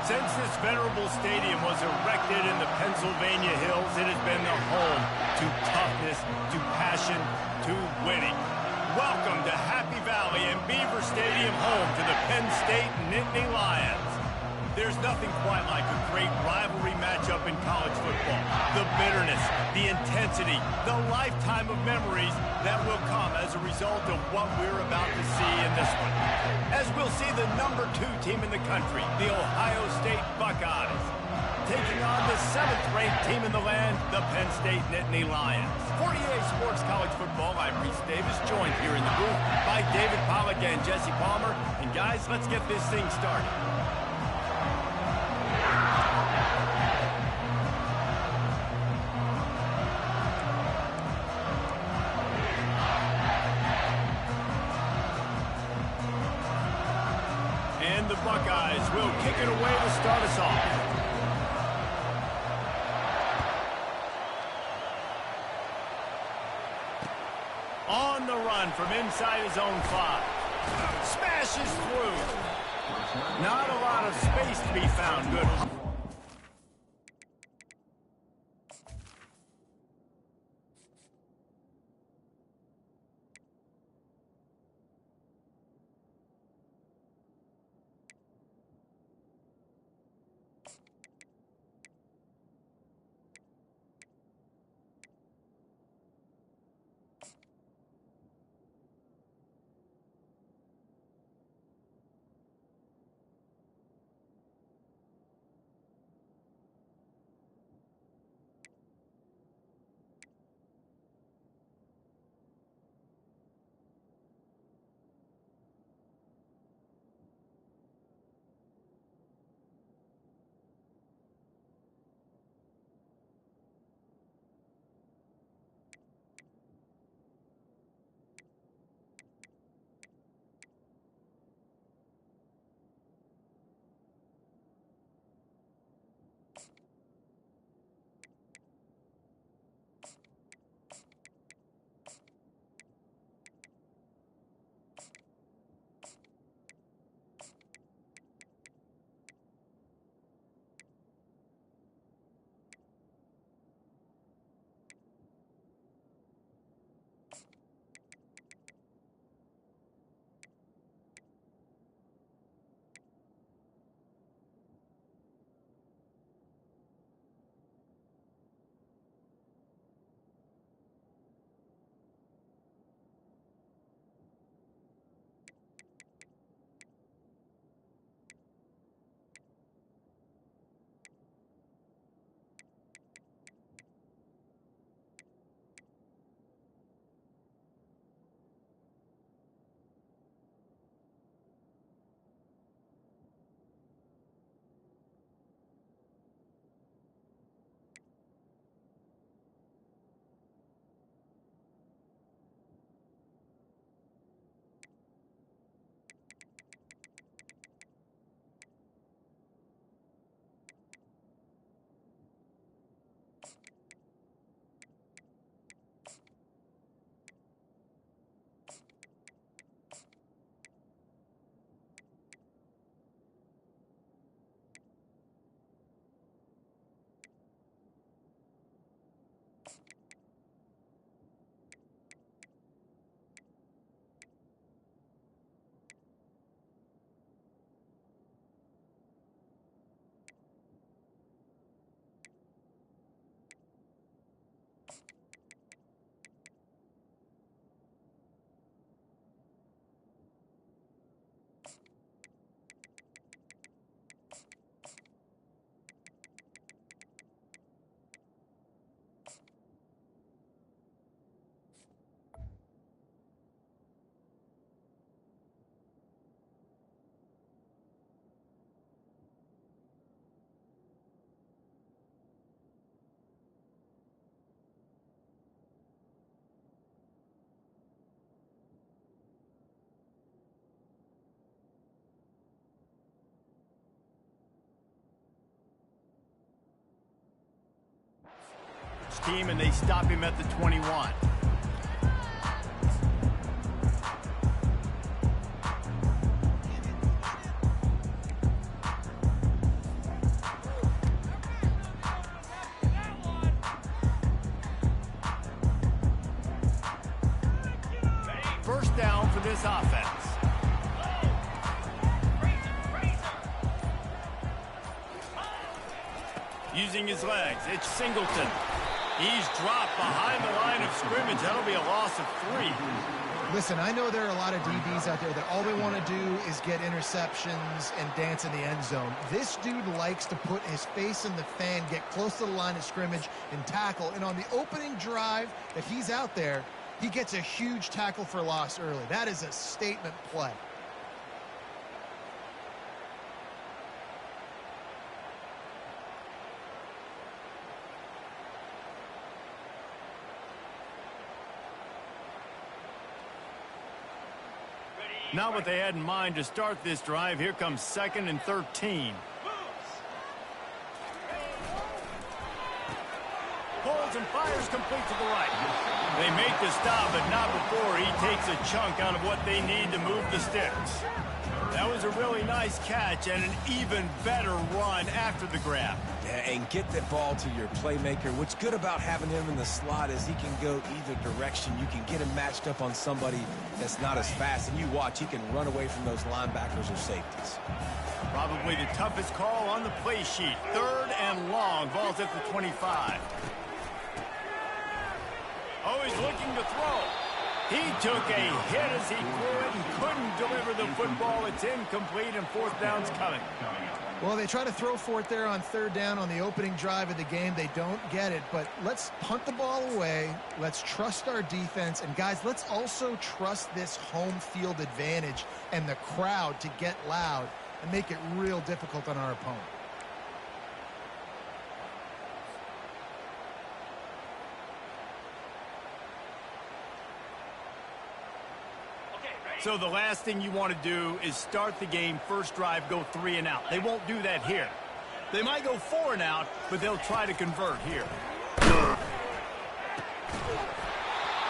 Since this venerable stadium was erected in the Pennsylvania Hills, it has been the home to toughness, to passion, to winning. Welcome to Happy Valley and Beaver Stadium, home to the Penn State Nittany Lions. There's nothing quite like a great rivalry matchup in college football. The bitterness, the intensity, the lifetime of memories that will come as a result of what we're about to see in this one. As we'll see the #2 team in the country, the Ohio State Buckeyes, taking on the 7th-ranked team in the land, the Penn State Nittany Lions. For EA Sports College Football, I'm Reese Davis, joined here in the booth by David Pollack and Jesse Palmer. And guys, let's get this thing started. And the Buckeyes will kick it away to start us off. On the run from inside his own 5. Smashes through. Not a lot of space to be found. Good. Team, and they stop him at the 21. first down for this offense. Using his legs, it's Singleton. He's dropped behind the line of scrimmage. That'll be a loss of 3. Listen, I know there are a lot of DBs out there that all they want to do is get interceptions and dance in the end zone. This dude likes to put his face in the fan, get close to the line of scrimmage, and tackle. And on the opening drive that he's out there, he gets a huge tackle for loss early. That is a statement play. Not what they had in mind to start this drive. Here comes 2nd and 13. Pulls and fires complete to the right. They make the stop, but not before he takes a chunk out of what they need to move the sticks. That was a really nice catch and an even better run after the grab. Yeah, and get the ball to your playmaker. What's good about having him in the slot is he can go either direction. You can get him matched up on somebody that's not as fast, and you watch, he can run away from those linebackers or safeties. Probably the toughest call on the play sheet. 3rd and long. Ball's at the 25. Oh, he's looking to throw. He took a hit as he threw it and couldn't deliver the football. It's incomplete, and 4th down's coming. Well, they try to throw for it there on 3rd down on the opening drive of the game. They don't get it, but let's punt the ball away. Let's trust our defense. And, guys, let's also trust this home field advantage and the crowd to get loud and make it real difficult on our opponent. So the last thing you want to do is start the game, first drive, go 3 and out. They won't do that here. They might go 4 and out, but they'll try to convert here.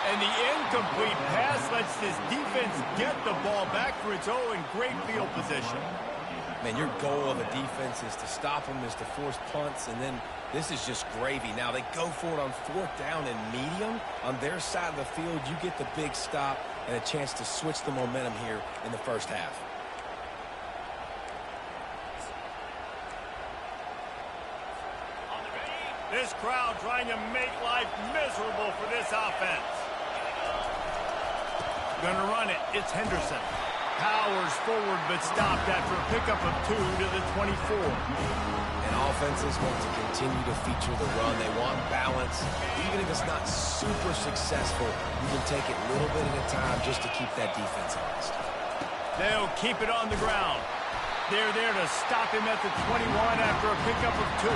And the incomplete pass lets this defense get the ball back for its own. Great field position. Man, your goal of a defense is to stop them, is to force punts, and then this is just gravy. Now, they go for it on 4th down and medium. On their side of the field, you get the big stop and a chance to switch the momentum here in the first half. This crowd trying to make life miserable for this offense. Gonna run it. It's Henderson. Powers forward, but stopped after a pickup of 2 to the 24. And offenses want to continue to feature the run. They want balance. Even if it's not super successful, you can take it little bit at a time just to keep that defense honest. They'll keep it on the ground. They're there to stop him at the 21 after a pickup of 2.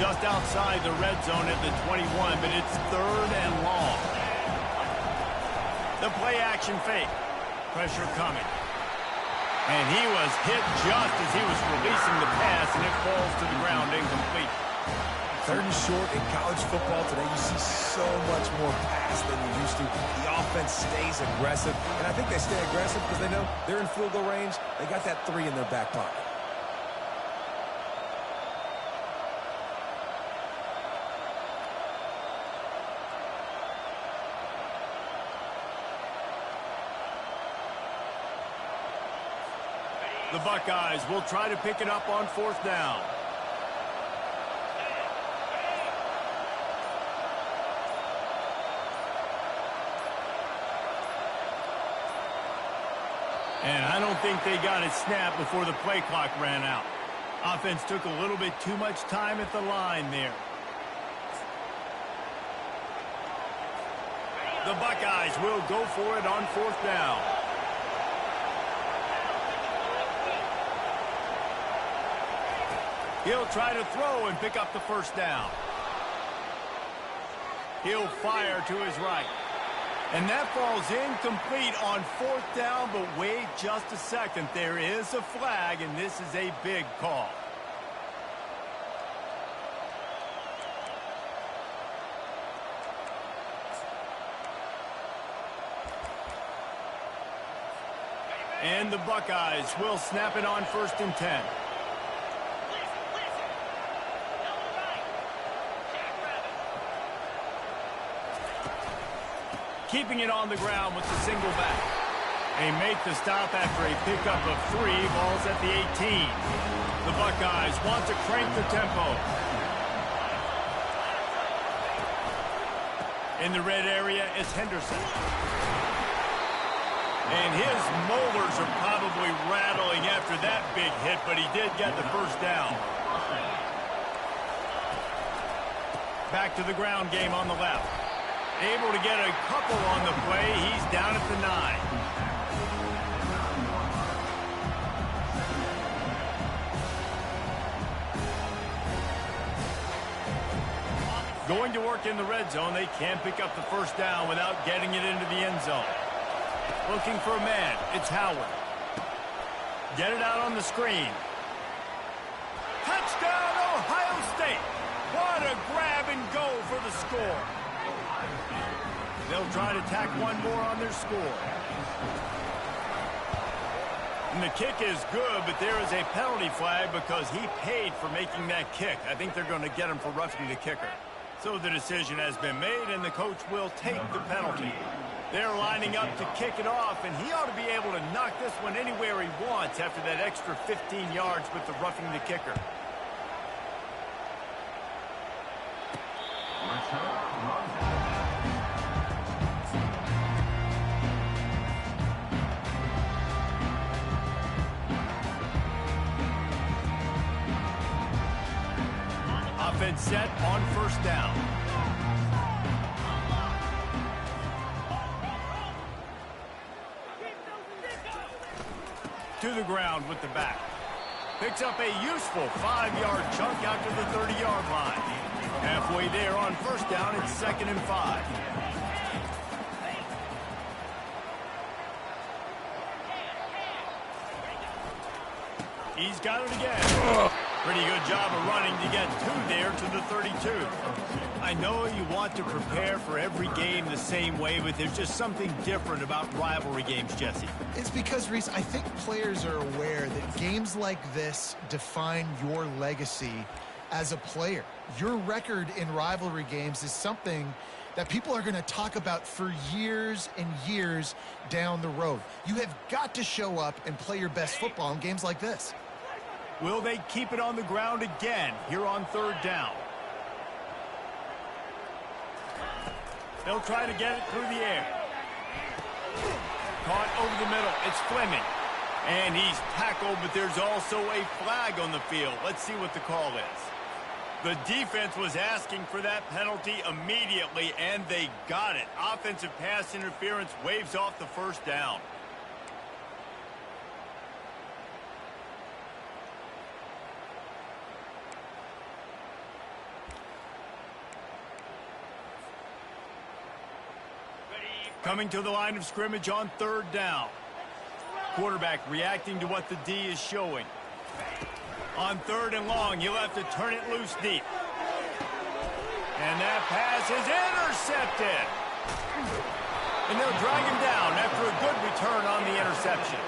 Just outside the red zone at the 21, but it's 3rd and long. The play action fake. Pressure coming. And he was hit just as he was releasing the pass, and it falls to the ground incomplete. 3rd and short in college football today, you see so much more pass than you used to. The offense stays aggressive, and I think they stay aggressive because they know they're in field goal range. They got that 3 in their back pocket. The Buckeyes will try to pick it up on 4th down. And I don't think they got it snapped before the play clock ran out. Offense took a little bit too much time at the line there. The Buckeyes will go for it on 4th down. He'll try to throw and pick up the 1st down. He'll fire to his right. And that falls incomplete on 4th down, but wait just a second. There is a flag, and this is a big call. And the Buckeyes will snap it on 1st and 10. keeping it on the ground with the single back. They make the stop after a pickup of 3, balls at the 18. The Buckeyes want to crank the tempo. In the red area is Henderson. And his molars are probably rattling after that big hit, but he did get the first down. Back to the ground game on the left. Able to get a couple on the play. He's down at the 9. Going to work in the red zone. They can't pick up the first down without getting it into the end zone. Looking for a man. It's Howard. Get it out on the screen. Touchdown, Ohio State. What a grab and go for the score. They'll try to tack one more on their score. And the kick is good, but there is a penalty flag because he paid for making that kick. I think they're going to get him for roughing the kicker. So the decision has been made, and the coach will take the penalty. They're lining up to kick it off, and he ought to be able to knock this one anywhere he wants after that extra 15 yards with the roughing the kicker. Offense set on first down. To the ground with the back. Picks up a useful 5-yard chunk out to the 30-yard line. Halfway there on first down, it's 2nd and 5. He's got it again. Pretty good job of running to get 2 there to the 32. I know you want to prepare for every game the same way, but there's just something different about rivalry games, Jesse. It's because, Reese, I think players are aware that games like this define your legacy as a player. Your record in rivalry games is something that people are going to talk about for years and years down the road. You have got to show up and play your best football in games like this. Will they keep it on the ground again here on 3rd down? They'll try to get it through the air. Caught over the middle. It's Fleming. And he's tackled, but there's also a flag on the field. Let's see what the call is. The defense was asking for that penalty immediately, and they got it. Offensive pass interference waves off the first down. Coming to the line of scrimmage on 3rd down. Quarterback reacting to what the D is showing. On 3rd and long, you'll have to turn it loose deep. And that pass is intercepted. And they'll drag him down after a good return on the interception.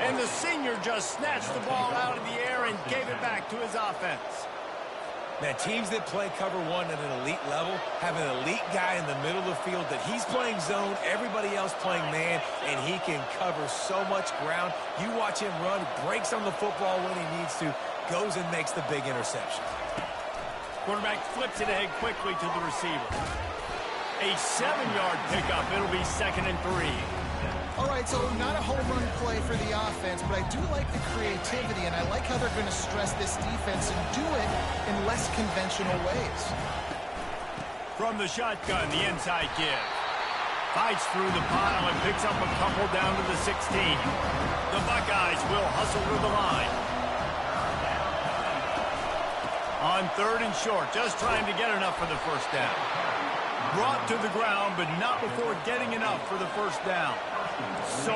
And the senior just snatched the ball out of the air and gave it back to his offense. Now, teams that play cover one at an elite level have an elite guy in the middle of the field that he's playing zone, everybody else playing man, and he can cover so much ground. You watch him run, breaks on the football when he needs to, goes and makes the big interception. Quarterback flips it ahead quickly to the receiver. A 7-yard pickup. It'll be 2nd and 3. All right, so not a home run play for the offense, but I do like the creativity, and I like how they're going to stress this defense and do it in less conventional ways. From the shotgun, the inside give. Fights through the pile and picks up a couple down to the 16. The Buckeyes will hustle to the line. On 3rd and short, just trying to get enough for the first down. Brought to the ground, but not before getting enough for the first down. So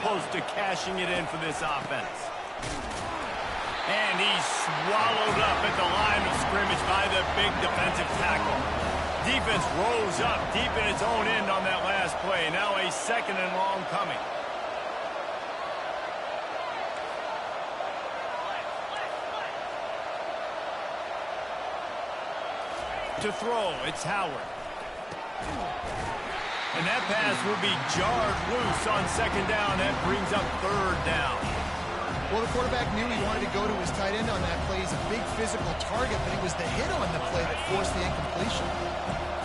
close to cashing it in for this offense. And he's swallowed up at the line of scrimmage by the big defensive tackle. Defense rose up deep in its own end on that last play. Now a 2nd and long coming. To throw, it's Howard. And that pass will be jarred loose on second down. That brings up third down. Well, the quarterback knew he wanted to go to his tight end on that play. He's a big physical target, but it was the hit on the play that forced the incompletion.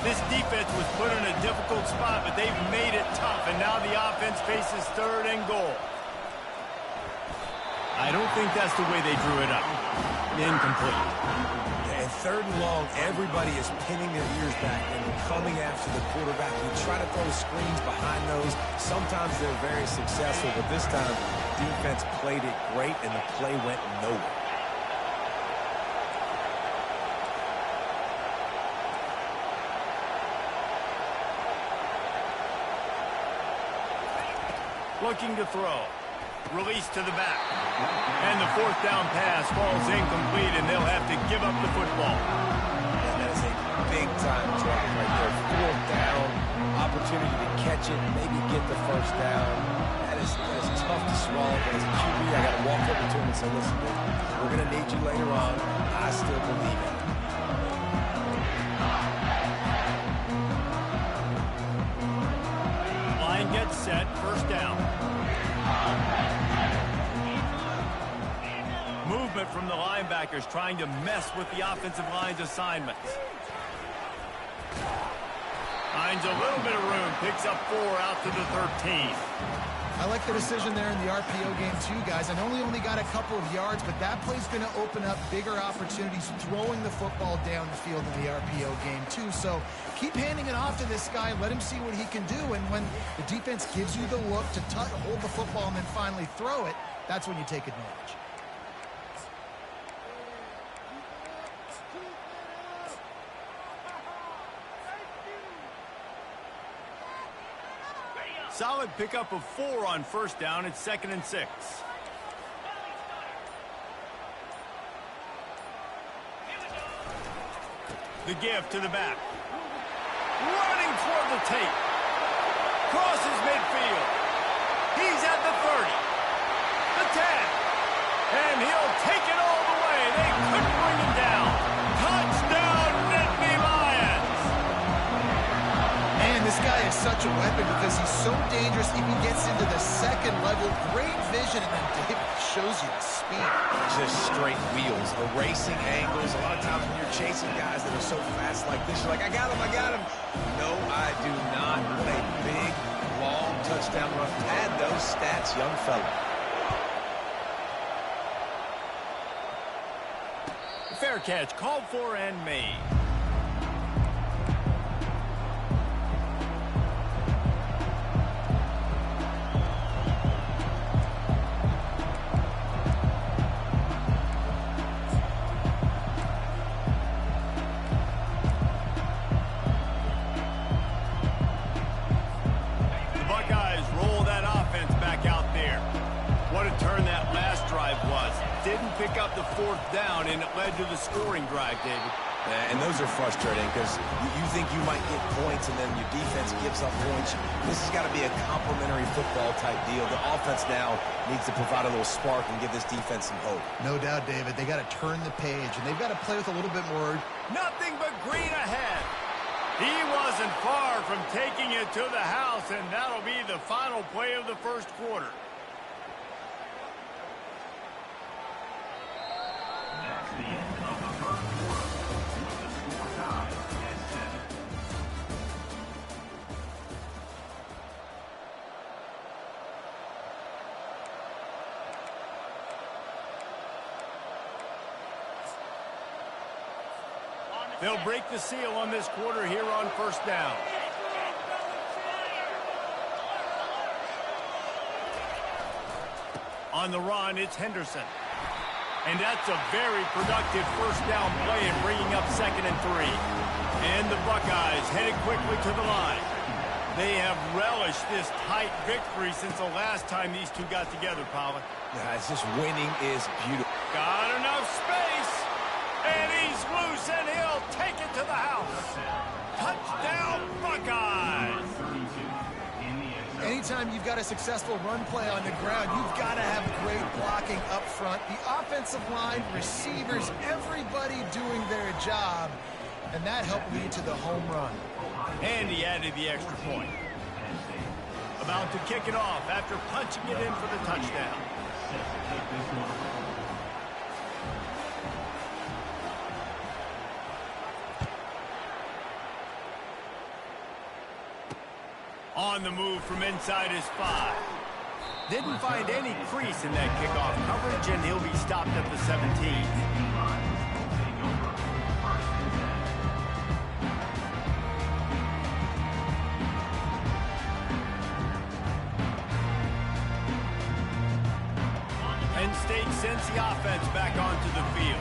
This defense was put in a difficult spot, but they've made it tough, and now the offense faces third and goal. I don't think that's the way they drew it up. Incomplete. And third and long, everybody is pinning their ears back and coming after the quarterback. You try to throw screens behind those. Sometimes they're very successful, but this time, defense played it great, and the play went nowhere. Looking to throw. Release to the back. And the fourth down pass falls incomplete, and they'll have to give up the football. And that is a big-time drop right there. Fourth down, opportunity to catch it, maybe get the first down. That is tough to swallow, but as a QB, I got to walk over to him and say, listen, dude, we're going to need you later on. I still believe in it. Line gets set, first down. Movement from the linebackers trying to mess with the offensive line's assignments. Finds a little bit of room, picks up 4 out to the 13. I like the decision there in the RPO game too, guys. I know he only got a couple of yards, but that play's going to open up bigger opportunities throwing the football down the field in the RPO game too. So keep handing it off to this guy. Let him see what he can do. And when the defense gives you the look to hold the football and then finally throw it, that's when you take advantage. Solid pickup of 4 on first down. It's 2nd and 6. The give to the back. Running toward the tape. Crosses midfield. He's at the 30. The 10. And he'll take it all the way. They couldn't bring him down. Touchdown, Nittany Lions. Man, this guy is such a weapon because he's so dangerous. If he gets into the second level, great vision, and then David shows you the speed. Just straight wheels, erasing angles. A lot of times when you're chasing guys that are so fast like this, you're like, I got him, I got him. No, I do not. What a big, long touchdown run. Add those stats, young fella. Fair catch, called for and made. The Buckeyes roll that offense back out there. What a turn that last drive was. Didn't pick up the 4th down, and it led to the scoring drive, David. And those are frustrating because you think you might get points and then your defense gives up points. This has got to be a complimentary football type deal. The offense now needs to provide a little spark and give this defense some hope. No doubt, David. They got to turn the page, and they've got to play with a little bit more. Nothing but green ahead. He wasn't far from taking it to the house, and that'll be the final play of the first quarter. They'll break the seal on this quarter here on first down. On the run, it's Henderson. And that's a very productive first down play and bringing up 2nd and 3. And the Buckeyes headed quickly to the line. They have relished this tight victory since the last time these two got together, Pollock. Yeah, it's just winning is beautiful. Got enough space. And he's loose, and he'll take it to the house. Touchdown, Buckeyes. Anytime you've got a successful run play on the ground, you've got to have great blocking up front. The offensive line, receivers, everybody doing their job. And that helped lead to the home run. And he added the extra point. About to kick it off after punching it in for the touchdown. On the move from inside his 5. Didn't find any crease in that kickoff coverage, and he'll be stopped at the 17. Penn State sends the offense back onto the field.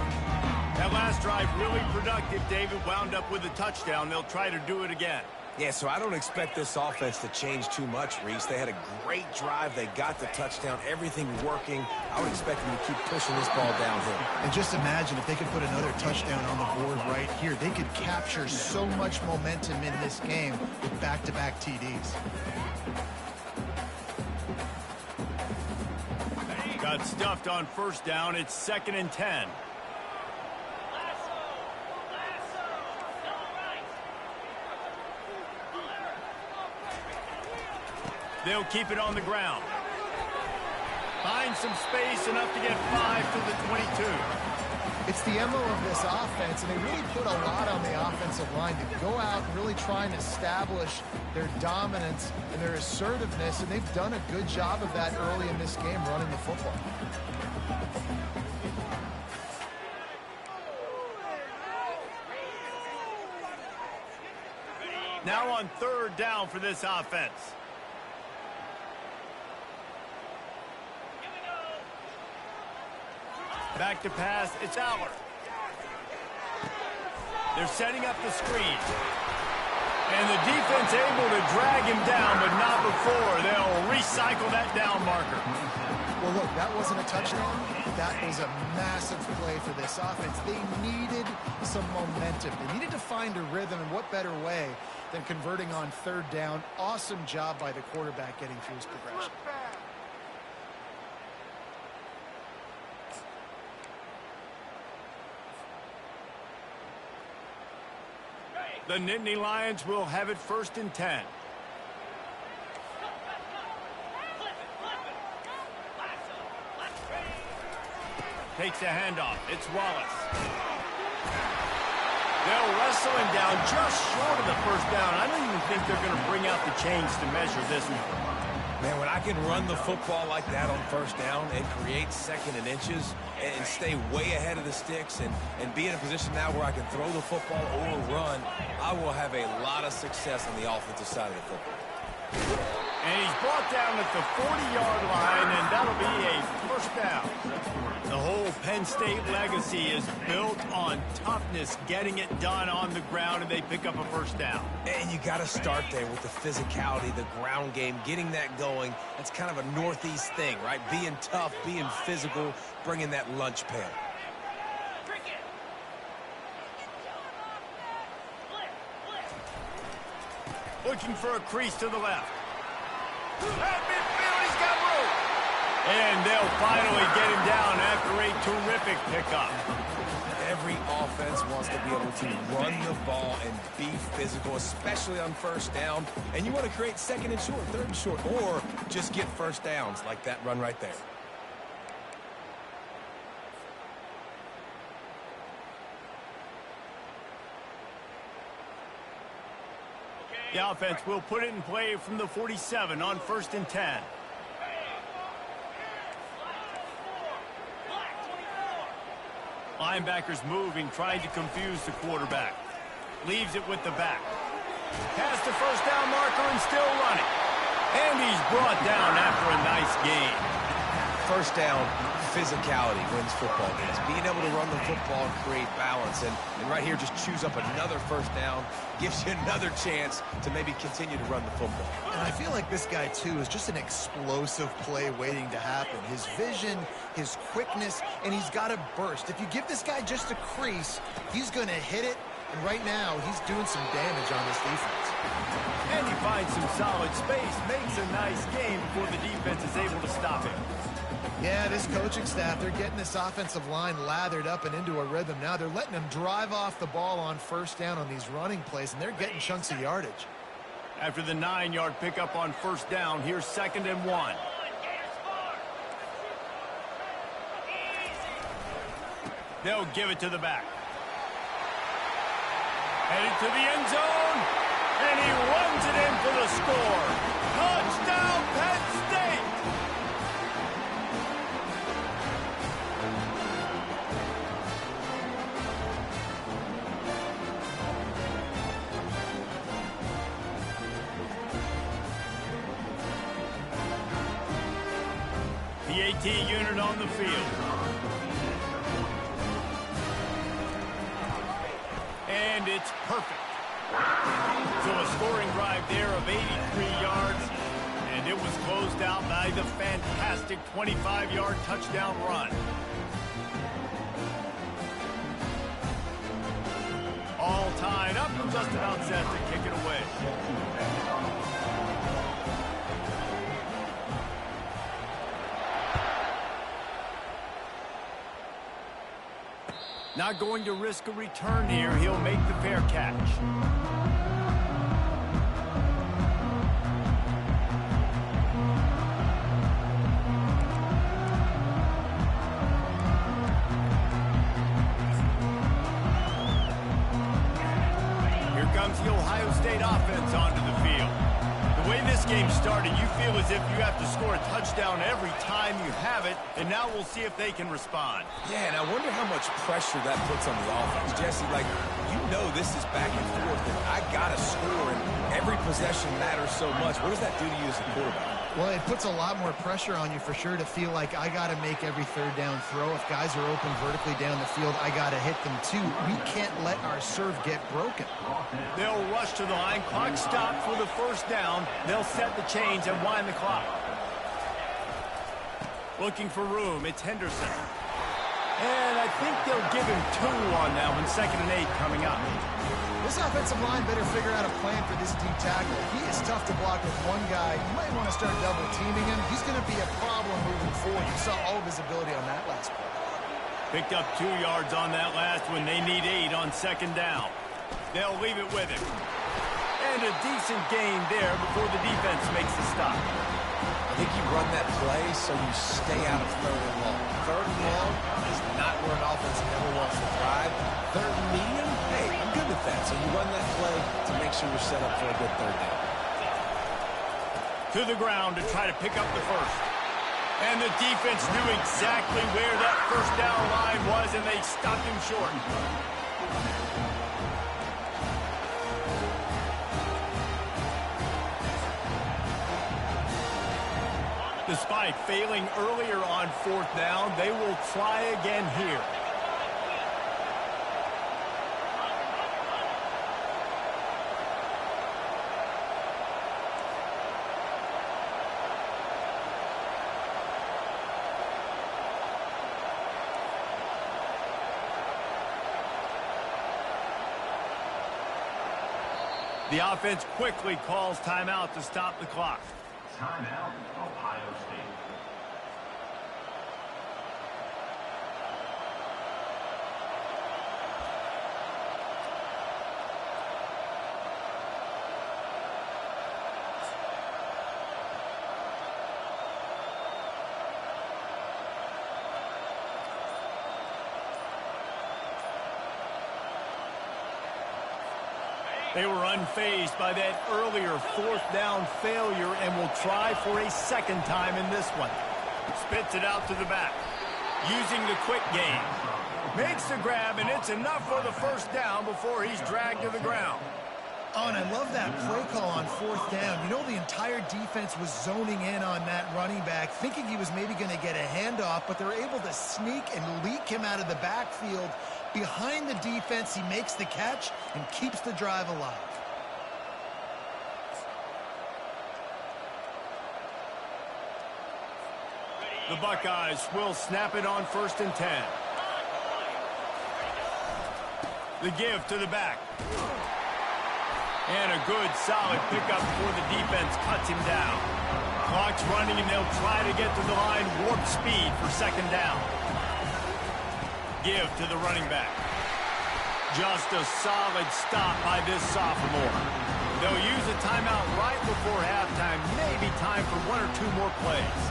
That last drive really productive. David wound up with a touchdown. They'll try to do it again. Yeah, so I don't expect this offense to change too much, Reese. They had a great drive. They got the touchdown. Everything working. I would expect them to keep pushing this ball downhill. And just imagine if they could put another touchdown on the board right here. They could capture so much momentum in this game with back-to-back TDs. Got stuffed on first down. It's 2nd and 10. They'll keep it on the ground. Find some space, enough to get 5 to the 22. It's the MO of this offense, and they really put a lot on the offensive line to go out and really try and establish their dominance and their assertiveness, and they've done a good job of that early in this game running the football. Now on 3rd down for this offense. Back to pass, it's Aller. They're setting up the screen. And the defense able to drag him down, but not before. They'll recycle that down marker. Well, look, that wasn't a touchdown. That was a massive play for this offense. They needed some momentum. They needed to find a rhythm, and what better way than converting on 3rd down. Awesome job by the quarterback getting through his progression. The Nittany Lions will have it 1st and 10. Takes a handoff. It's Wallace. They'll wrestle him down just short of the 1st down. I don't even think they're going to bring out the chains to measure this one. Man, when I can run the football like that on 1st down and create 2nd and inches and stay way ahead of the sticks and be in a position now where I can throw the football or run, I will have a lot of success on the offensive side of the football. And he's brought down at the 40-yard line, and that'll be a 1st down. The whole Penn State legacy is built on toughness, getting it done on the ground, and they pick up a 1st down. And you got to start there with the physicality, the ground game, getting that going. That's kind of a Northeast thing, right? Being tough, being physical, bringing that lunch pail. Looking for a crease to the left. At midfield, he's got room. And they'll finally get him down after a terrific pickup. Every offense wants to be able to run the ball and be physical, especially on 1st down. And you want to create 2nd and short, 3rd and short, or just get 1st downs like that run right there. The offense will put it in play from the 47 on 1st and 10. Linebackers moving, trying to confuse the quarterback. Leaves it with the back. Past the 1st down marker and still running. And he's brought down after a nice gain. 1st down, physicality wins football games. Being able to run the football and create balance. And right here, just choose up another 1st down. Gives you another chance to maybe continue to run the football. And I feel like this guy, too, is just an explosive play waiting to happen. His vision, his quickness, and he's got a burst. If you give this guy just a crease, he's going to hit it. And right now, he's doing some damage on this defense. And he finds some solid space, makes a nice game before the defense is able to stop him. Yeah, this coaching staff, they're getting this offensive line lathered up and into a rhythm now. They're letting them drive off the ball on 1st down on these running plays, and they're getting chunks of yardage. After the 9-yard pickup on first down, here's 2nd and 1. They'll give it to the back. Headed to the end zone, and he runs it in for the score. Touchdown, Penn State! The AT unit on the field. And it's perfect. So a scoring drive there of 83 yards, and it was closed out by the fantastic 25-yard touchdown run. All tied up and just about set to kick it away. Not going to risk a return here. He'll make the fair catch. Here comes the Ohio State offense onto the field. The way this game started, you feel as if you have to score a touchdown every time you have it, and now we'll see if they can respond. Yeah, and I wonder how much pressure that puts on the offense. Jesse, like, you know this is back and forth, and I got to score, and every possession matters so much. What does that do to you as a quarterback? Well, it puts a lot more pressure on you for sure to feel like I got to make every third down throw. If guys are open vertically down the field, I got to hit them too. We can't let our serve get broken. They'll rush to the line. Clock stopped for the first down. They'll set the chains and wind the clock. Looking for room. It's Henderson. And I think they'll give him 2 on that one. 2nd and 8 coming up. This offensive line better figure out a plan for this D tackle. He is tough to block with one guy. You might want to start double teaming him. He's going to be a problem moving forward. You saw all of his ability on that last play. Picked up 2 yards on that last one. They need 8 on 2nd down. They'll leave it with him. And a decent gain there before the defense makes the stop. I think you run that play so you stay out of 3rd and long. 3rd and long is not where an offense ever wants to thrive. 3rd and medium, hey, I'm good with that. So you run that play to make sure you're set up for a good 3rd down. To the ground to try to pick up the first. And the defense knew exactly where that first down line was, and they stopped him short. Despite failing earlier on 4th down, they will try again here. The offense quickly calls timeout to stop the clock. Timeout, Ohio State. They were unfazed by that earlier 4th down failure and will try for a 2nd time in this one. Spits it out to the back. Using the quick game. Makes the grab, and it's enough for the first down before he's dragged to the ground. Oh, and I love that play call on 4th down. You know, the entire defense was zoning in on that running back, thinking he was maybe going to get a handoff, but they're able to sneak and leak him out of the backfield. Behind the defense, he makes the catch and keeps the drive alive. The Buckeyes will snap it on 1st and 10. The give to the back. And a good, solid pickup before the defense cuts him down. Clock's running, and they'll try to get to the line. Warp speed for 2nd down. Give to the running back. Just a solid stop by this sophomore. They'll use a timeout right before halftime. Maybe time for one or two more plays.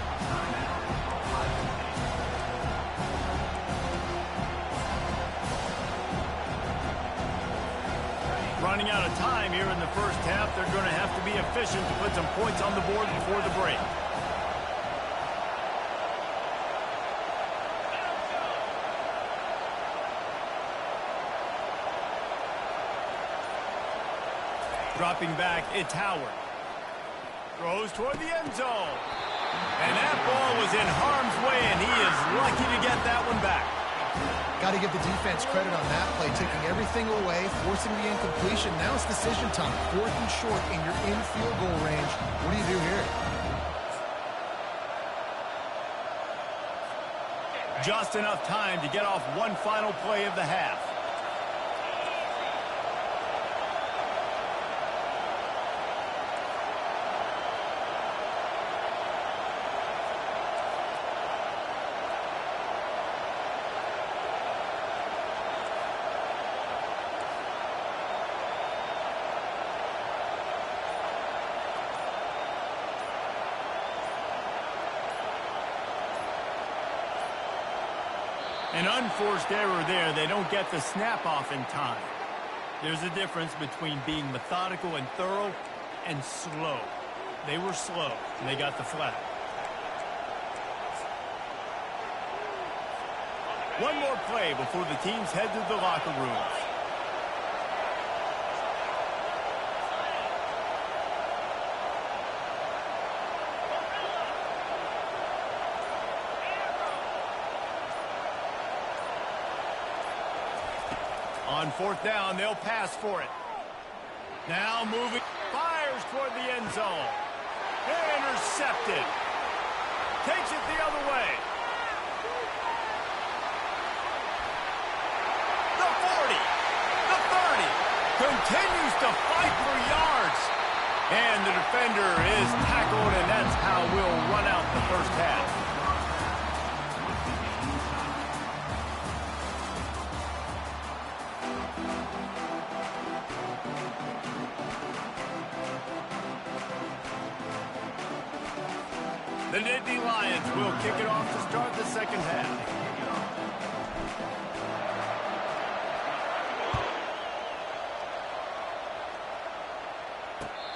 Running out of time here in the first half. They're going to have to be efficient to put some points on the board before the break. Dropping back, it's Howard. Throws toward the end zone. And that ball was in harm's way, and he is lucky to get that one back. Got to give the defense credit on that play, taking everything away, forcing the incompletion. Now it's decision time. 4th and short, and you're in field goal range. What do you do here? Just enough time to get off one final play of the half. An unforced error there. They don't get the snap off in time. There's a difference between being methodical and thorough and slow. They were slow, and they got the flag. One more play before the teams head to the locker rooms. On 4th down, they'll pass for it. Now moving, fires toward the end zone. Intercepted. Takes it the other way. The 40, the 30. Continues to fight for yards. And the defender is tackled, and that's how we'll run out the first half. The Nittany Lions will kick it off to start the second half.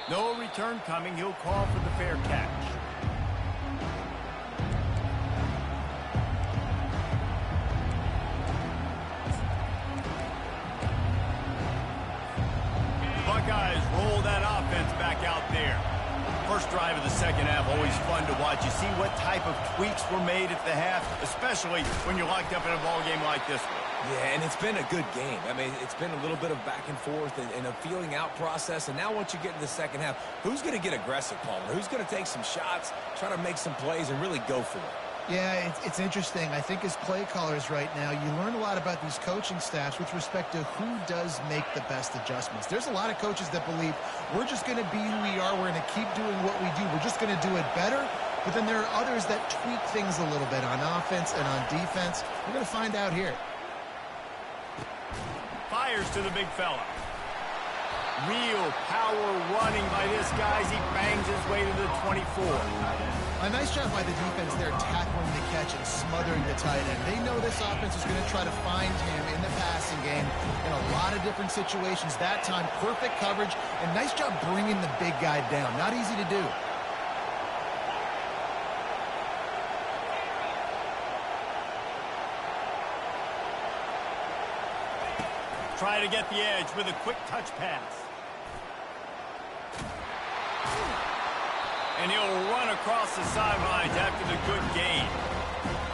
No return coming. He'll call for the fair catch. Buckeyes roll that offense back out there. First drive of the second half, always fun to watch. You see what type of tweaks were made at the half, especially when you're locked up in a ball game like this one. Yeah, and it's been a good game. I mean, it's been a little bit of back and forth and a feeling out process. And now once you get in the second half, who's going to get aggressive, Palmer? Who's going to take some shots, try to make some plays, and really go for it? Yeah, it's interesting. I think as play callers right now, you learn a lot about these coaching staffs with respect to who does make the best adjustments. There's a lot of coaches that believe we're just going to be who we are. We're going to keep doing what we do. We're just going to do it better. But then there are others that tweak things a little bit on offense and on defense. We're going to find out here. Fires to the big fella. Real power running by this guy as he bangs his way to the 24. A nice job by the defense there tackling the catch and smothering the tight end. They know this offense is going to try to find him in the passing game in a lot of different situations. That time, perfect coverage, and nice job bringing the big guy down. Not easy to do. Try to get the edge with a quick touch pass. And he'll run across the sidelines after the good gain.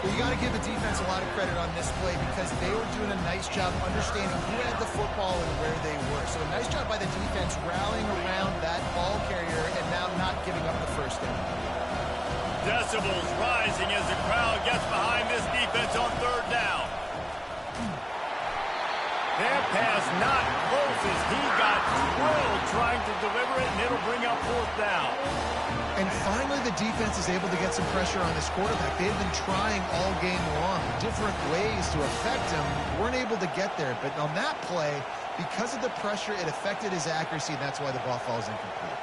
Well, you got to give the defense a lot of credit on this play because they were doing a nice job understanding who had the football and where they were. So a nice job by the defense rallying around that ball carrier and now not giving up the first down. Decibels rising as the crowd gets behind this defense on third down. That pass not close as he got drilled trying to deliver it, and it'll bring up fourth down. And finally, the defense is able to get some pressure on this quarterback. They've been trying all game long, different ways to affect him. Weren't able to get there. But on that play, because of the pressure, it affected his accuracy, and that's why the ball falls incomplete.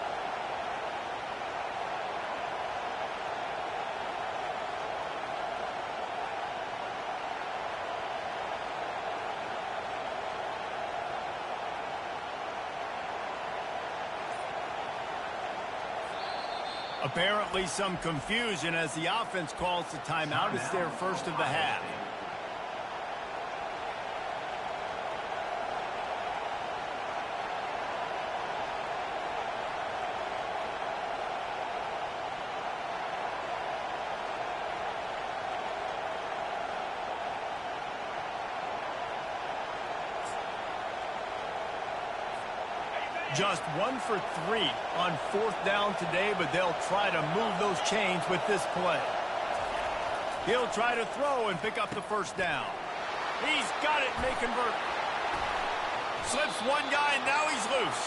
Apparently some confusion as the offense calls the timeout. It's their first of the half. Just 1 for 3 on 4th down today, but they'll try to move those chains with this play. He'll try to throw and pick up the first down. He's got it, and they convert. Slips one guy, and now he's loose.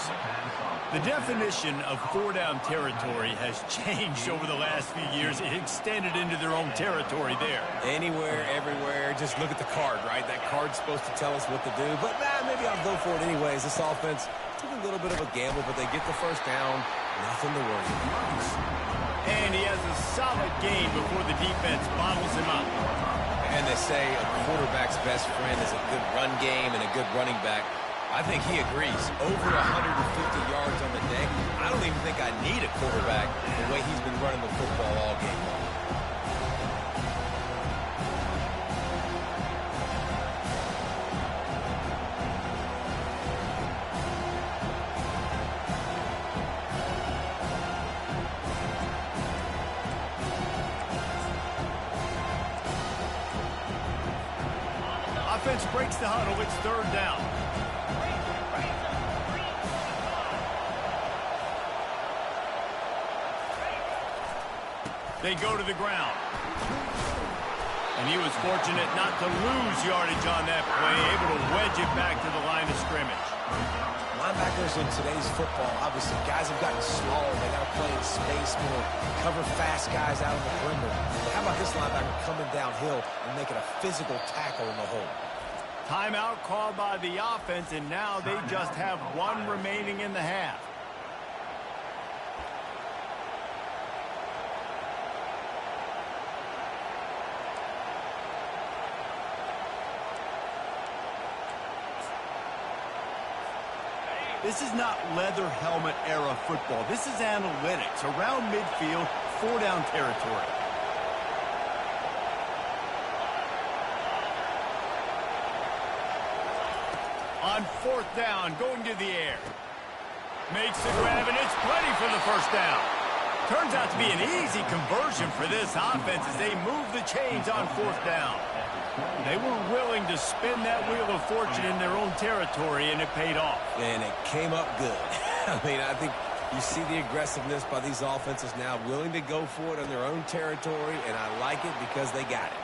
The definition of 4-down territory has changed over the last few years. It extended into their own territory there. Anywhere, everywhere, just look at the card, right? That card's supposed to tell us what to do, but maybe I'll go for it anyways. This offense took a little bit of a gamble, but they get the first down. Nothing to worry about. And he has a solid gain before the defense bottles him up. And they say a quarterback's best friend is a good run game and a good running back. I think he agrees. Over 150 yards on the day. I don't even think I need a quarterback the way he's been running the football all game long. Offense breaks the huddle. It's 3rd down. They go to the ground. And he was fortunate not to lose yardage on that play, able to wedge it back to the line of scrimmage. Linebackers in today's football, obviously, guys have gotten smaller. They got to play in space more, cover fast guys out on the perimeter. But how about this linebacker coming downhill and making a physical tackle in the hole? Timeout called by the offense, and now they just have 1 remaining in the half. This is not leather helmet era football. This is analytics. Around midfield, 4-down territory. On 4th down, going to the air. Makes the grab, and it's plenty for the first down. Turns out to be an easy conversion for this offense as they move the chains on 4th down. They were willing to spin that wheel of fortune in their own territory, and it paid off. And it came up good. I mean, I think you see the aggressiveness by these offenses now, willing to go for it in their own territory, and I like it because they got it.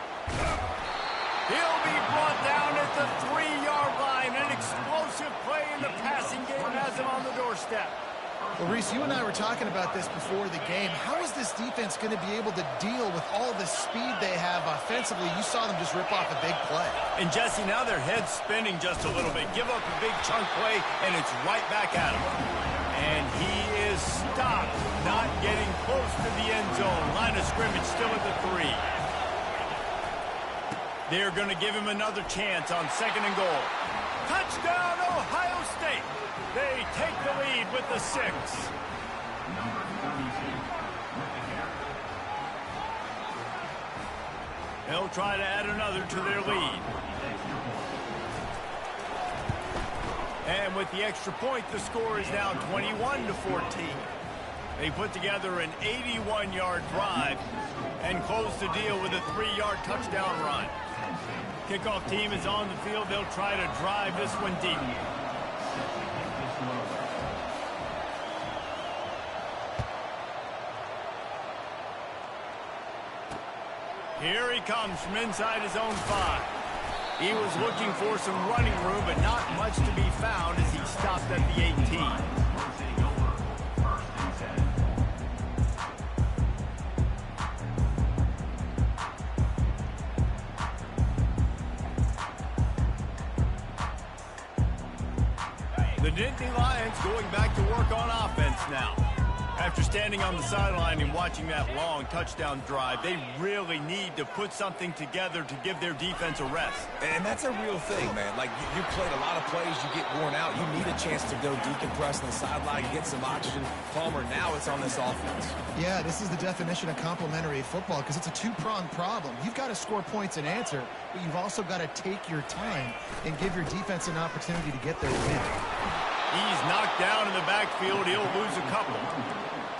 He'll be brought down at the 3-yard line. An explosive play in the passing game has him on the doorstep. Well, Reese, you and I were talking about this before the game. How is this defense going to be able to deal with all the speed they have offensively? You saw them just rip off a big play. And, Jesse, now their head's spinning just a little bit. Give up a big chunk play, and it's right back at him. And he is stopped, not getting close to the end zone. Line of scrimmage still at the 3. They're going to give him another chance on 2nd and goal. Touchdown, Ohio State. They take the lead with the 6. They'll try to add another to their lead. And with the extra point, the score is now 21-14. They put together an 81-yard drive and close the deal with a 3-yard touchdown run. Kickoff team is on the field. They'll try to drive this one deep. Here he comes from inside his own 5. He was looking for some running room, but not much to be found as he stopped at the 18. The Nittany Lions going back to work on offense now. After standing on the sideline and watching that long touchdown drive, they really need to put something together to give their defense a rest. And that's a real thing, man. Like, you played a lot of plays, you get worn out. You need a chance to go decompress on the sideline, get some oxygen. Palmer, now it's on this offense. Yeah, this is the definition of complementary football because it's a two-pronged problem. You've got to score points and answer, but you've also got to take your time and give your defense an opportunity to get their win. He's knocked down in the backfield. He'll lose a couple.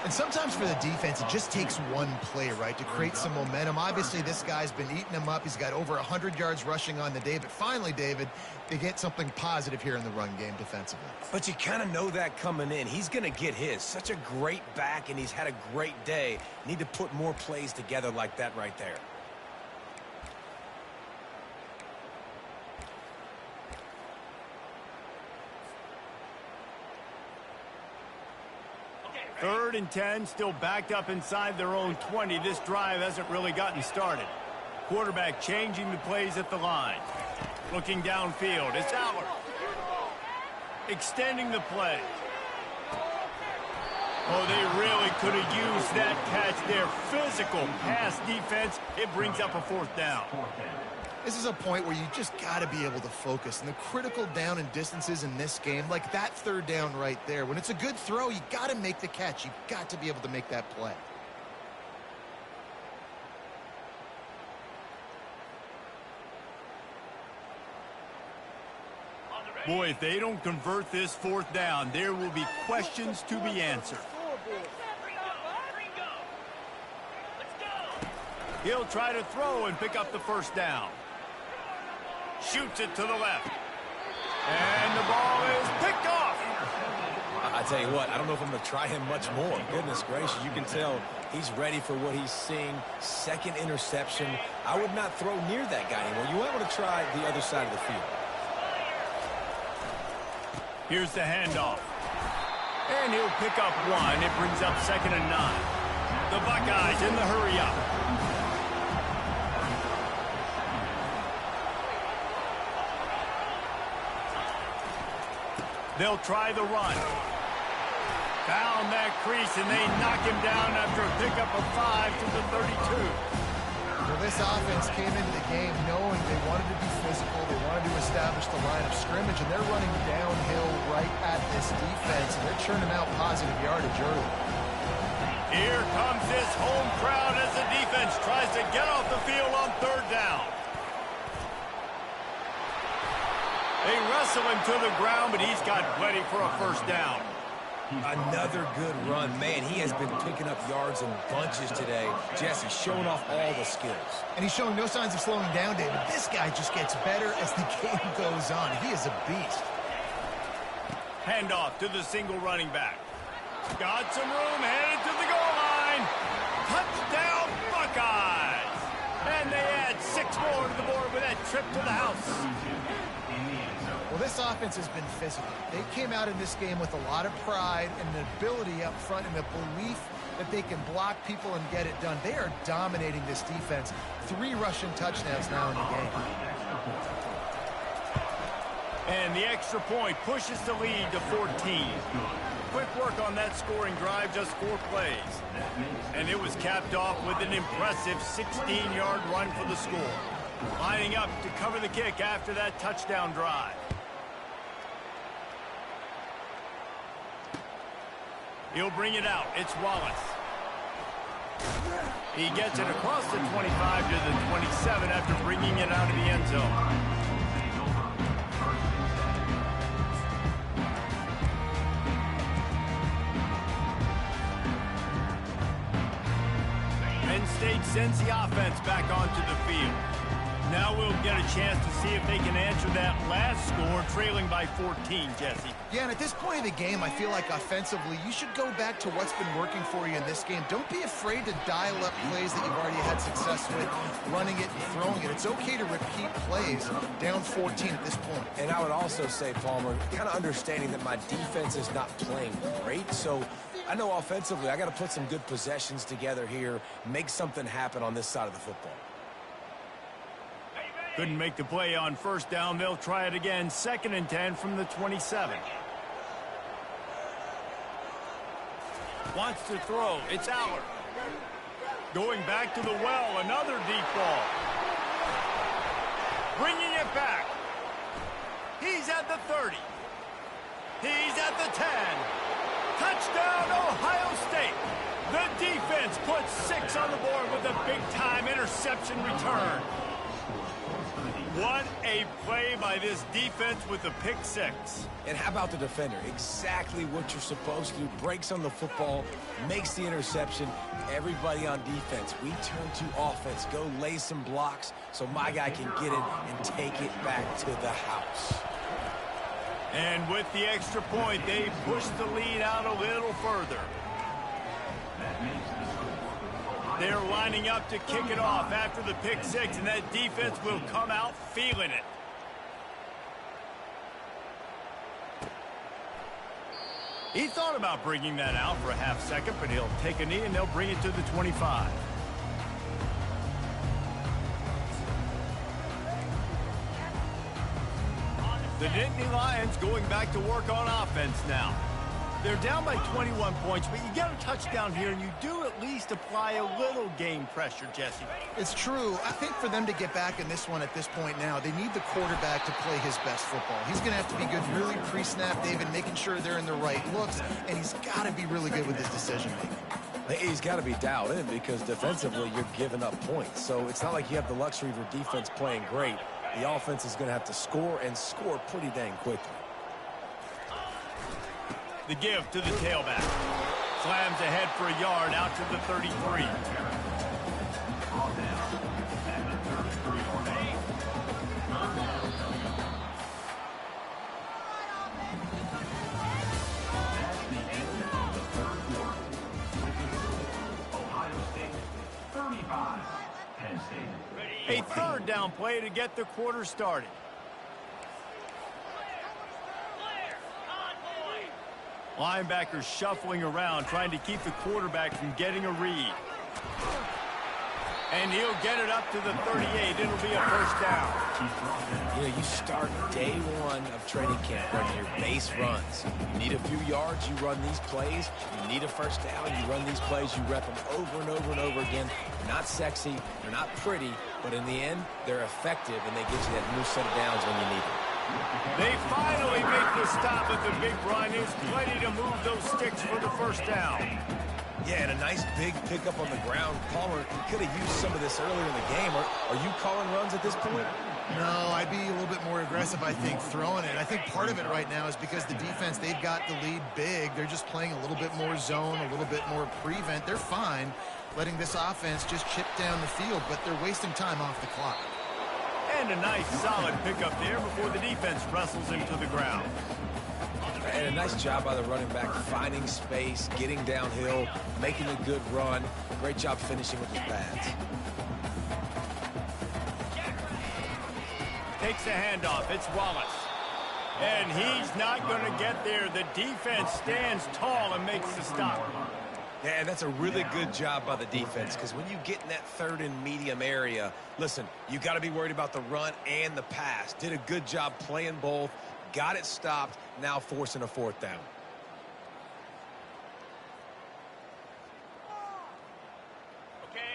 And sometimes for the defense, it just takes one play, right, to create some momentum. Obviously, this guy's been eating them up. He's got over 100 yards rushing on the day. But finally, David, they get something positive here in the run game defensively. But you kind of know that coming in. He's going to get his. Such a great back, and he's had a great day. Need to put more plays together like that right there. Third and 10, still backed up inside their own 20. This drive hasn't really gotten started. Quarterback changing the plays at the line. Looking downfield, it's Aller. Extending the play. Oh, they really could have used that catch there. Physical pass defense. It brings up a fourth down. This is a point where you just got to be able to focus. And the critical down and distances in this game, like that third down right there, when it's a good throw, you got to make the catch. You've got to be able to make that play. Boy, if they don't convert this fourth down, there will be questions to be answered. He'll try to throw and pick up the first down. Shoots it to the left. And the ball is picked off. I tell you what, I don't know if I'm going to try him much more. Goodness gracious, you can tell he's ready for what he's seeing. Second interception. I would not throw near that guy anymore. You might want to try the other side of the field. Here's the handoff. And he'll pick up one. It brings up 2nd and 9. The Buckeyes in the hurry up. They'll try the run. Found that crease, and they knock him down after a pickup of 5 to the 32. Well, this offense came into the game knowing they wanted to be physical, they wanted to establish the line of scrimmage, and they're running downhill right at this defense, and they're churning out positive yardage early. Here comes this home crowd as the defense tries to get off the field on third down. They wrestle him to the ground, but he's got plenty for a first down. Another good run. Man, he has been picking up yards in bunches today. Jesse showing off all the skills. And he's showing no signs of slowing down, David. This guy just gets better as the game goes on. He is a beast. Handoff to the single running back. Got some room, headed to the goal line. Touchdown, Buckeyes! And they add 6 more to the board with that trip to the house. Well, this offense has been physical. They came out in this game with a lot of pride and an ability up front and a belief that they can block people and get it done. They are dominating this defense. 3 rushing touchdowns now in the game. And the extra point pushes the lead to 14. Quick work on that scoring drive, just 4 plays. And it was capped off with an impressive 16-yard run for the score. Lining up to cover the kick after that touchdown drive. He'll bring it out. It's Wallace. He gets it across the 25 to the 27 after bringing it out of the end zone. Penn State sends the offense back onto the field. Now we'll get a chance to see if they can answer that last score, trailing by 14, Jesse. Yeah, and at this point of the game, I feel like offensively, you should go back to what's been working for you in this game. Don't be afraid to dial up plays that you've already had success with, running it and throwing it. It's okay to repeat plays down 14 at this point. And I would also say, Palmer, kind of understanding that my defense is not playing great, so I know offensively I got to put some good possessions together here, make something happen on this side of the football. Couldn't make the play on first down. They'll try it again. 2nd and 10 from the 27. Wants to throw. It's Aller. Going back to the well. Another deep ball. Bringing it back. He's at the 30. He's at the 10. Touchdown, Ohio State. The defense puts 6 on the board with a big-time interception return. What a play by this defense with the pick 6. And how about the defender? Exactly what you're supposed to do. Breaks on the football, makes the interception. Everybody on defense, we turn to offense. Go lay some blocks so my guy can get it and take it back to the house. And with the extra point, they push the lead out a little further. They're lining up to kick it off after the pick 6, and that defense will come out feeling it. He thought about bringing that out for a half second, but he'll take a knee and they'll bring it to the 25. The Nittany Lions going back to work on offense now. They're down by 21 points, but you get a touchdown here, and you do at least apply a little game pressure, Jesse. It's true. I think for them to get back in this one at this point now, they need the quarterback to play his best football. He's going to have to be good really pre-snap, David, making sure they're in the right looks, and he's got to be really good with his decision-making. He's got to be dialed in because defensively you're giving up points. So it's not like you have the luxury of your defense playing great. The offense is going to have to score and score pretty dang quickly. The give to the tailback. Slams ahead for a yard out to the 33. Ohio State 35. Penn State. A third down play to get the quarter started. Linebackers shuffling around, trying to keep the quarterback from getting a read. And he'll get it up to the 38. It'll be a first down. You know, you start day one of training camp running your base runs. You need a few yards, you run these plays. You need a first down, you run these plays. You rep them over and over and over again. They're not sexy, they're not pretty, but in the end, they're effective, and they get you that new set of downs when you need them. They finally make the stop at the big run. It's plenty to move those sticks for the first down. Yeah, and a nice big pickup on the ground. Palmer could have used some of this earlier in the game. Are you calling runs at this point? No, I'd be a little bit more aggressive, I think, throwing it. I think part of it right now is because the defense, they've got the lead big. They're just playing a little bit more zone, a little bit more prevent. They're fine letting this offense just chip down the field, but they're wasting time off the clock. And a nice solid pickup there before the defense wrestles him to the ground. And a nice job by the running back, finding space, getting downhill, making a good run. Great job finishing with his pads. Takes a handoff. It's Wallace. And he's not going to get there. The defense stands tall and makes the stop. Yeah, and that's a really good job by the defense, because when you get in that third and medium area, listen, you got to be worried about the run and the pass. Did a good job playing both, got it stopped, now forcing a fourth down.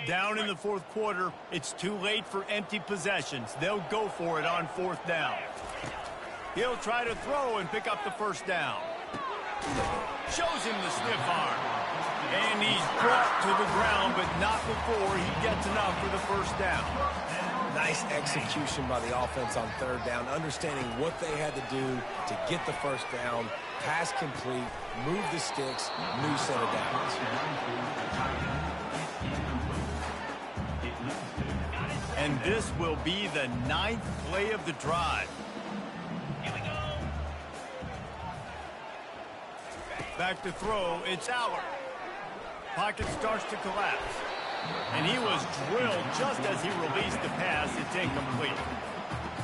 Down in the fourth quarter, it's too late for empty possessions. They'll go for it on fourth down. He'll try to throw and pick up the first down. Shows him the stiff arm. And he's brought to the ground, but not before he gets enough for the first down. Nice execution by the offense on third down, understanding what they had to do to get the first down, pass complete, move the sticks, new set of downs. And this will be the 9th play of the drive. Back to throw, it's Aller. Pocket starts to collapse. And he was drilled just as he released the pass. It's incomplete.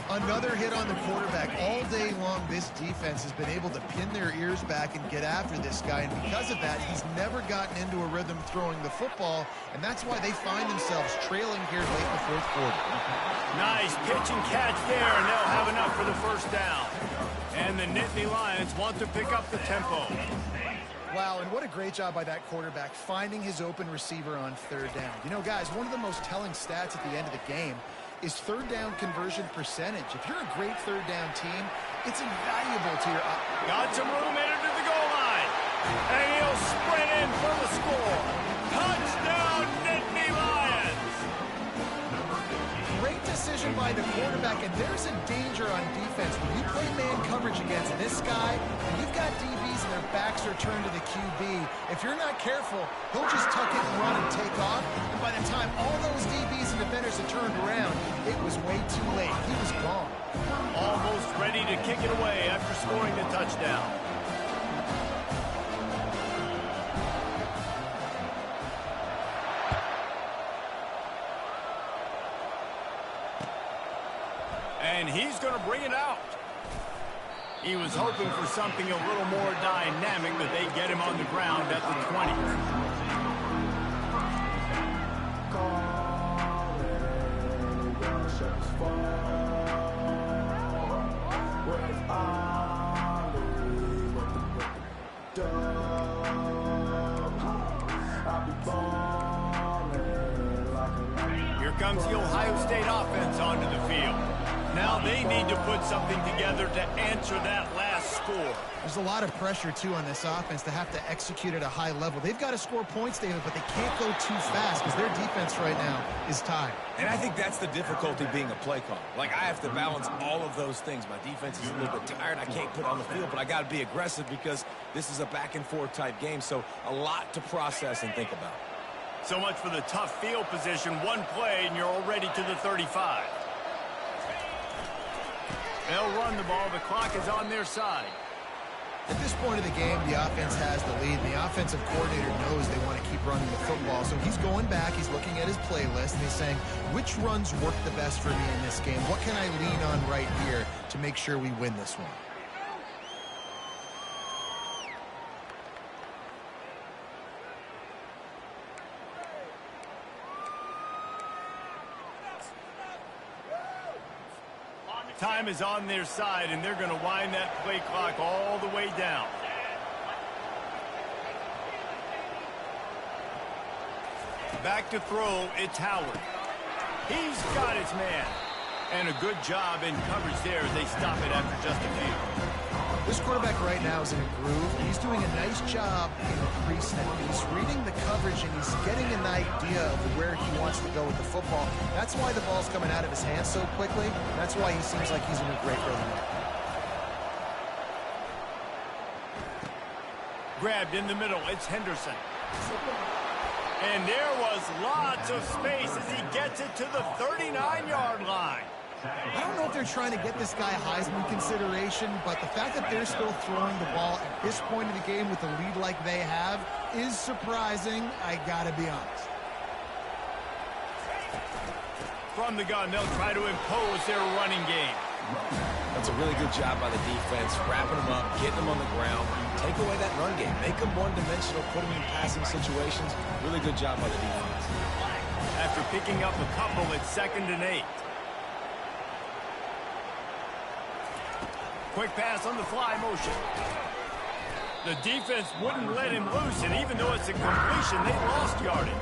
Another hit on the quarterback. All day long, this defense has been able to pin their ears back and get after this guy. And because of that, he's never gotten into a rhythm throwing the football. And that's why they find themselves trailing here late in the fourth quarter. Nice pitch and catch there, and they'll have enough for the first down. And the Nittany Lions want to pick up the tempo. Wow, and what a great job by that quarterback finding his open receiver on third down. You know, guys, one of the most telling stats at the end of the game is third down conversion percentage. If you're a great third down team, it's invaluable to your... Got some room headed to the goal line. And he'll sprint in for the score. Touchdown, Nittany Lions! Great decision by the quarterback, and there's a danger on defense. When you play man coverage against this guy, and you've got DBs and their backs are turned to the QB, if you're not careful, he'll just tuck it and run and take off. And by the time all those DBs and defenders had turned around, it was way too late. He was gone. Almost ready to kick it away after scoring the touchdown. And he's going to bring it out. He was hoping for something a little more dynamic, but they get him on the ground at the 20. Here comes the Ohio State offense onto the field. Now they need to put something together to answer that last score. There's a lot of pressure, too, on this offense to have to execute at a high level. They've got to score points, David, but they can't go too fast because their defense right now is tired. And I think that's the difficulty being a play caller. Like, I have to balance all of those things. My defense is a little bit tired. I can't put on the field, but I got to be aggressive because this is a back-and-forth type game, so a lot to process and think about. So much for the tough field position. One play, and you're already to the 35. They'll run the ball. The clock is on their side. At this point of the game, the offense has the lead, and the offensive coordinator knows they want to keep running the football. So he's going back, he's looking at his playlist, and he's saying, which runs work the best for me in this game? What can I lean on right here to make sure we win this one? Time is on their side, and they're going to wind that play clock all the way down. Back to throw, it's Howard. He's got his man. And a good job in coverage there as they stop it after just a few. This quarterback right now is in a groove, and he's doing a nice job in the pre-snap. He's reading the coverage, and he's getting an idea of where he wants to go with the football. That's why the ball's coming out of his hands so quickly. That's why he seems like he's in a great rhythm. Grabbed in the middle, it's Henderson. And there was lots of space as he gets it to the 39-yard line. I don't know if they're trying to get this guy Heisman consideration, but the fact that they're still throwing the ball at this point of the game with a lead like they have is surprising, I gotta be honest. From the gun, they'll try to impose their running game. That's a really good job by the defense, wrapping them up, getting them on the ground. Take away that run game. Make them one-dimensional, put them in passing situations. Really good job by the defense. After picking up a couple, it's 2nd and 8. Quick pass on the fly motion. The defense wouldn't let him loose, and even though it's a completion, they lost yardage.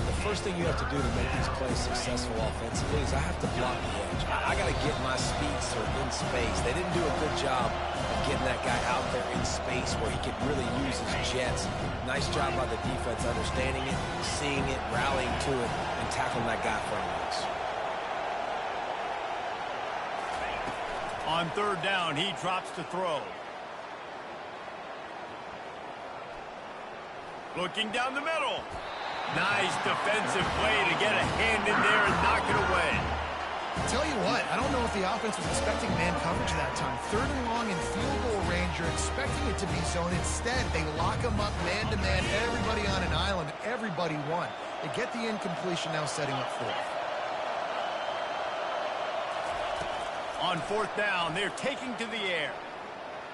The first thing you have to do to make these plays successful offensively is I have to block the edge. I got to get my speedster in space. They didn't do a good job of getting that guy out there in space where he could really use his jets. Nice job by the defense understanding it, seeing it, rallying to it, and tackling that guy for a loss. On 3rd down, he drops to throw. Looking down the middle. Nice defensive play to get a hand in there and knock it away. I'll tell you what, I don't know if the offense was expecting man coverage that time. 3rd and long in field goal range, you're expecting it to be zone. Instead, they lock them up man-to-man, everybody on an island, everybody won. They get the incompletion, now setting up 4th. On 4th down, they're taking to the air.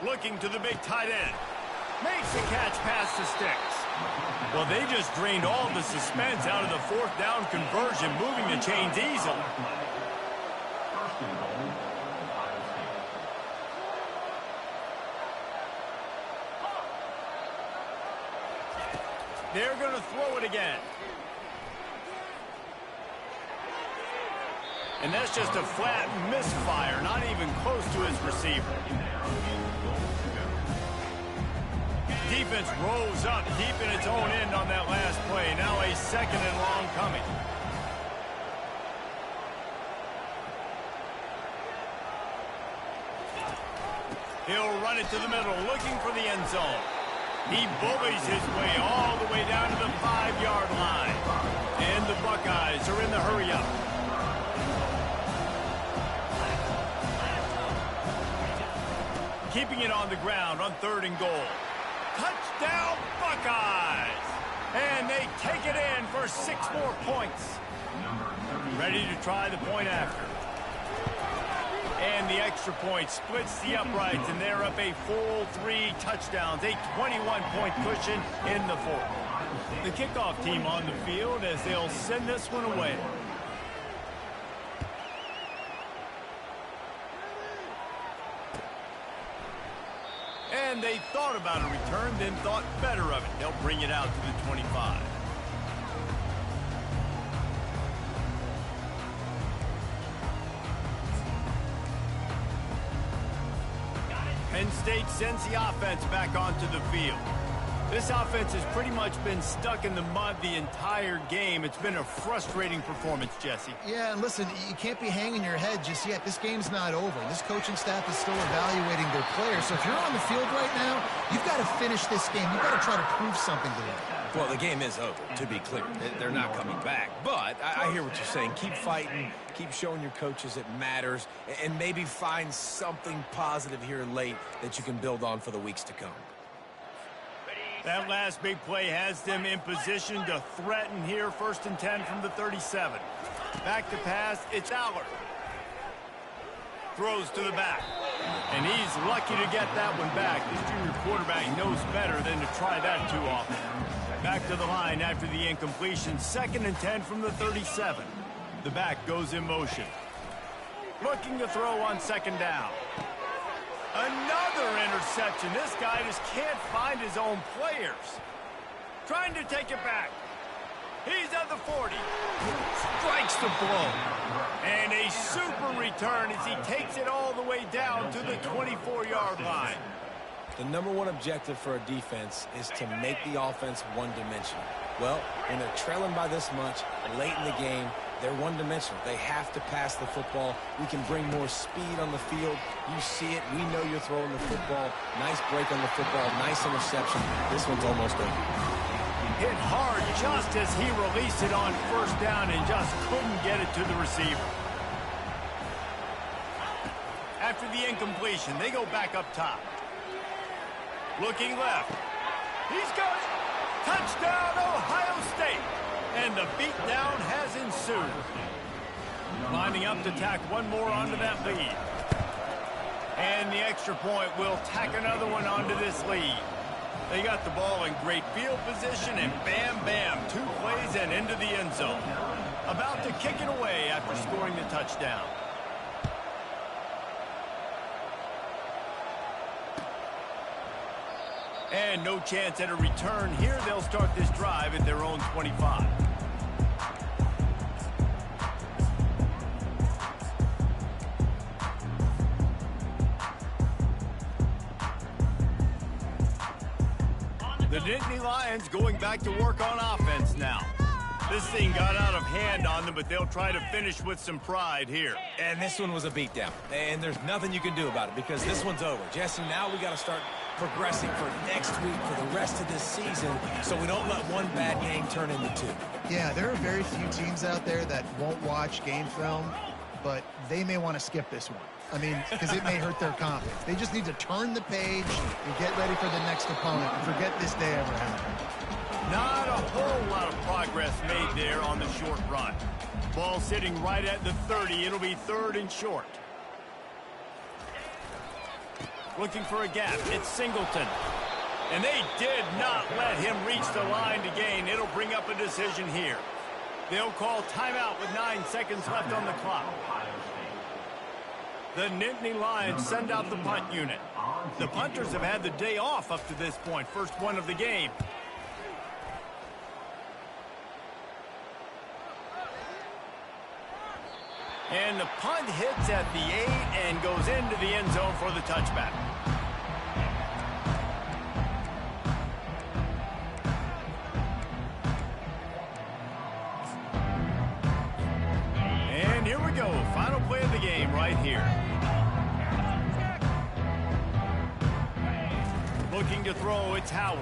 Looking to the big tight end. Makes the catch past the sticks. Well, they just drained all the suspense out of the 4th down conversion, moving the chains easily. They're going to throw it again. And that's just a flat misfire, not even close to his receiver. Defense rose up deep in its own end on that last play. Now a 2nd and long coming. He'll run it to the middle, looking for the end zone. He bullies his way all the way down to the 5-yard line. And the Buckeyes are in the hurry-up. Keeping it on the ground on 3rd and goal. Touchdown, Buckeyes! And they take it in for 6 more points. Ready to try the point after. And the extra point splits the uprights, and they're up a full 3 touchdowns, a 21-point cushion in the 4th. The kickoff team on the field as they'll send this one away. And they thought about a return, then thought better of it. They'll bring it out to the 25. Penn State sends the offense back onto the field. This offense has pretty much been stuck in the mud the entire game. It's been a frustrating performance, Jesse. Yeah, and listen, you can't be hanging your head just yet. This game's not over. This coaching staff is still evaluating their players. So if you're on the field right now, you've got to finish this game. You've got to try to prove something to them. Well, the game is over, to be clear. They're not coming back. But I hear what you're saying. Keep fighting. Keep showing your coaches it matters. And maybe find something positive here late that you can build on for the weeks to come. That last big play has them in position to threaten here. 1st and 10 from the 37. Back to pass, it's Allard. Throws to the back. And he's lucky to get that one back. This junior quarterback knows better than to try that too often. Back to the line after the incompletion. 2nd and 10 from the 37. The back goes in motion. Looking to throw on 2nd down. Another interception. This guy just can't find his own players. Trying to take it back. He's at the 40. Strikes the blow. And a super return as he takes it all the way down to the 24-yard line. The #1 objective for a defense is to make the offense one-dimensional. Well, when they're trailing by this much, late in the game, they're one-dimensional. They have to pass the football. We can bring more speed on the field. You see it. We know you're throwing the football. Nice break on the football. Nice interception. This one's almost over. Hit hard just as he released it on 1st down and just couldn't get it to the receiver. After the incompletion, they go back up top. Looking left. He's got it. Touchdown, Ohio State. And the beatdown has ensued. Lining up to tack one more onto that lead. And the extra point will tack another one onto this lead. They got the ball in great field position, and bam, bam, 2 plays and into the end zone. About to kick it away after scoring the touchdown. And no chance at a return here. They'll start this drive at their own 25. The Nittany Lions going back to work on offense now. This thing got out of hand on them, but they'll try to finish with some pride here. And this one was a beatdown. And there's nothing you can do about it because this one's over. Jesse, now we got to start progressing for next week, for the rest of this season, so we don't let one bad game turn into 2. Yeah, there are very few teams out there that won't watch game film, but they may want to skip this one. I mean, because it may hurt their confidence. They just need to turn the page and get ready for the next opponent and forget this day ever happened. Not a whole lot of progress made there on the short run. Ball sitting right at the 30. It'll be 3rd and short. Looking for a gap. It's Singleton. And they did not let him reach the line to gain. It'll bring up a decision here. They'll call timeout with 9 seconds left on the clock. The Nittany Lions send out the punt unit. The punters have had the day off up to this point. First one of the game. And the punt hits at the 8 and goes into the end zone for the touchback. And here we go. Final play of the game right here. Looking to throw, it's Howard.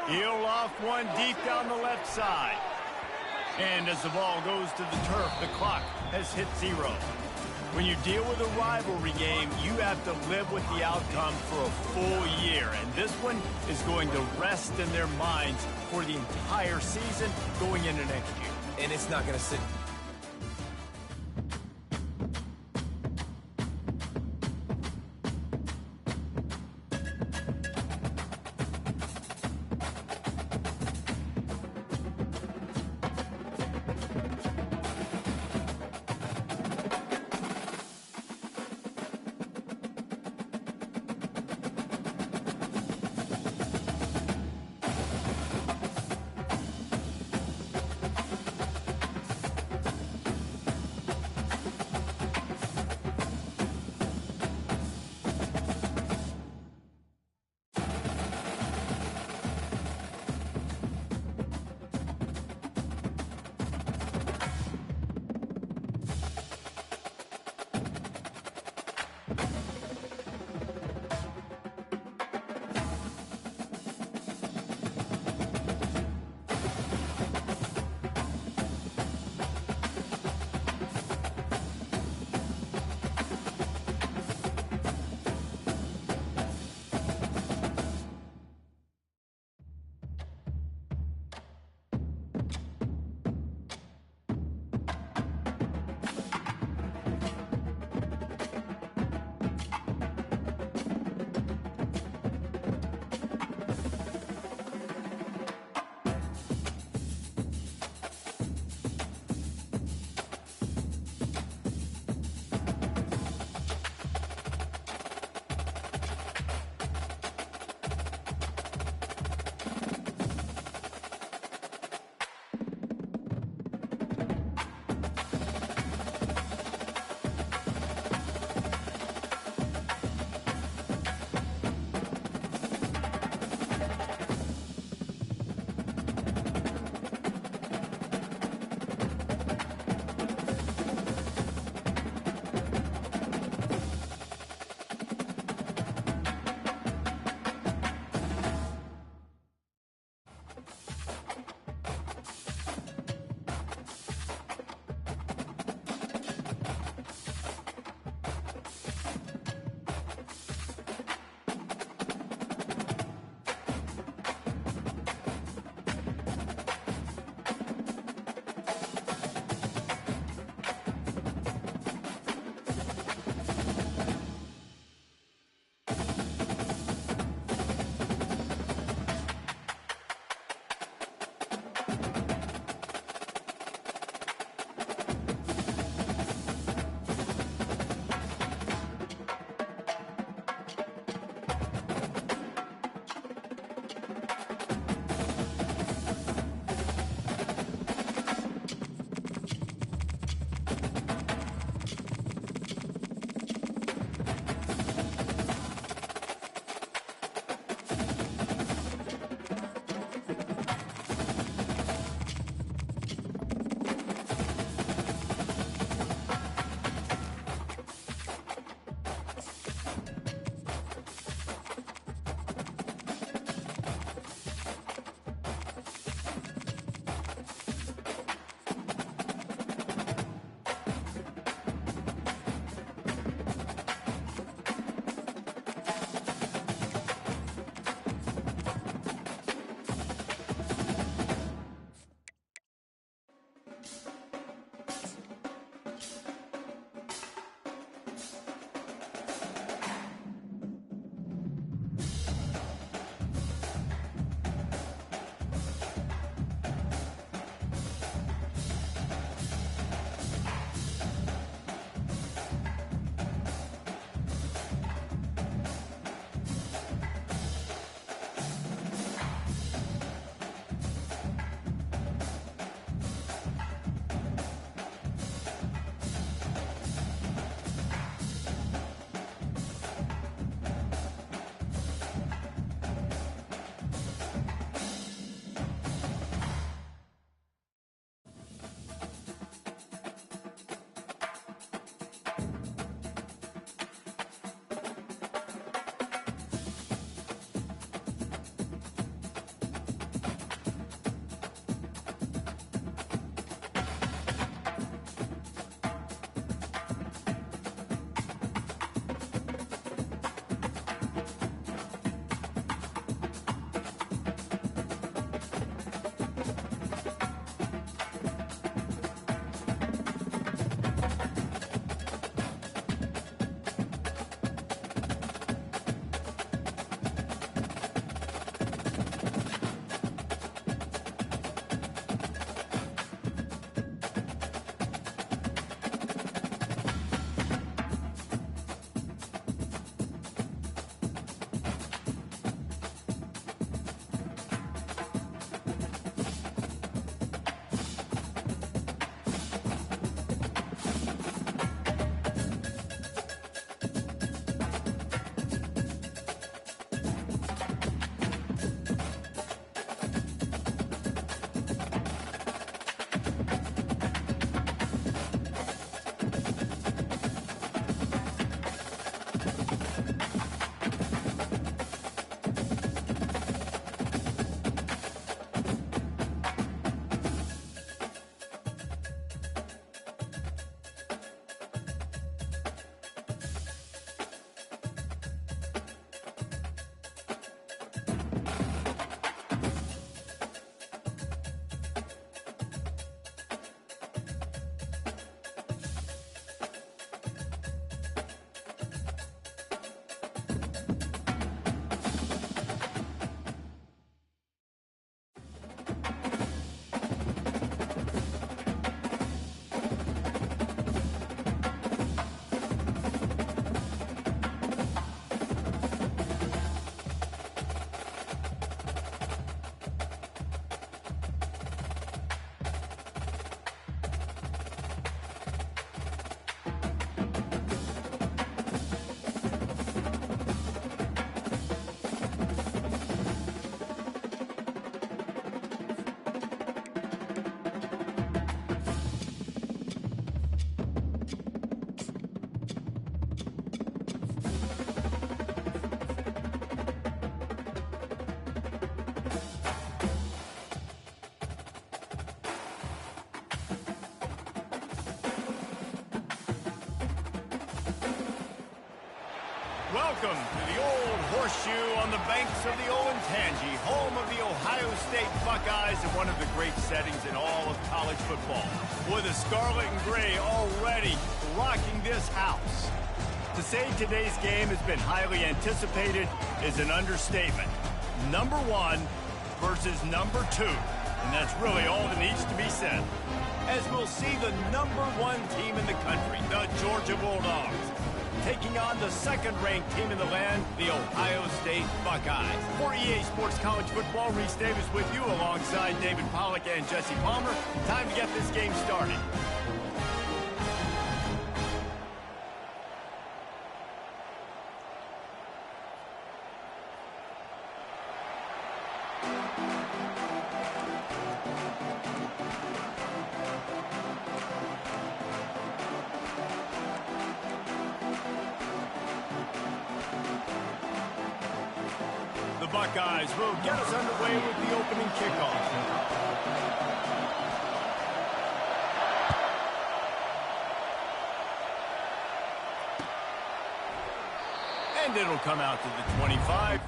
He'll loft one deep down the left side. And as the ball goes to the turf, the clock has hit 0. When you deal with a rivalry game, you have to live with the outcome for a full year. And this one is going to rest in their minds for the entire season going into next year. And it's not going to sit. Welcome to the old horseshoe on the banks of the Olentangy, home of the Ohio State Buckeyes and one of the great settings in all of college football. With the scarlet and gray already rocking this house. To say today's game has been highly anticipated is an understatement. Number 1 versus number 2. And that's really all that needs to be said. As we'll see the number 1 team in the country, the Georgia Bulldogs, taking on the second-ranked team in the land, the Ohio State Buckeyes. For EA Sports College Football, Reese Davis with you alongside David Pollack and Jesse Palmer. Time to get this game started. The Buckeyes will get us underway with the opening kickoff. And it'll come out to the 25.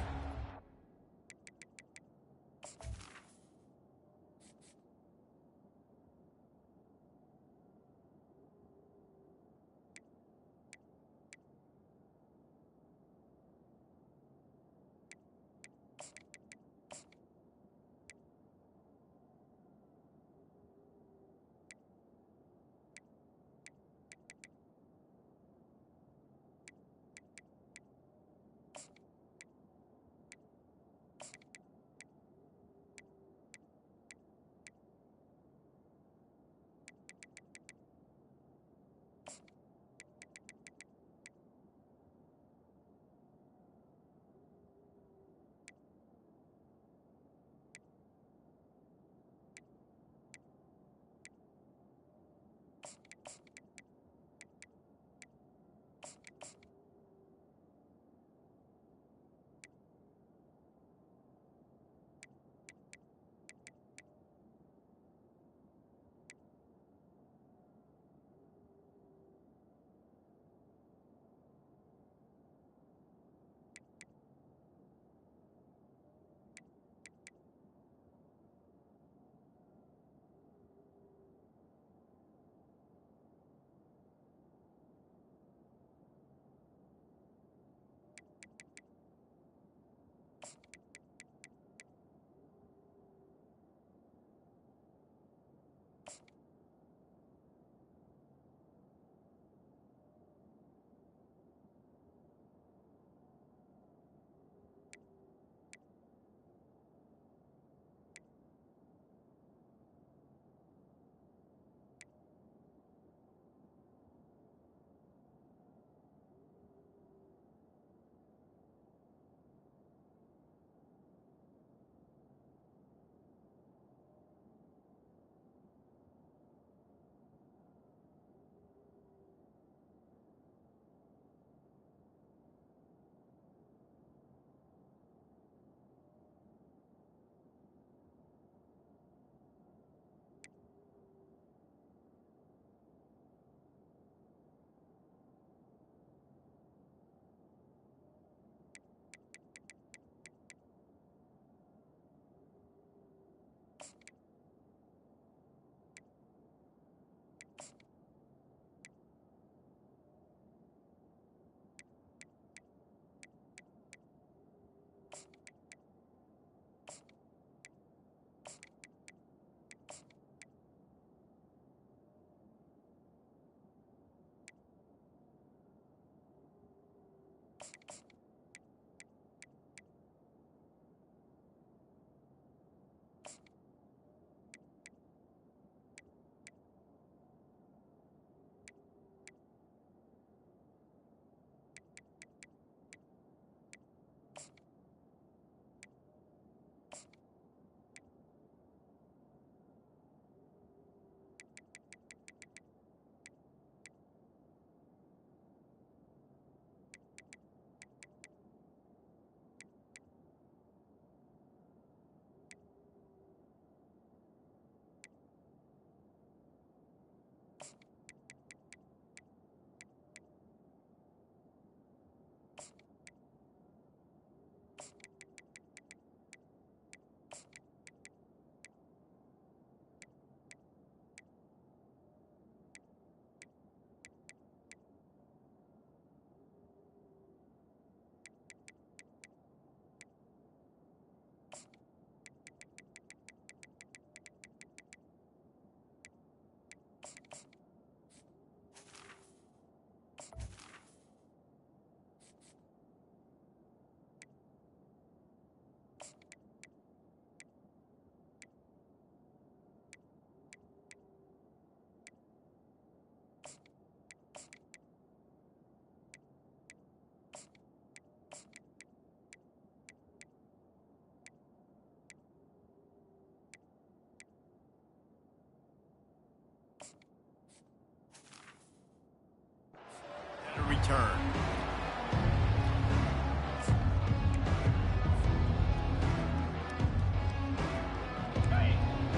return.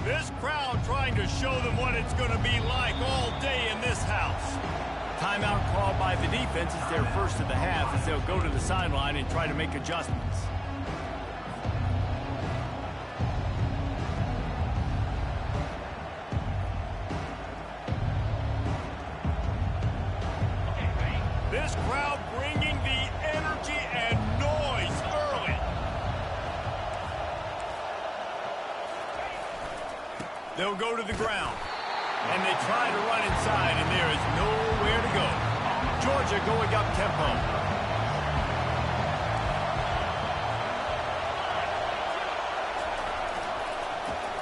This crowd trying to show them what it's going to be like all day in this house. Timeout called by the defense is their first of the half as they'll go to the sideline and try to make adjustments. This crowd bringing the energy and noise early. They'll go to the ground. And they try to run inside, and there is nowhere to go. Georgia going up tempo.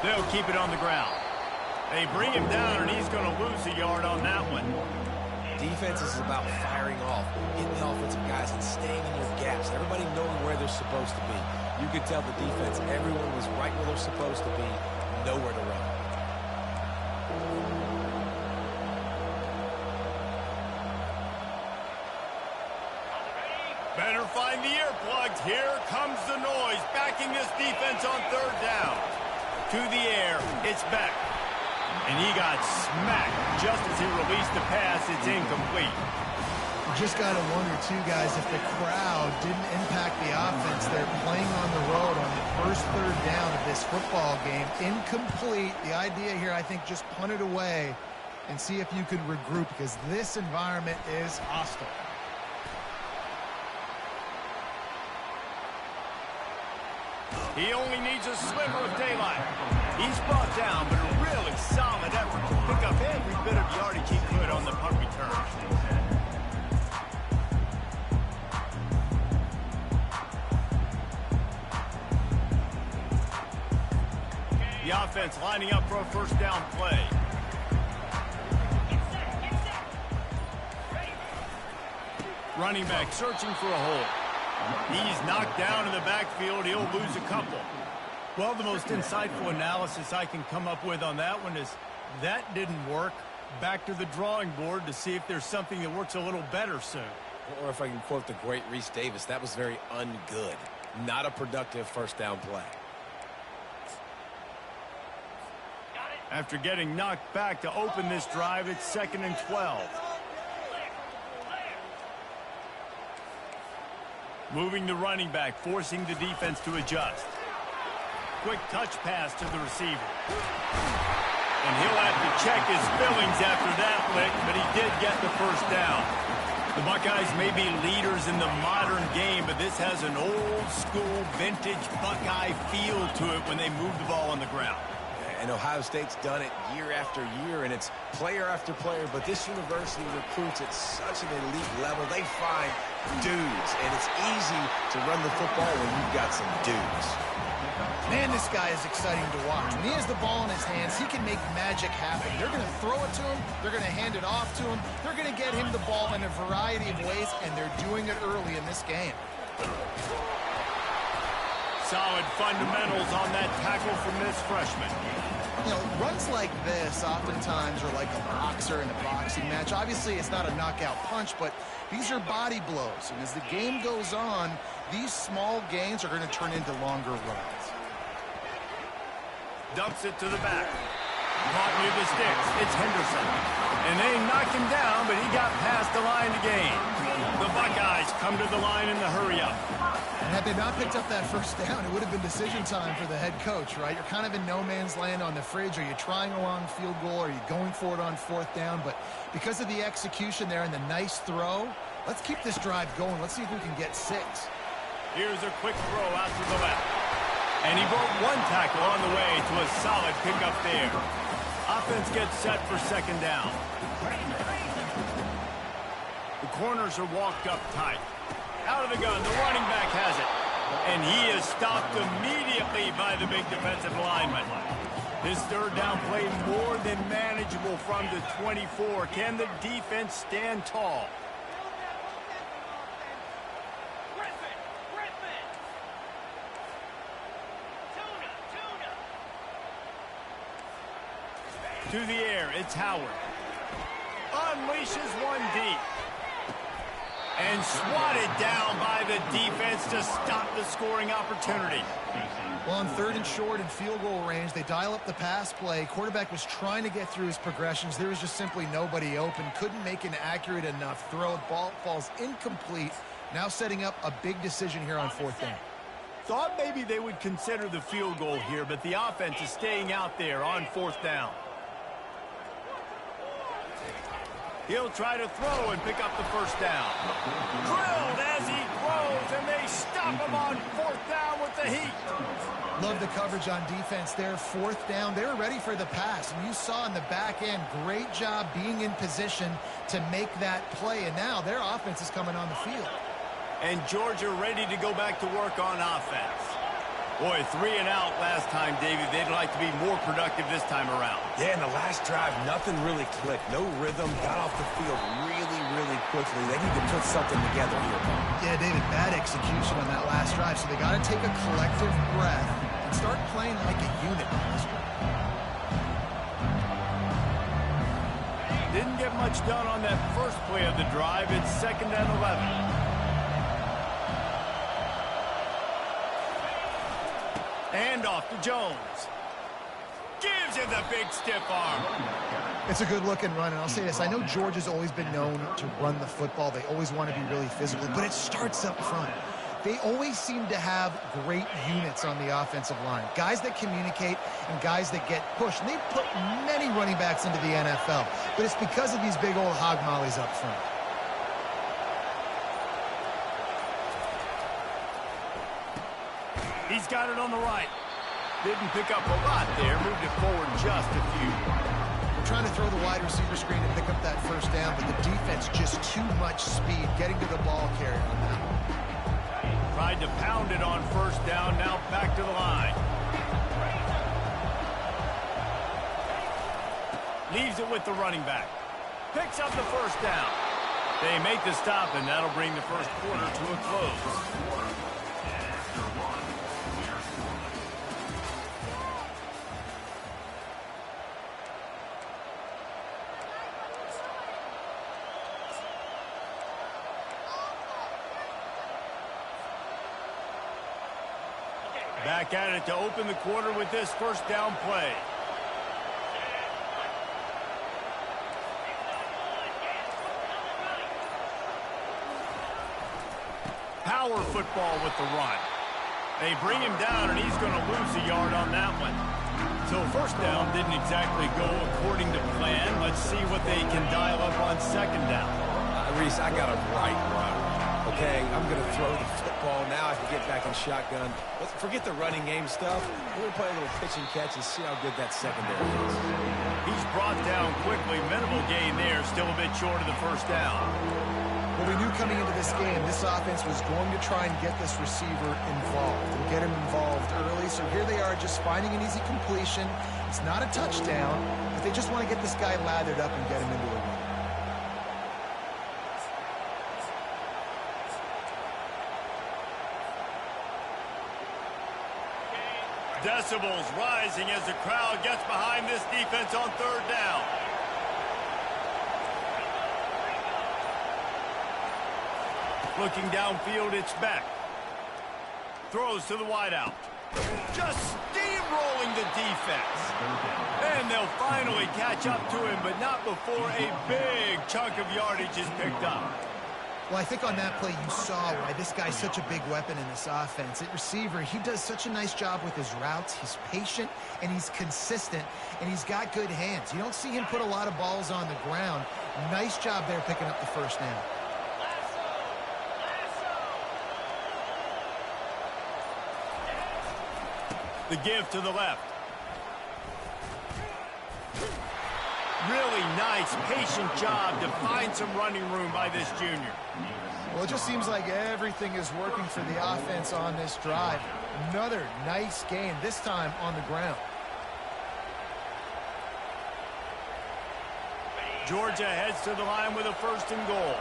They'll keep it on the ground. They bring him down, and he's going to lose a yard on that one. Defense is about firing off, hitting the offensive guys, and staying in your gaps. Everybody knowing where they're supposed to be. You could tell the defense, everyone was right where they're supposed to be, nowhere to run. Better find the earplugs. Here comes the noise, backing this defense on third down. To the air, it's Beck. And he got smacked just as he released the pass. It's incomplete. You just got to wonder, too, guys, if the crowd didn't impact the offense. They're playing on the road on the first third down of this football game. Incomplete. The idea here, I think, just punt it away and see if you could regroup, because this environment is hostile. He only needs a sliver of daylight. He's brought down, but a really solid effort to pick up every bit of yardage he could on the punt return. The offense lining up for a first down play. Running back searching for a hole. He's knocked down in the backfield. He'll lose a couple. Well, the most insightful analysis I can come up with on that one is that didn't work. Back to the drawing board to see if there's something that works a little better soon. Or if I can quote the great Reese Davis, that was very ungood. Not a productive first down play. After getting knocked back to open this drive, it's 2nd and 12. Moving the running back, forcing the defense to adjust. Quick touch pass to the receiver. And he'll have to check his fillings after that lick, but he did get the first down. The Buckeyes may be leaders in the modern game, but this has an old-school, vintage Buckeye feel to it when they move the ball on the ground. And Ohio State's done it year after year, and it's player after player. But this university recruits at such an elite level. They find dudes, and it's easy to run the football when you've got some dudes. Man, this guy is exciting to watch. When he has the ball in his hands, he can make magic happen. They're going to throw it to him. They're going to hand it off to him. They're going to get him the ball in a variety of ways, and they're doing it early in this game. Solid fundamentals on that tackle from this freshman. You know, runs like this oftentimes are like a boxer in a boxing match. Obviously, it's not a knockout punch, but these are body blows. And as the game goes on, these small gains are going to turn into longer runs. Dumps it to the back. Caught near the sticks. It's Henderson. And they knocked him down, but he got past the line to gain. The Buckeyes come to the line in the hurry-up. And had they not picked up that first down, it would have been decision time for the head coach, right? You're kind of in no man's land on the fridge. Are you trying a long field goal? Are you going for it on fourth down? But because of the execution there and the nice throw, let's keep this drive going. Let's see if we can get 6. Here's a quick throw out to the left. And he broke one tackle on the way to a solid pickup there. Offense gets set for second down. The corners are walked up tight. Out of the gun, the running back has it. And he is stopped immediately by the big defensive lineman. This third down play more than manageable from the 24. Can the defense stand tall? To the air, it's Howard. Unleashes one deep. And swatted down by the defense to stop the scoring opportunity. Well, on 3rd and short and field goal range, they dial up the pass play. Quarterback was trying to get through his progressions. There was just simply nobody open. Couldn't make an accurate enough throw. Ball falls incomplete. Now setting up a big decision here on 4th down. Thought maybe they would consider the field goal here, but the offense is staying out there on 4th down. He'll try to throw and pick up the 1st down. Drilled as he throws, and they stop him on 4th down with the heat. Love the coverage on defense there. 4th down, they were ready for the pass. And you saw in the back end, great job being in position to make that play. And now their offense is coming on the field. And Georgia ready to go back to work on offense. Boy, 3 and out last time, David. They'd like to be more productive this time around. Yeah, in the last drive, nothing really clicked. No rhythm, got off the field really quickly. They need to put something together here. Yeah, David, bad execution on that last drive. So they got to take a collective breath and start playing like a unit on this one. Didn't get much done on that first play of the drive. It's 2nd and 11. Handoff to Jones. Gives him the big stiff arm. It's a good-looking run, and I'll say this. I know Georgia's always been known to run the football. They always want to be really physical, but it starts up front. They always seem to have great units on the offensive line. Guys that communicate and guys that get pushed. And they've put many running backs into the NFL, but it's because of these big old hog mollies up front. He's got it on the right. Didn't pick up a lot there. Moved it forward just a few. We're trying to throw the wide receiver screen and pick up that 1st down, but the defense just too much speed getting to the ball carrier on that one. Tried to pound it on 1st down. Now back to the line. Leaves it with the running back. Picks up the 1st down. They make the stop, and that'll bring the 1st quarter to a close. Back at it to open the quarter with this 1st down play. Power football with the run. They bring him down, and he's going to lose a yard on that one. So 1st down didn't exactly go according to plan. Let's see what they can dial up on 2nd down. Reese, I got a right run. Okay, I'm going to throw the football. Now I can get back in shotgun. Let's forget the running game stuff. We're going to play a little pitch and catch and see how good that secondary is. He's brought down quickly. Minimal gain there. Still a bit short of the 1st down. Well, we knew coming into this game, this offense was going to try and get this receiver involved and get him involved early. So here they are just finding an easy completion. It's not a touchdown, but they just want to get this guy lathered up and get him into a run. Decibels rising as the crowd gets behind this defense on 3rd down. Looking downfield, it's Beck. Throws to the wideout. Just steamrolling the defense. And they'll finally catch up to him, but not before a big chunk of yardage is picked up. Well, I think on that play you saw why this guy's such a big weapon in this offense. At receiver, he does such a nice job with his routes. He's patient, and he's consistent, and he's got good hands. You don't see him put a lot of balls on the ground. Nice job there picking up the 1st down. The give to the left. Really nice, patient job to find some running room by this junior. Well, it just seems like everything is working for the offense on this drive. Another nice gain, this time on the ground. Georgia heads to the line with a 1st and goal.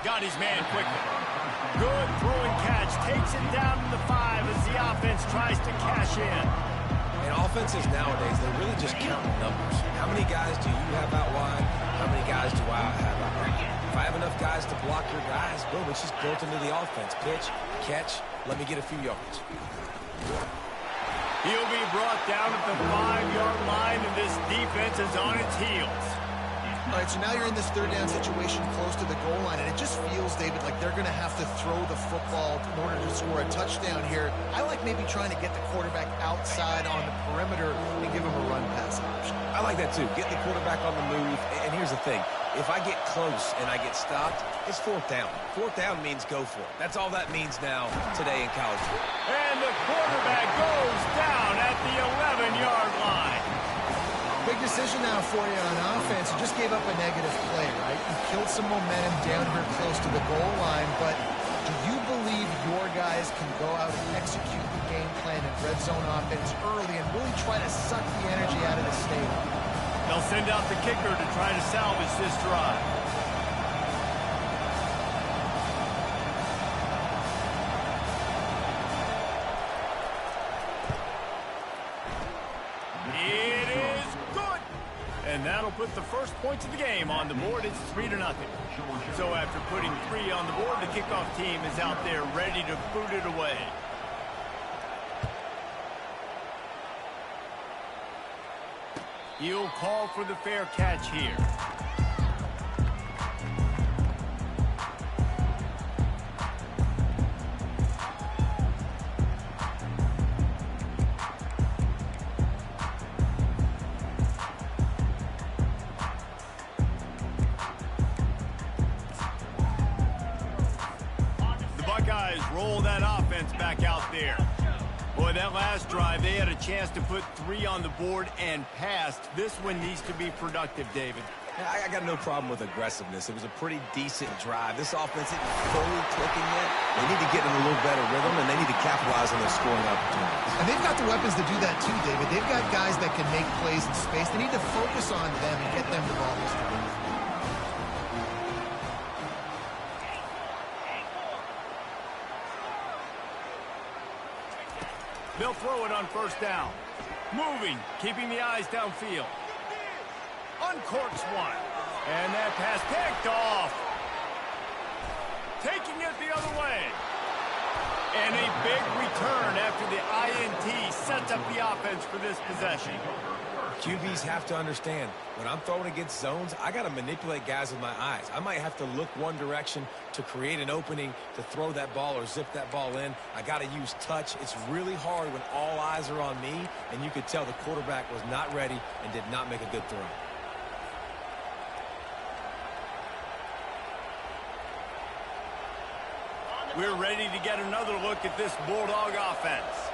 Got his man quickly. Good throwing catch. Takes it down to the 5 as the offense tries to cash in. And offenses nowadays, they're really just counting numbers. How many guys do you have out wide? How many guys do I have out wide? If I have enough guys to block your guys, boom, it's just built into the offense. Pitch, catch, let me get a few yards. He'll be brought down at the 5-yard line, and this defense is on its heels. All right, so now you're in this third down situation close to the goal line, and it just feels, David, like they're going to have to throw the football in order to score a touchdown here. I like maybe trying to get the quarterback outside on the perimeter and give him a run-pass option. I like that, too. Get the quarterback on the move. And here's the thing. If I get close and I get stopped, it's fourth down. Fourth down means go for it. That's all that means now today in college football. And the quarterback goes down at the 11-yard line. Big decision now for you on offense. You just gave up a negative play, right? You killed some momentum down here close to the goal line, but do you believe your guys can go out and execute the game plan in red zone offense early and really try to suck the energy out of the stadium? They'll send out the kicker to try to salvage this drive. And that'll put the first points of the game on the board. It's 3-0. So after putting 3 on the board, the kickoff team is out there ready to boot it away. He'll call for the fair catch here. Roll that offense back out there. Boy, that last drive, they had a chance to put 3 on the board and passed. This one needs to be productive, David. Yeah, I got no problem with aggressiveness. It was a pretty decent drive. This offense isn't fully clicking yet. They need to get in a little better rhythm, and they need to capitalize on their scoring opportunities. And they've got the weapons to do that too, David. They've got guys that can make plays in space. They need to focus on them and get them the ball this time. They'll throw it on first down. Moving, keeping the eyes downfield. Uncorks one. And that pass picked off. Taking it the other way. And a big return after the INT sets up the offense for this possession. QBs have to understand, when I'm throwing against zones, I got to manipulate guys with my eyes. I might have to look one direction to create an opening to throw that ball or zip that ball in. I got to use touch. It's really hard when all eyes are on me, and you could tell the quarterback was not ready and did not make a good throw. We're ready to get another look at this Bulldog offense.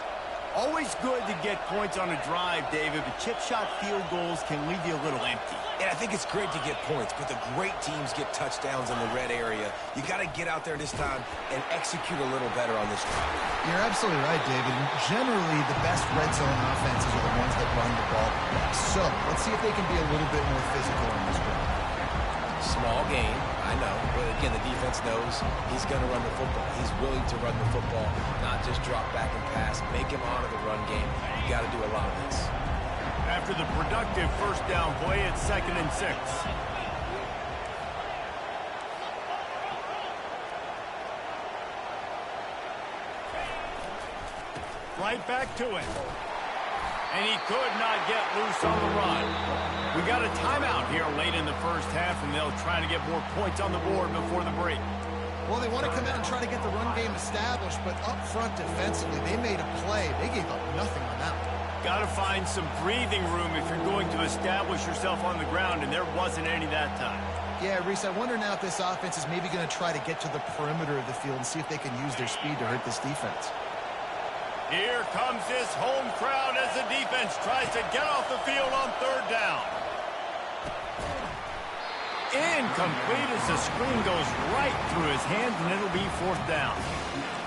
Always good to get points on a drive, David, but chip shot field goals can leave you a little empty. And I think it's great to get points, but the great teams get touchdowns in the red area. You got to get out there this time and execute a little better on this drive. You're absolutely right, David. Generally, the best red zone offenses are the ones that run the ball best. So let's see if they can be a little bit more physical on this drive. Small gain, I know, but again, the defense knows he's going to run the football. He's willing to run the football, not just drop back and pass, make him honor the run game. You got to do a lot of this. After the productive first down play, it's 2nd and 6. Right back to it. And he could not get loose on the run. We got a timeout here late in the first half, and they'll try to get more points on the board before the break. Well, they want to come out and try to get the run game established, but up front defensively, they made a play. They gave up nothing on that one. Got to find some breathing room if you're going to establish yourself on the ground, and there wasn't any that time. Yeah, Reese, I wonder now if this offense is maybe going to try to get to the perimeter of the field and see if they can use their speed to hurt this defense. Here comes this home crowd as the defense tries to get off the field on 3rd down. Incomplete as the screen goes right through his hands, and it'll be 4th down.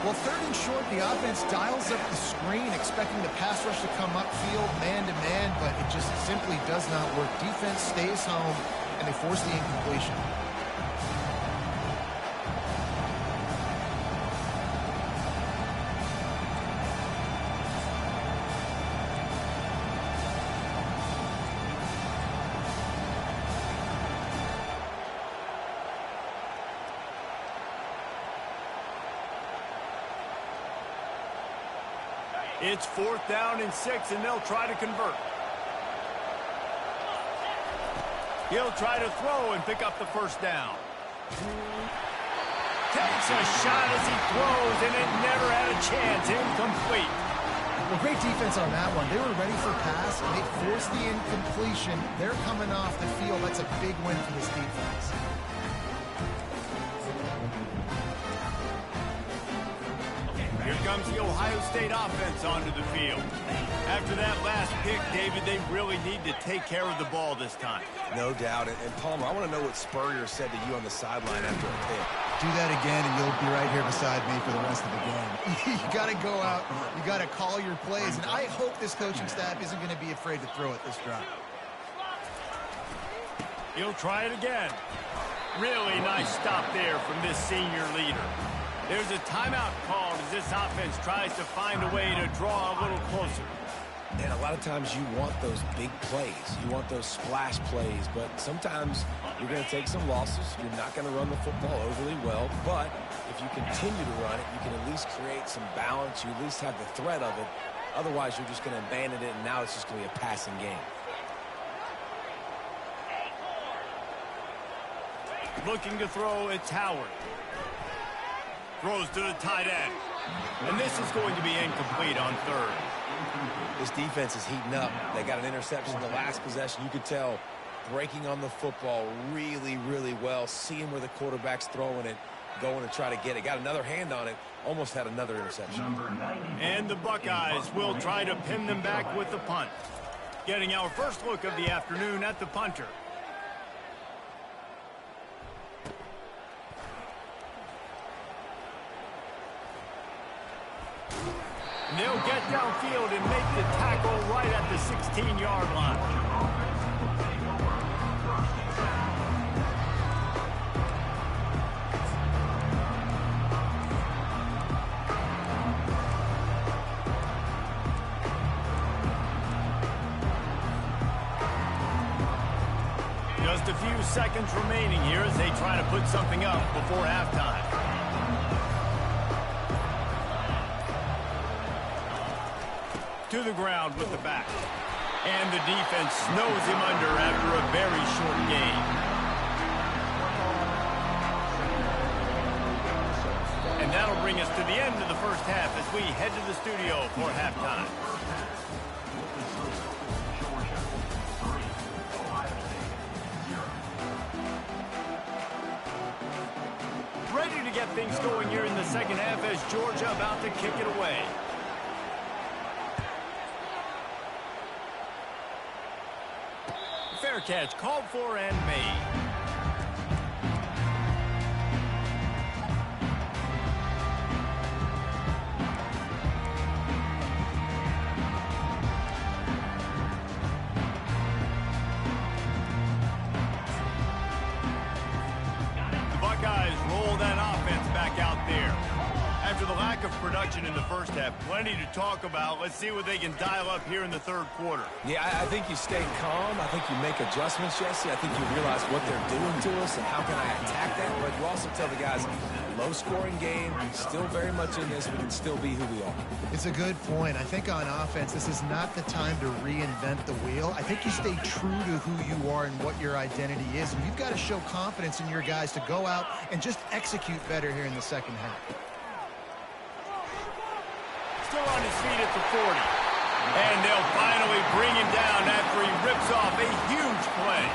Well, 3rd and short, the offense dials up the screen, expecting the pass rush to come upfield, man-to-man, but it just simply does not work. Defense stays home, and they force the incompletion. It's 4th down and 6, and they'll try to convert. He'll try to throw and pick up the first down. Takes a shot as he throws, and it never had a chance. Incomplete. Well, great defense on that one. They were ready for pass, and they forced the incompletion. They're coming off the field. That's a big win for this defense. Here comes the Ohio State offense onto the field. After that last pick, David, they really need to take care of the ball this time. No doubt. And Palmer, I want to know what Spurrier said to you on the sideline after a pick. Do that again, and you'll be right here beside me for the rest of the game. You got to go out. You got to call your plays, and I hope this coaching staff isn't going to be afraid to throw it this drive. He'll try it again. Really nice stop there from this senior leader. There's a timeout called as this offense tries to find a way to draw a little closer. And a lot of times you want those big plays. You want those splash plays, but sometimes you're going to take some losses. You're not going to run the football overly well, but if you continue to run it, you can at least create some balance. You at least have the threat of it. Otherwise, you're just going to abandon it, and now it's just going to be a passing game. Looking to throw, it's Howard. Throws to the tight end. And this is going to be incomplete on 3rd. This defense is heating up. They got an interception the last possession. You could tell breaking on the football really, really well, seeing where the quarterback's throwing it, going to try to get it. Got another hand on it, almost had another interception. And the Buckeyes will try to pin them back with the punt. Getting our first look of the afternoon at the punter. They'll get downfield and make the tackle right at the 16-yard line. Just a few seconds remaining here as they try to put something up before halftime. To the ground with the back. And the defense snows him under after a very short game. And that'll bring us to the end of the first half as we head to the studio for halftime. Ready to get things going here in the second half as Georgia about to kick it away. Fair catch called for and made. The Buckeyes roll that offense back out there. After the lack of production in the first half, plenty to talk about. Let's see what they can dial up here in the third quarter. Yeah, I think you stay calm. I think you make adjustments, Jesse. I think you realize what they're doing to us and how can I attack that. But you also tell the guys, low-scoring game, still very much in this. We can still be who we are. It's a good point. I think on offense, this is not the time to reinvent the wheel. I think you stay true to who you are and what your identity is. And you've got to show confidence in your guys to go out and just execute better here in the second half. Still on his feet at the 40. And they'll finally bring him down after he rips off a huge play.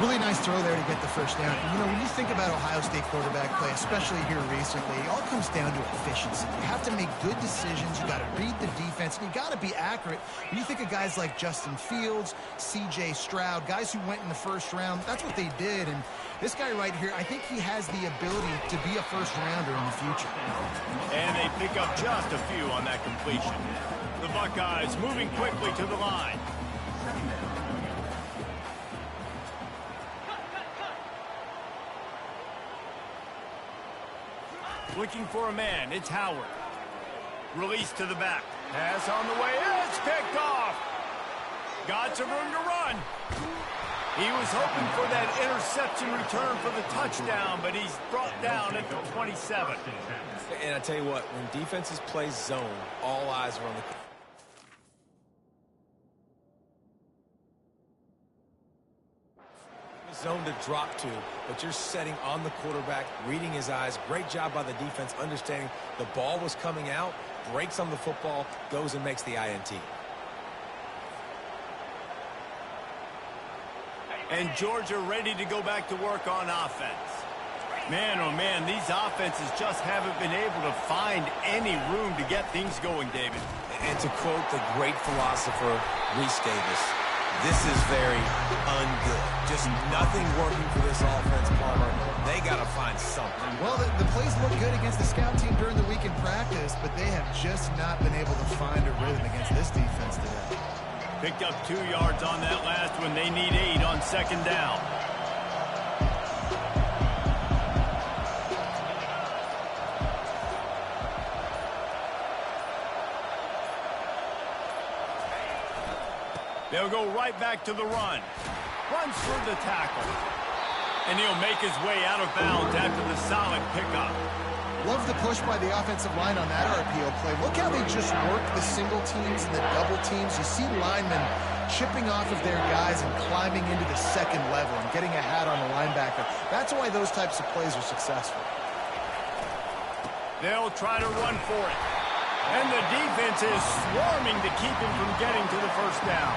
Really nice throw there to get the first down. You know, when you think about Ohio State quarterback play, especially here recently, it all comes down to efficiency. You have to make good decisions. You got to read the defense, and you got to be accurate. When you think of guys like Justin Fields, C.J. Stroud, guys who went in the first round, that's what they did. And this guy right here, I think he has the ability to be a first-rounder in the future. And they pick up just a few on that completion. The Buckeyes moving quickly to the line. Looking for a man, it's Howard. Release to the back. Pass on the way, it's picked off. Got some room to run. He was hoping for that interception return for the touchdown, but he's brought down at the 27. And I tell you what, when defenses play zone, all eyes are on the zone to drop to, but you're setting on the quarterback, reading his eyes. Great job by the defense, understanding the ball was coming out, breaks on the football, goes and makes the INT. And Georgia ready to go back to work on offense. Man, oh man, these offenses just haven't been able to find any room to get things going, David. And to quote the great philosopher, Reese Davis, this is very ungood. Just nothing working for this offense, Palmer. They got to find something. Well, the plays look good against the scout team during the week in practice, but they have just not been able to find a rhythm against this defense today. Picked up 2 yards on that last one. They need 8 on second down. They'll go right back to the run. Runs for the tackle. And he'll make his way out of bounds after the solid pickup. Love the push by the offensive line on that RPO play. Look how they just work the single teams and the double teams. You see linemen chipping off of their guys and climbing into the second level and getting a hat on the linebacker. That's why those types of plays are successful. They'll try to run for it. And the defense is swarming to keep him from getting to the first down.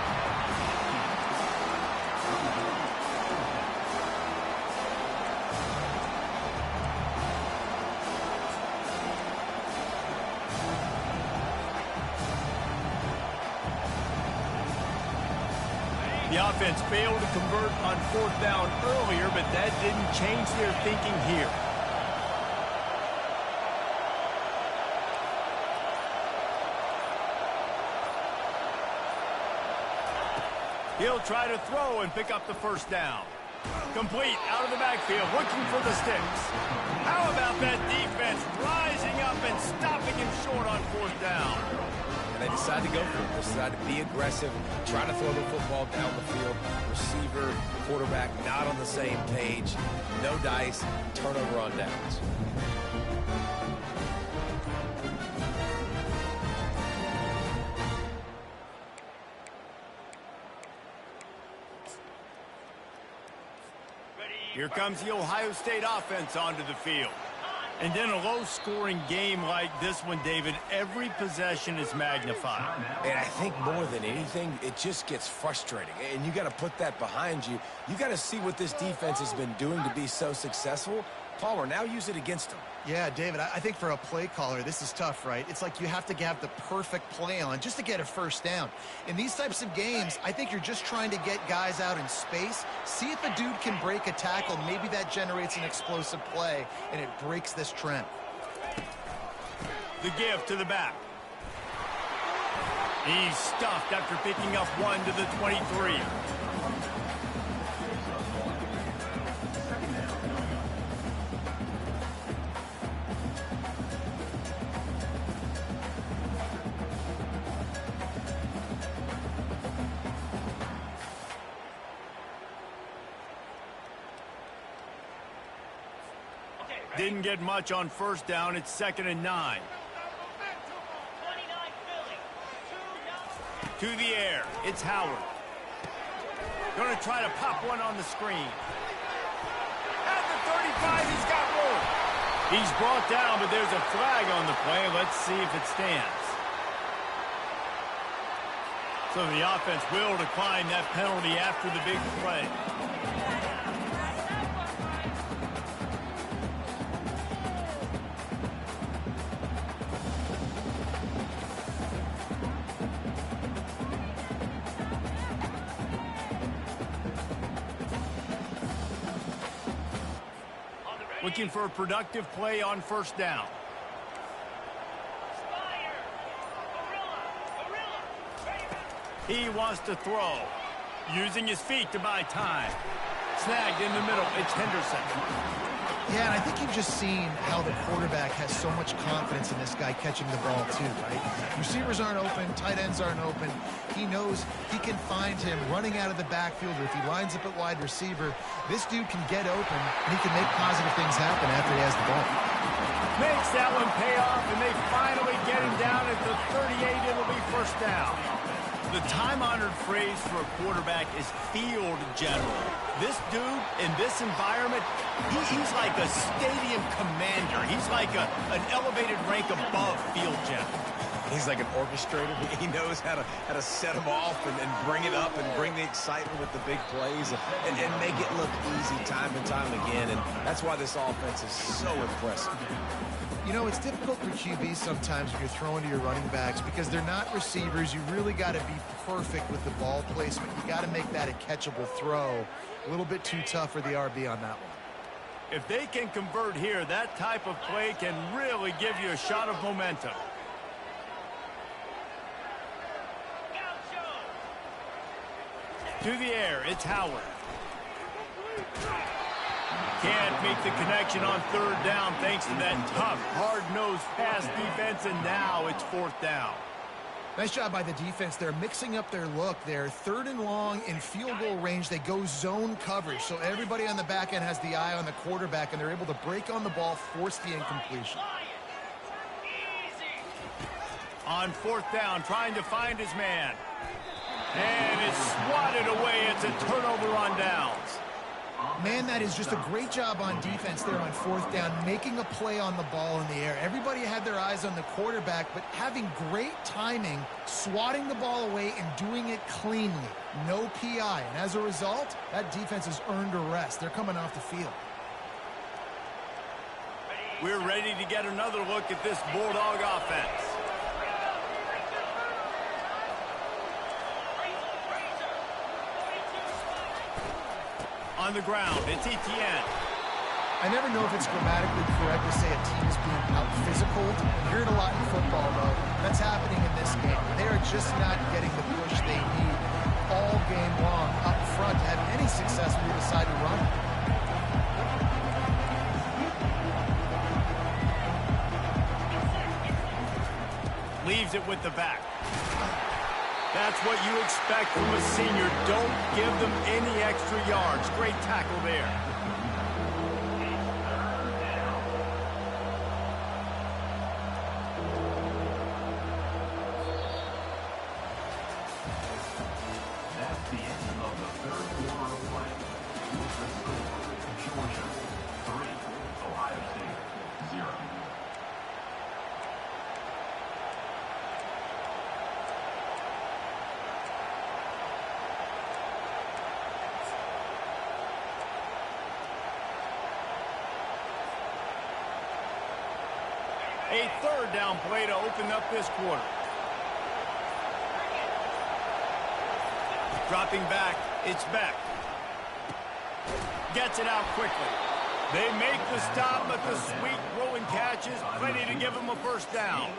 The offense failed to convert on fourth down earlier, but that didn't change their thinking here. He'll try to throw and pick up the first down. Complete out of the backfield, looking for the sticks. How about that defense rising up and stopping him short on fourth down? And they decide to go for it. They decide to be aggressive, try to throw the football down the field. Receiver, quarterback not on the same page. No dice, turnover on downs. Here comes the Ohio State offense onto the field. And in a low-scoring game like this one, David, every possession is magnified. And I think more than anything, it just gets frustrating. And you got to put that behind you. You got to see what this defense has been doing to be so successful. Palmer, now use it against them. Yeah, David, I think for a play caller, this is tough, right? It's like you have to have the perfect play on just to get a first down. In these types of games, I think you're just trying to get guys out in space, see if a dude can break a tackle. Maybe that generates an explosive play, and it breaks this trend. The give to the back. He's stuffed after picking up 1 to the 23. Didn't get much on first down. It's 2nd and 9. To the air. It's Howard. Going to try to pop one on the screen. At the 35, he's got room. He's brought down, but there's a flag on the play. Let's see if it stands. So the offense will decline that penalty after the big play. Looking for a productive play on first down. He wants to throw. Using his feet to buy time. Snagged in the middle. It's Henderson. Yeah, and I think you've just seen how the quarterback has so much confidence in this guy catching the ball too, right? Receivers aren't open, tight ends aren't open. He knows he can find him running out of the backfield, or if he lines up at wide receiver, this dude can get open and he can make positive things happen after he has the ball. Makes that one pay off, and they finally get him down at the 38. It'll be first down. The time-honored phrase for a quarterback is field general. This dude, in this environment, he's like a stadium commander. He's like an elevated rank above field general. He's like an orchestrator. He knows how to set them off and bring it up and bring the excitement with the big plays and make it look easy time and time again. And that's why this offense is so impressive. You know, it's difficult for QBs sometimes when you're throwing to your running backs because they're not receivers. You really got to be perfect with the ball placement. You got to make that a catchable throw. A little bit too tough for the RB on that one. If they can convert here, that type of play can really give you a shot of momentum. To the air, it's Howard. Can't make the connection on third down thanks to that tough, hard-nosed pass defense, and now it's fourth down. Nice job by the defense. They're mixing up their look. They're 3rd and long in field goal range. They go zone coverage, so everybody on the back end has the eye on the quarterback, and they're able to break on the ball, force the incompletion. On fourth down, trying to find his man. And it's swatted away. It's a turnover on downs. Man, that is just a great job on defense there on fourth down, making a play on the ball in the air. Everybody had their eyes on the quarterback, but having great timing, swatting the ball away and doing it cleanly. No PI. And as a result, that defense has earned a rest. They're coming off the field. We're ready to get another look at this Bulldog offense. On the ground, it's Etienne. I never know if it's grammatically correct to say a team is being out-physical. You hear it a lot in football, though. That's happening in this game. They are just not getting the push they need all game long up front to have any success when you decide to run. Leaves it with the back. That's what you expect from a senior. Don't give them any extra yards. Great tackle there. That's the end of the third quarter of play. The score, Georgia 3, Ohio State 0. A third down play to open up this quarter. Dropping back, it's Beck. Gets it out quickly. They make the stop, but the sweet rolling catch is plenty to give them a first down.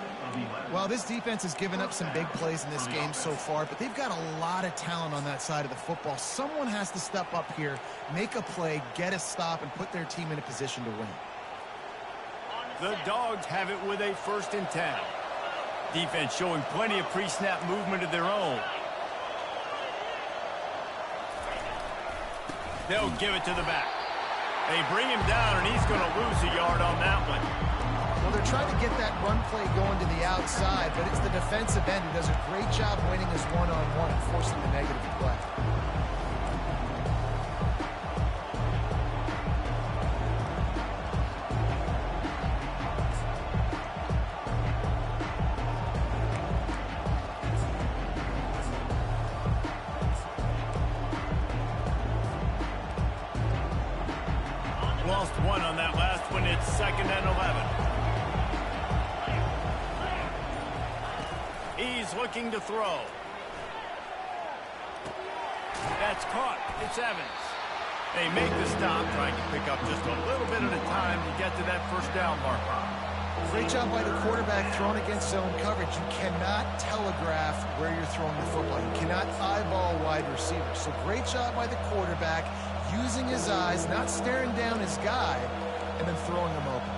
Well, this defense has given up some big plays in this game so far, but they've got a lot of talent on that side of the football. Someone has to step up here, make a play, get a stop, and put their team in a position to win. The Dogs have it with a 1st and 10. Defense showing plenty of pre-snap movement of their own. They'll give it to the back. They bring him down, and he's going to lose a yard on that one. Well, they're trying to get that run play going to the outside, but it's the defensive end who does a great job winning his one-on-one and forcing the negative play. Lost one on that last one. It's 2nd and 11. He's looking to throw. That's caught. It's Evans. They make the stop, trying to pick up just a little bit at a time to get to that first down marker. Great job by the quarterback throwing against zone coverage. You cannot telegraph where you're throwing the football. You cannot eyeball wide receivers. So great job by the quarterback using his eyes, not staring down his guy, and then throwing him open.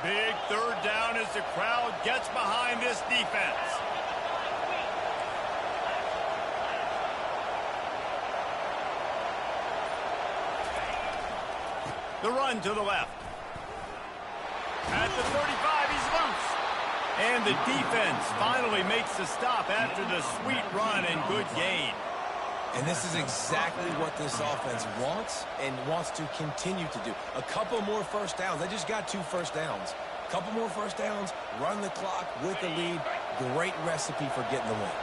Big third down as the crowd gets behind this defense. The run to the left. At the 35, he's loose. And the defense finally makes the stop after the sweet run and good gain. And this is exactly what this offense wants and wants to continue to do. A couple more first downs. They just got 2 first downs. A couple more first downs, run the clock with the lead. Great recipe for getting the win.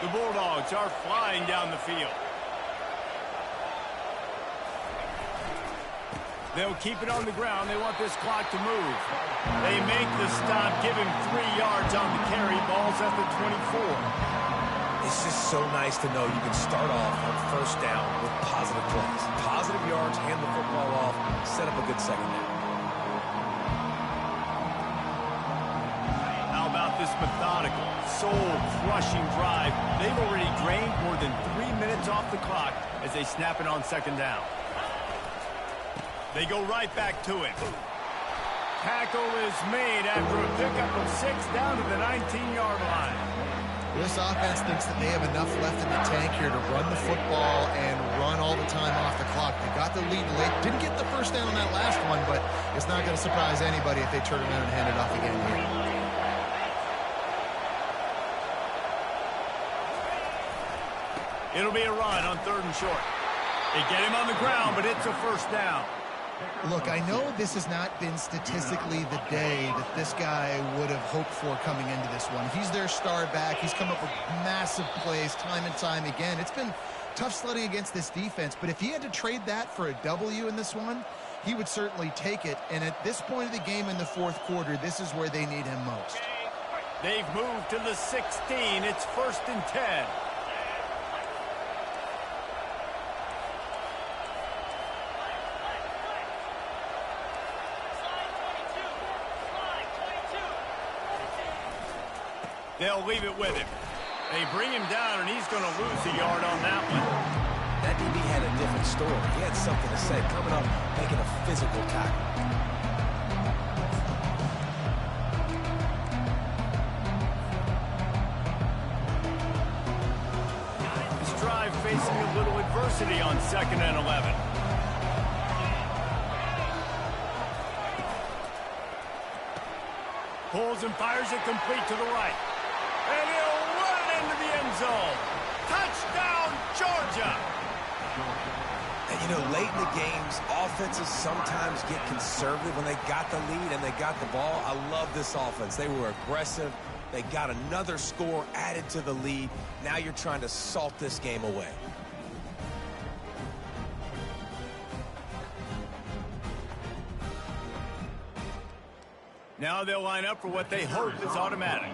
The Bulldogs are flying down the field. They'll keep it on the ground. They want this clock to move. They make the stop, give him 3 yards on the carry. Ball's at the 24. It's just so nice to know you can start off on first down with positive plays. Positive yards, hand the football off, set up a good second down. How about this methodical, soul-crushing drive? They've already drained more than 3 minutes off the clock as they snap it on second down. They go right back to it. Tackle is made after a pickup of 6 down to the 19-yard line. This offense thinks that they have enough left in the tank here to run the football and run all the time off the clock. They got the lead late. Didn't get the first down on that last one, but it's not going to surprise anybody if they turn around and hand it off again here. It'll be a run on 3rd and short. They get him on the ground, but it's a first down. Look, I know this has not been statistically the day that this guy would have hoped for coming into this one. He's their star back. He's come up with massive plays time and time again. It's been tough sledding against this defense, but if he had to trade that for a W in this one, he would certainly take it. And at this point of the game in the 4th quarter, this is where they need him most. They've moved to the 16. It's 1st and 10. They'll leave it with him. They bring him down, and he's going to lose a yard on that one. That DB had a different story. He had something to say, coming up, making a physical tackle. This drive facing a little adversity on 2nd and 11. Pulls and fires it complete to the right. And he'll run it into the end zone. Touchdown, Georgia! And, you know, late in the games, offenses sometimes get conservative when they got the lead and they got the ball. I love this offense. They were aggressive. They got another score added to the lead. Now you're trying to salt this game away. Now they'll line up for what they hope is automatic.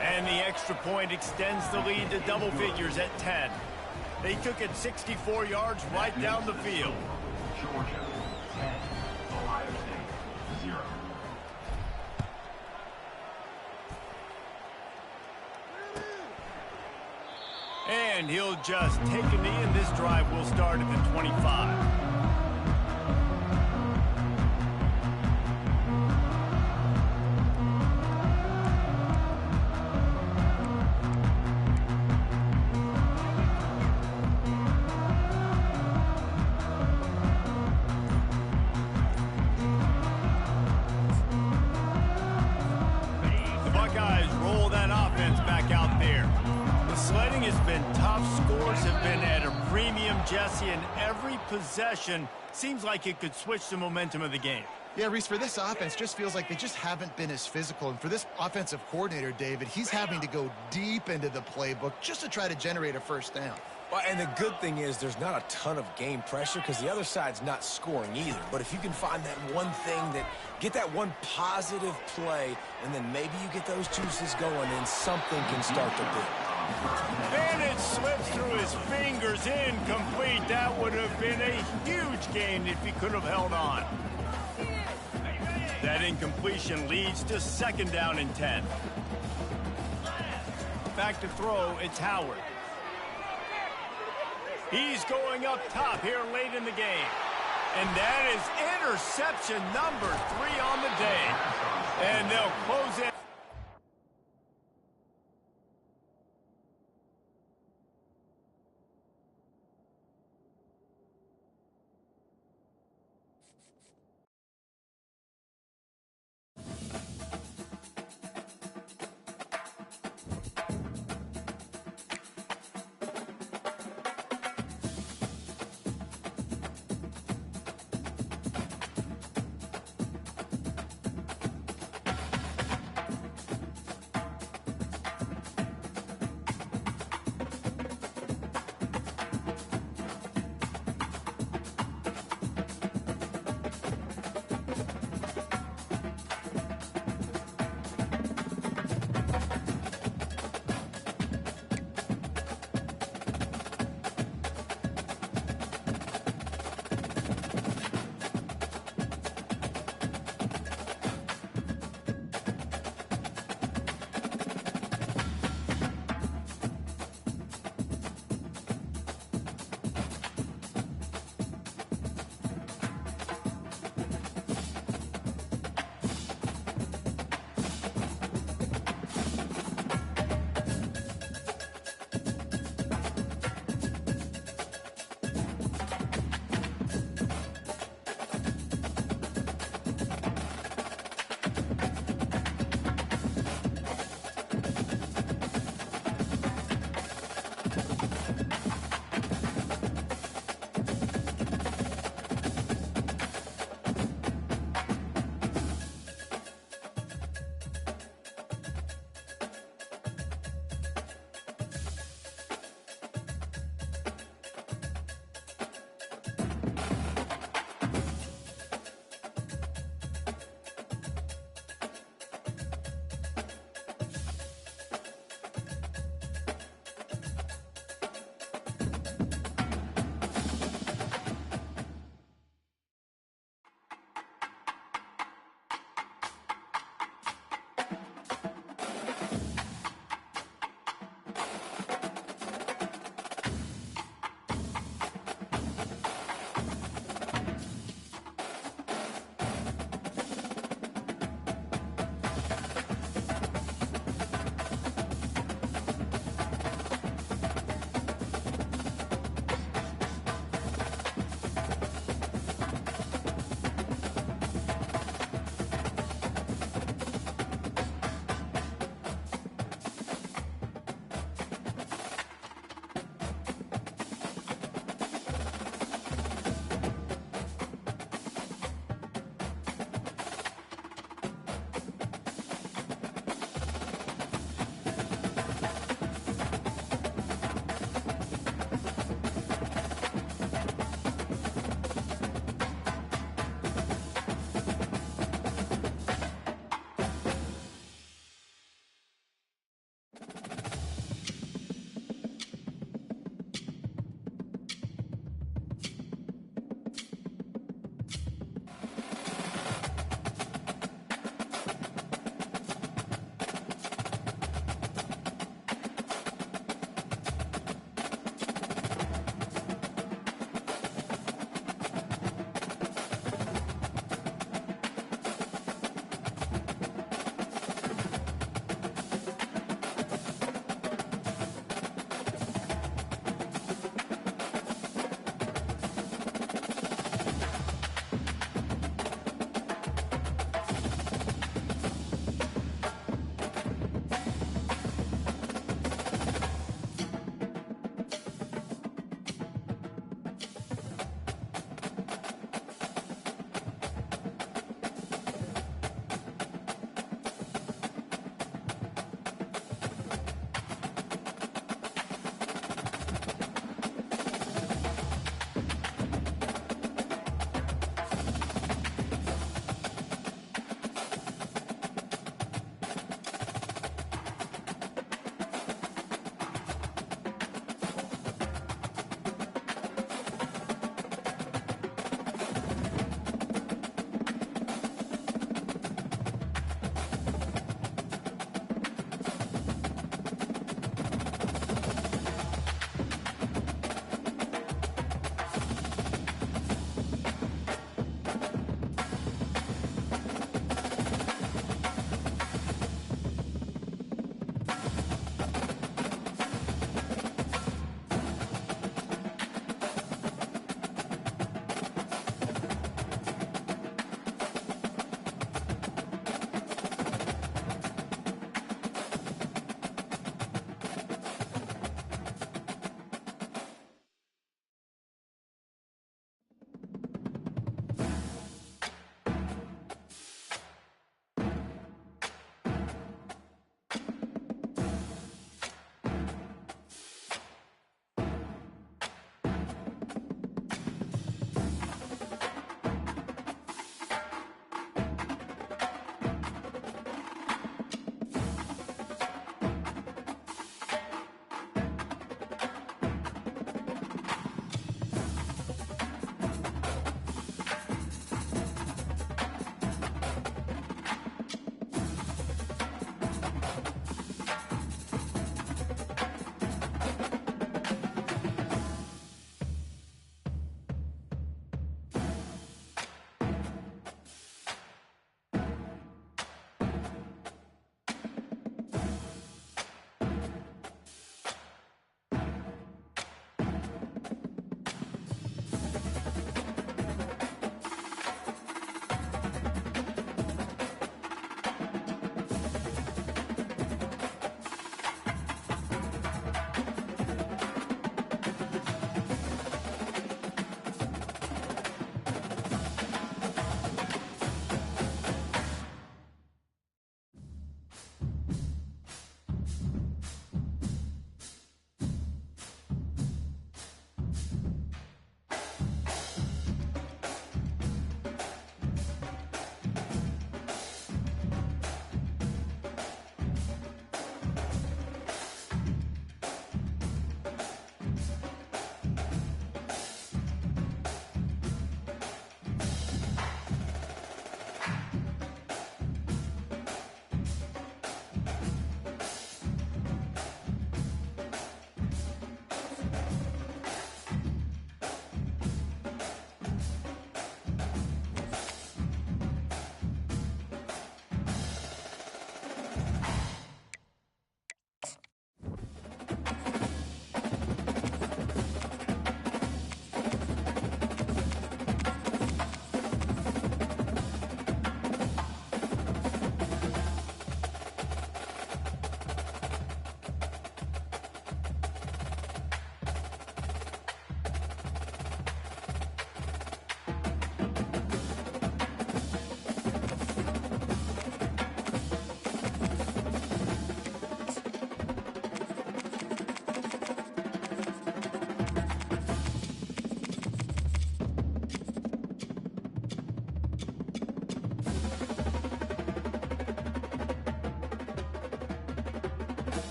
And the extra point extends the lead to double figures at 10. They took it 64 yards right down the field. Georgia 10, Ohio State 0. And he'll just take a knee, and this drive will start at the 25. Jesse, and every possession seems like it could switch the momentum of the game. Yeah, Reese, for this offense, just feels like they just haven't been as physical. And for this offensive coordinator, David, he's having to go deep into the playbook just to try to generate a first down. Well, and the good thing is there's not a ton of game pressure because the other side's not scoring either. But if you can find that one thing, that get that one positive play, and then maybe you get those juices going, and something can start to build. And it slips through his fingers, incomplete. That would have been a huge gain if he could have held on. That incompletion leads to 2nd down and 10. Back to throw, it's Howard. He's going up top here late in the game. And that is interception number 3 on the day. And they'll close it.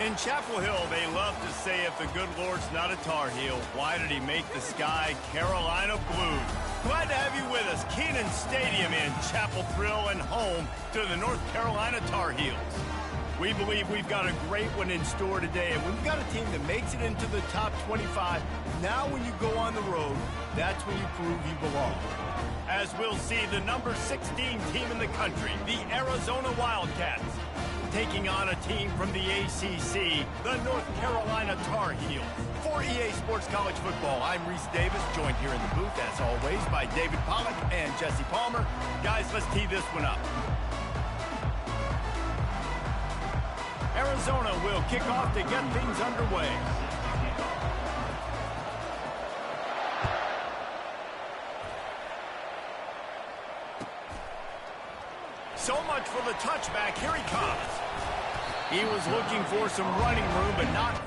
In Chapel Hill, they love to say if the good Lord's not a Tar Heel, why did he make the sky Carolina blue? Glad to have you with us. Kenan Stadium in Chapel Thrill and home to the North Carolina Tar Heels. We believe we've got a great one in store today, and we've got a team that makes it into the top 25. Now when you go on the road, that's when you prove you belong. As we'll see, the number 16 team in the country, the Arizona Wildcats, taking on a team from the ACC, the North Carolina Tar Heels. For EA Sports College Football, I'm Reese Davis, joined here in the booth, as always, by David Pollack and Jesse Palmer. Guys, let's tee this one up. Arizona will kick off to get things underway. So much for the touchback. Here he comes. He was looking for some running room, but not...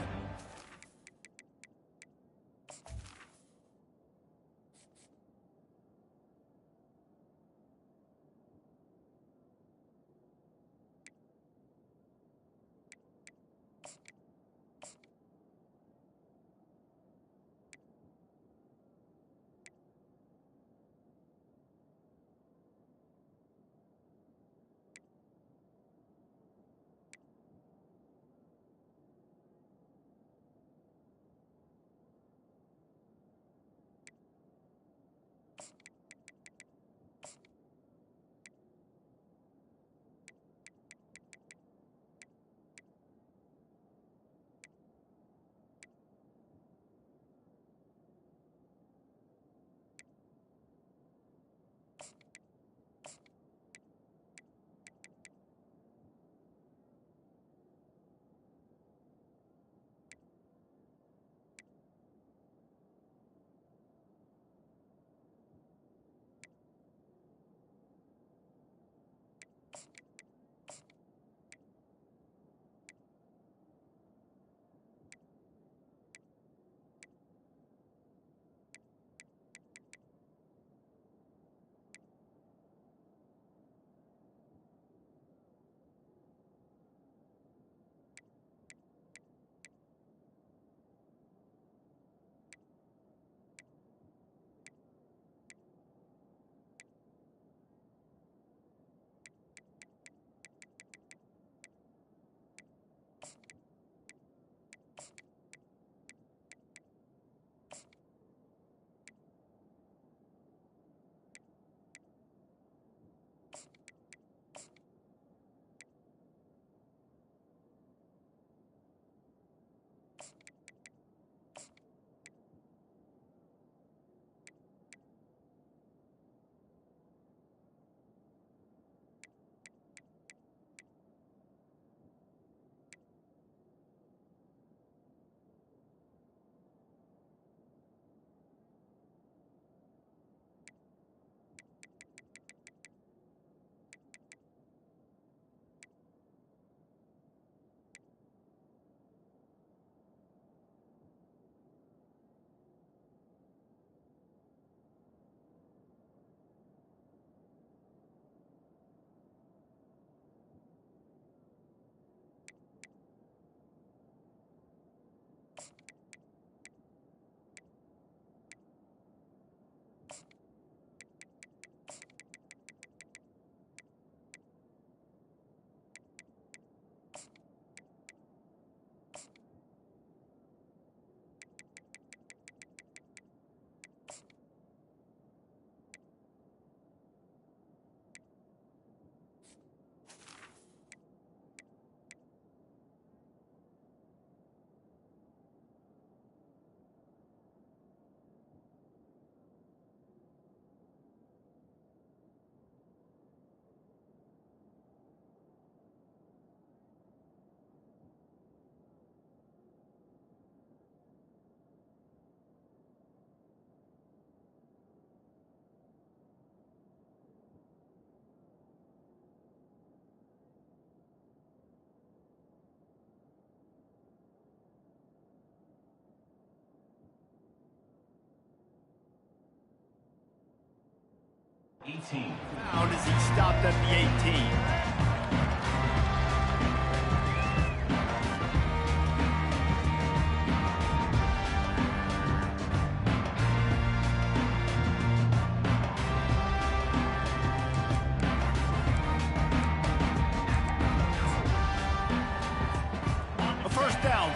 Down as he stopped at the 18.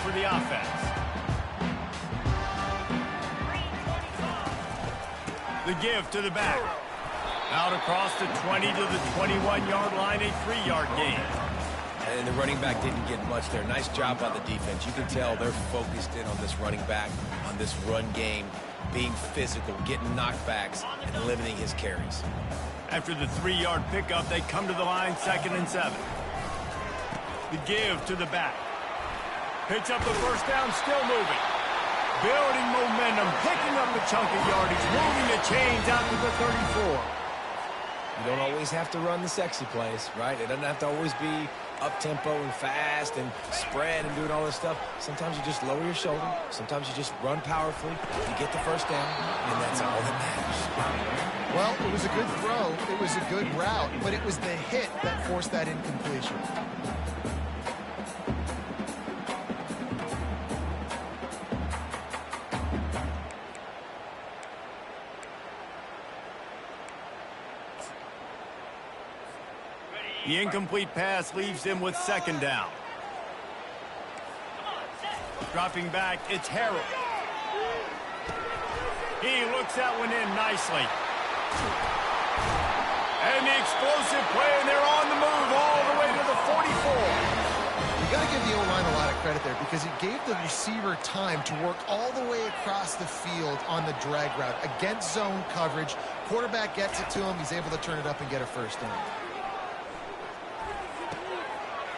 for the offense. The give to the back. Out across the 20 to the 21-yard line, a 3-yard gain. And the running back didn't get much there. Nice job by the defense. You can tell they're focused in on this running back, on this run game, being physical, getting knockbacks, and limiting his carries. After the 3-yard pickup, they come to the line, 2nd and 7. The give to the back. Picks up the first down, still moving. Building momentum, picking up a chunk of yardage, moving the chains out to the 34. You don't always have to run the sexy plays, right? It doesn't have to always be up-tempo and fast and spread and doing all this stuff. Sometimes you just lower your shoulder. Sometimes you just run powerfully. You get the first down, and that's all that matters. Well, it was a good throw. It was a good route, but it was the hit that forced that incompletion. The incomplete pass leaves them with 2nd down. Dropping back, it's Harrell. He looks that one in nicely. And the explosive play, and they're on the move all the way to the 44. You got to give the O-line a lot of credit there because it gave the receiver time to work all the way across the field on the drag route against zone coverage. Quarterback gets it to him. He's able to turn it up and get a first down.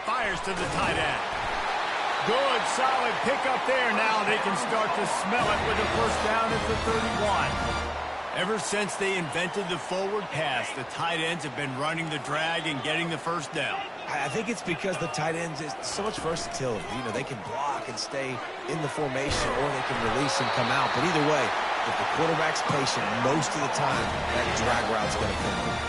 Fires to the tight end. Good, solid pickup there. Now they can start to smell it with a first down at the 31. Ever since they invented the forward pass, the tight ends have been running the drag and getting the first down. I think it's because the tight ends is so much versatility. You know, they can block and stay in the formation, or they can release and come out. But either way, if the quarterback's patient, most of the time, that drag route's going to come.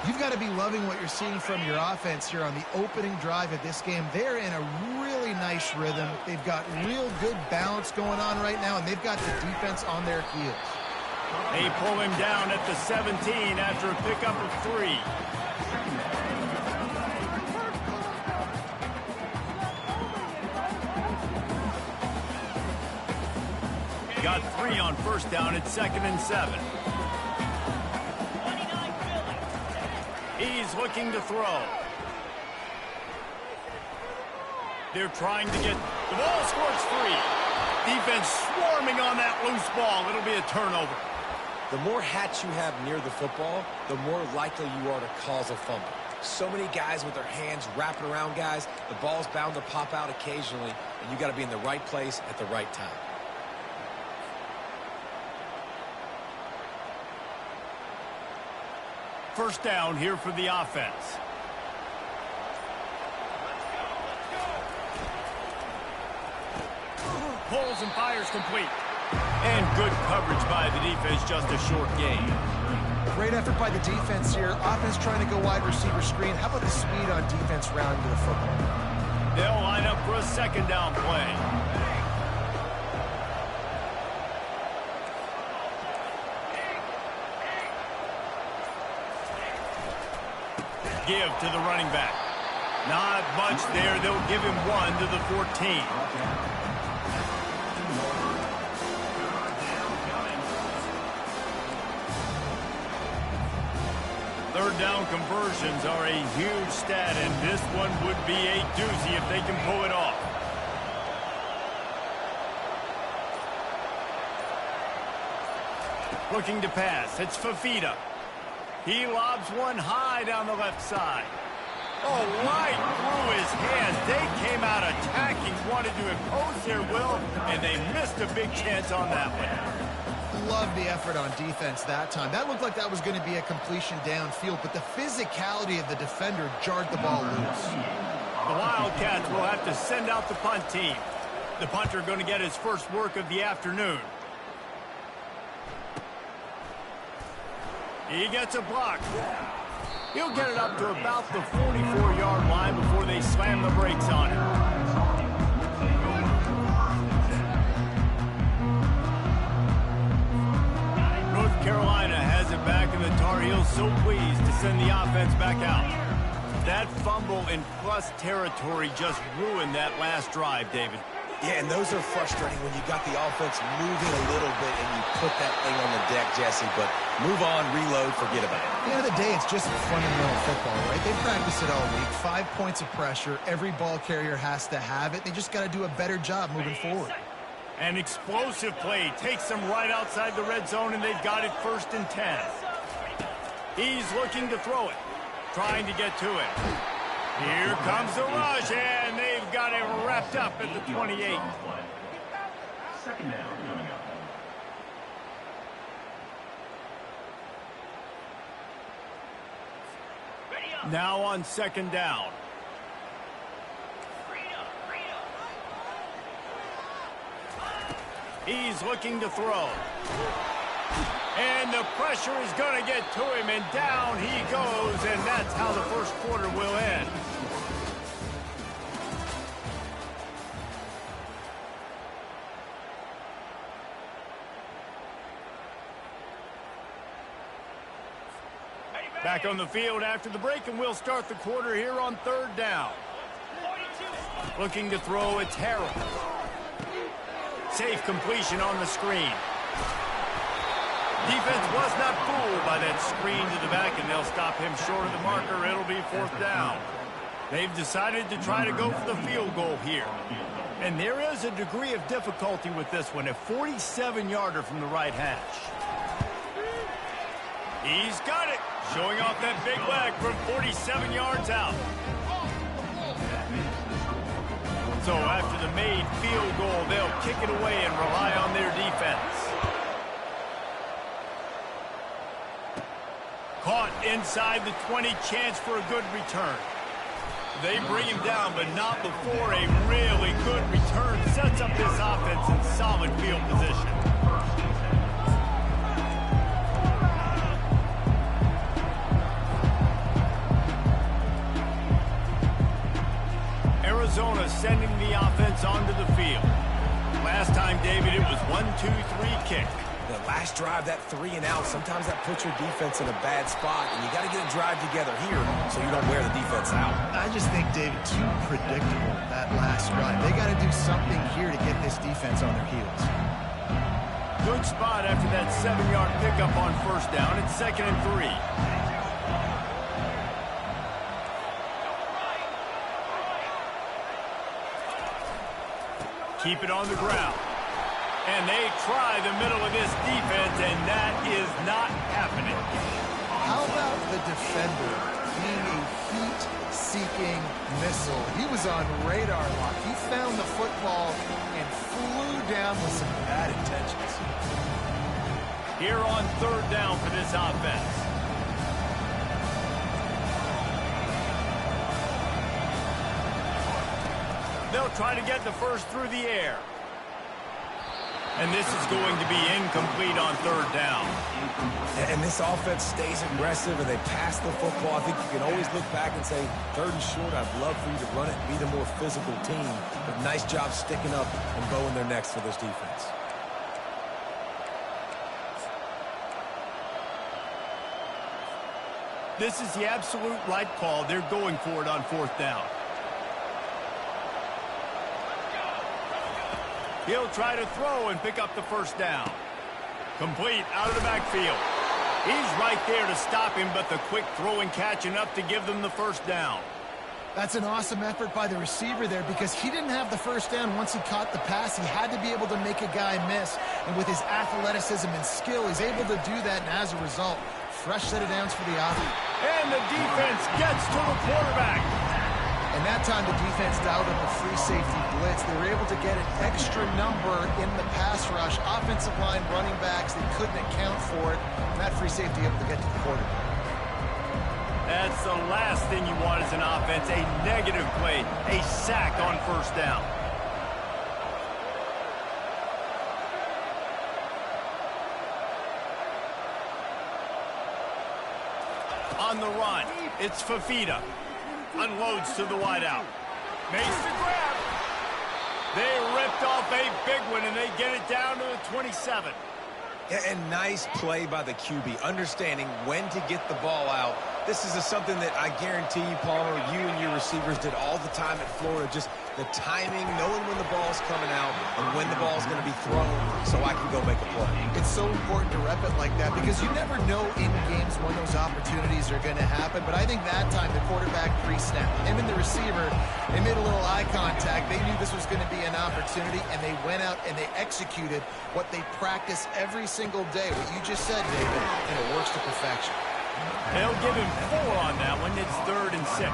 You've got to be loving what you're seeing from your offense here on the opening drive of this game. They're in a really nice rhythm. They've got real good balance going on right now, and they've got the defense on their heels. They pull him down at the 17 after a pickup of 3. Got 3 on first down at 2nd and 7. He's looking to throw. They're trying to get the ball squirts free. Defense swarming on that loose ball. It'll be a turnover. The more hats you have near the football, the more likely you are to cause a fumble. So many guys with their hands wrapping around guys, the ball's bound to pop out occasionally, and you got to be in the right place at the right time. First down here for the offense. Pulls and fires complete. And good coverage by the defense, just a short gain. Great effort by the defense here. Offense trying to go wide receiver screen. How about the speed on defense rounding to the football? They'll line up for a 2nd down play. Give to the running back. Not much there. They'll give him 1 to the 14. Third down conversions are a huge stat, and this one would be a doozy if they can pull it off. Looking to pass. It's Fafita. He lobs one high down the left side. Oh, right through his hands. They came out attacking, wanted to impose their will, and they missed a big chance on that one. Love the effort on defense that time. That looked like that was going to be a completion downfield, but the physicality of the defender jarred the ball loose. The Wildcats will have to send out the punt team. The punter going to get his first work of the afternoon. He gets a block. He'll get it up to about the 44-yard line before they slam the brakes on him. North Carolina has it back, and the Tar Heels so pleased to send the offense back out. That fumble in plus territory just ruined that last drive, David. Yeah, and those are frustrating when you got the offense moving a little bit and you put that thing on the deck, Jesse. But move on, reload, forget about it. At the end of the day, it's just fundamental football, right? They practice it all week. 5 points of pressure. Every ball carrier has to have it. They just got to do a better job moving forward. An explosive play takes them right outside the red zone, and they've got it 1st and 10. He's looking to throw it, trying to get to it. Here comes the rush, and they've got it wrapped up at the 28. Second down coming up. Now on 2nd down. He's looking to throw. And the pressure is going to get to him, and down he goes, and that's how the first quarter will end. Back on the field after the break, and we'll start the quarter here on 3rd down. Looking to throw, it's Harrell. Safe completion on the screen. Defense was not fooled by that screen to the back, and they'll stop him short of the marker. It'll be 4th down. They've decided to try to go for the field goal here. And there is a degree of difficulty with this one, a 47-yarder from the right hash. He's got it, showing off that big leg from 47 yards out. So after the made field goal, they'll kick it away and rely on their defense. Caught inside the 20, chance for a good return. They bring him down, but not before a really good return sets up this offense in solid field position. Arizona sending the offense onto the field. Last time, David, it was 1-2-3 kick. The last drive, that 3 and out, sometimes that puts your defense in a bad spot, and you got to get a drive together here so you don't wear the defense out. I just think, David, too predictable, that last drive. They got to do something here to get this defense on their heels. Good spot after that 7-yard pickup on 1st down. It's 2nd and 3. Keep it on the ground. And they try the middle of this defense, and that is not happening. How about the defender being a heat-seeking missile? He was on radar lock. He found the football and flew down with some bad intentions. Here on 3rd down for this offense. They'll try to get the first through the air. And this is going to be incomplete on 3rd down. And this offense stays aggressive, and they pass the football. I think you can always look back and say, 3rd and short, I'd love for you to run it and be the more physical team. But nice job sticking up and bowing their necks for this defense. This is the absolute right call. They're going for it on 4th down. He'll try to throw and pick up the 1st down. Complete out of the backfield. He's right there to stop him, but the quick throw and catch enough to give them the 1st down. That's an awesome effort by the receiver there because he didn't have the 1st down once he caught the pass. He had to be able to make a guy miss. And with his athleticism and skill, he's able to do that. And as a result, fresh set of downs for the offense. And the defense gets to the quarterback. And that time the defense dialed up a free safety blitz. They were able to get an extra number in the pass rush. Offensive line, running backs, they couldn't account for it. And that free safety able to get to the quarterback. That's the last thing you want as an offense, a negative play, a sack on 1st down. On the run, it's Fafita. Unloads to the wideout. Makes the grab. They ripped off a big one, and they get it down to the 27. Yeah, and nice play by the QB, understanding when to get the ball out. This is something that I guarantee you, Palmer, you and your receivers did all the time at Florida, just the timing, knowing when the ball's coming out and when the ball's going to be thrown so I can go make a play. It's so important to rep it like that because you never know in games when those opportunities are going to happen. But I think that time the quarterback pre-snap, him and the receiver, they made a little eye contact. They knew this was going to be an opportunity, and they went out and they executed what they practice every single day. What you just said, David, and it works to perfection. They'll give him 4 on that one. It's 3rd and 6.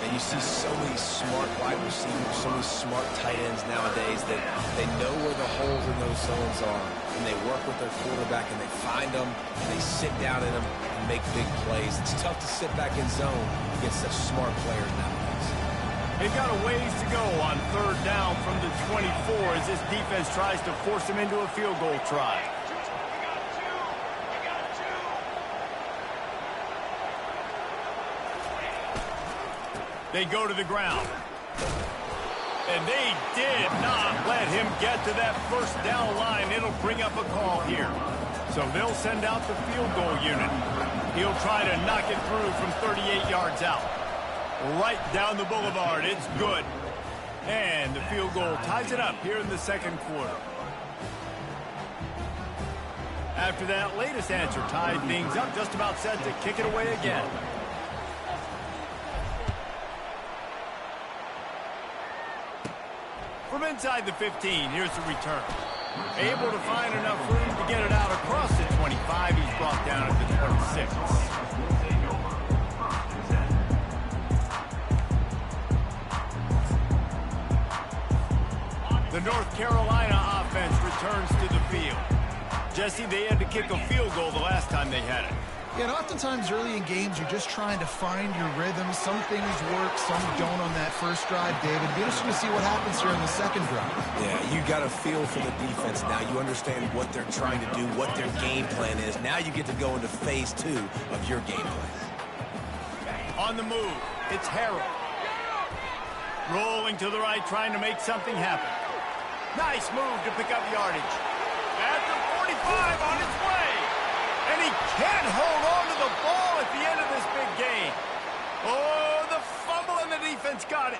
And you see so many smart wide receivers, so many smart tight ends nowadays that they know where the holes in those zones are, and they work with their quarterback, and they find them, and they sit down in them and make big plays. It's tough to sit back in zone against such smart players nowadays. They've got a ways to go on 3rd down from the 24 as this defense tries to force them into a field goal try. They go to the ground. And they did not let him get to that first down line. It'll bring up a call here. So they'll send out the field goal unit. He'll try to knock it through from 38 yards out. Right down the boulevard. It's good. And the field goal ties it up here in the second quarter. After that latest answer tied things up, just about set to kick it away again. From inside the 15, here's the return. Able to find enough room to get it out across the 25. He's brought down at the 26. The North Carolina offense returns to the field. Jesse, they had to kick a field goal the last time they had it. Yeah, and oftentimes early in games, you're just trying to find your rhythm. Some things work, some don't on that first drive, David. Be interesting to see what happens here in the second drive. Yeah, you got a feel for the defense now. You understand what they're trying to do, what their game plan is. Now you get to go into phase 2 of your game plan. On the move, it's Harrell. Rolling to the right, trying to make something happen. Nice move to pick up yardage. At the 45 on its way. And he can't hold on to the ball at the end of this big game. Oh, the fumble, and the defense got it.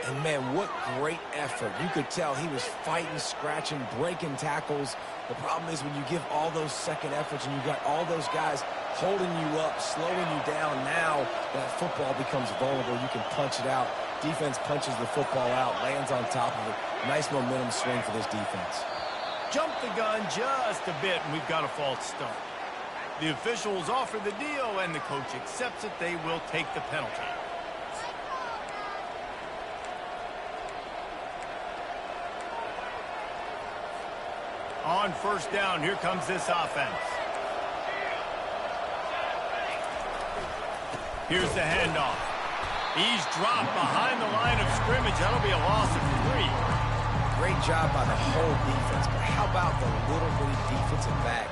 And, man, what great effort. You could tell he was fighting, scratching, breaking tackles. The problem is when you give all those second efforts and you got all those guys holding you up, slowing you down, now that football becomes vulnerable. You can punch it out. Defense punches the football out, lands on top of it. Nice momentum swing for this defense. Jump the gun just a bit, and we've got a false start. The officials offer the deal, and the coach accepts it. They will take the penalty. On first down, here comes this offense. Here's the handoff. He's dropped behind the line of scrimmage. That'll be a loss of 3. Great job by the whole defense, but how about the little bitty defensive back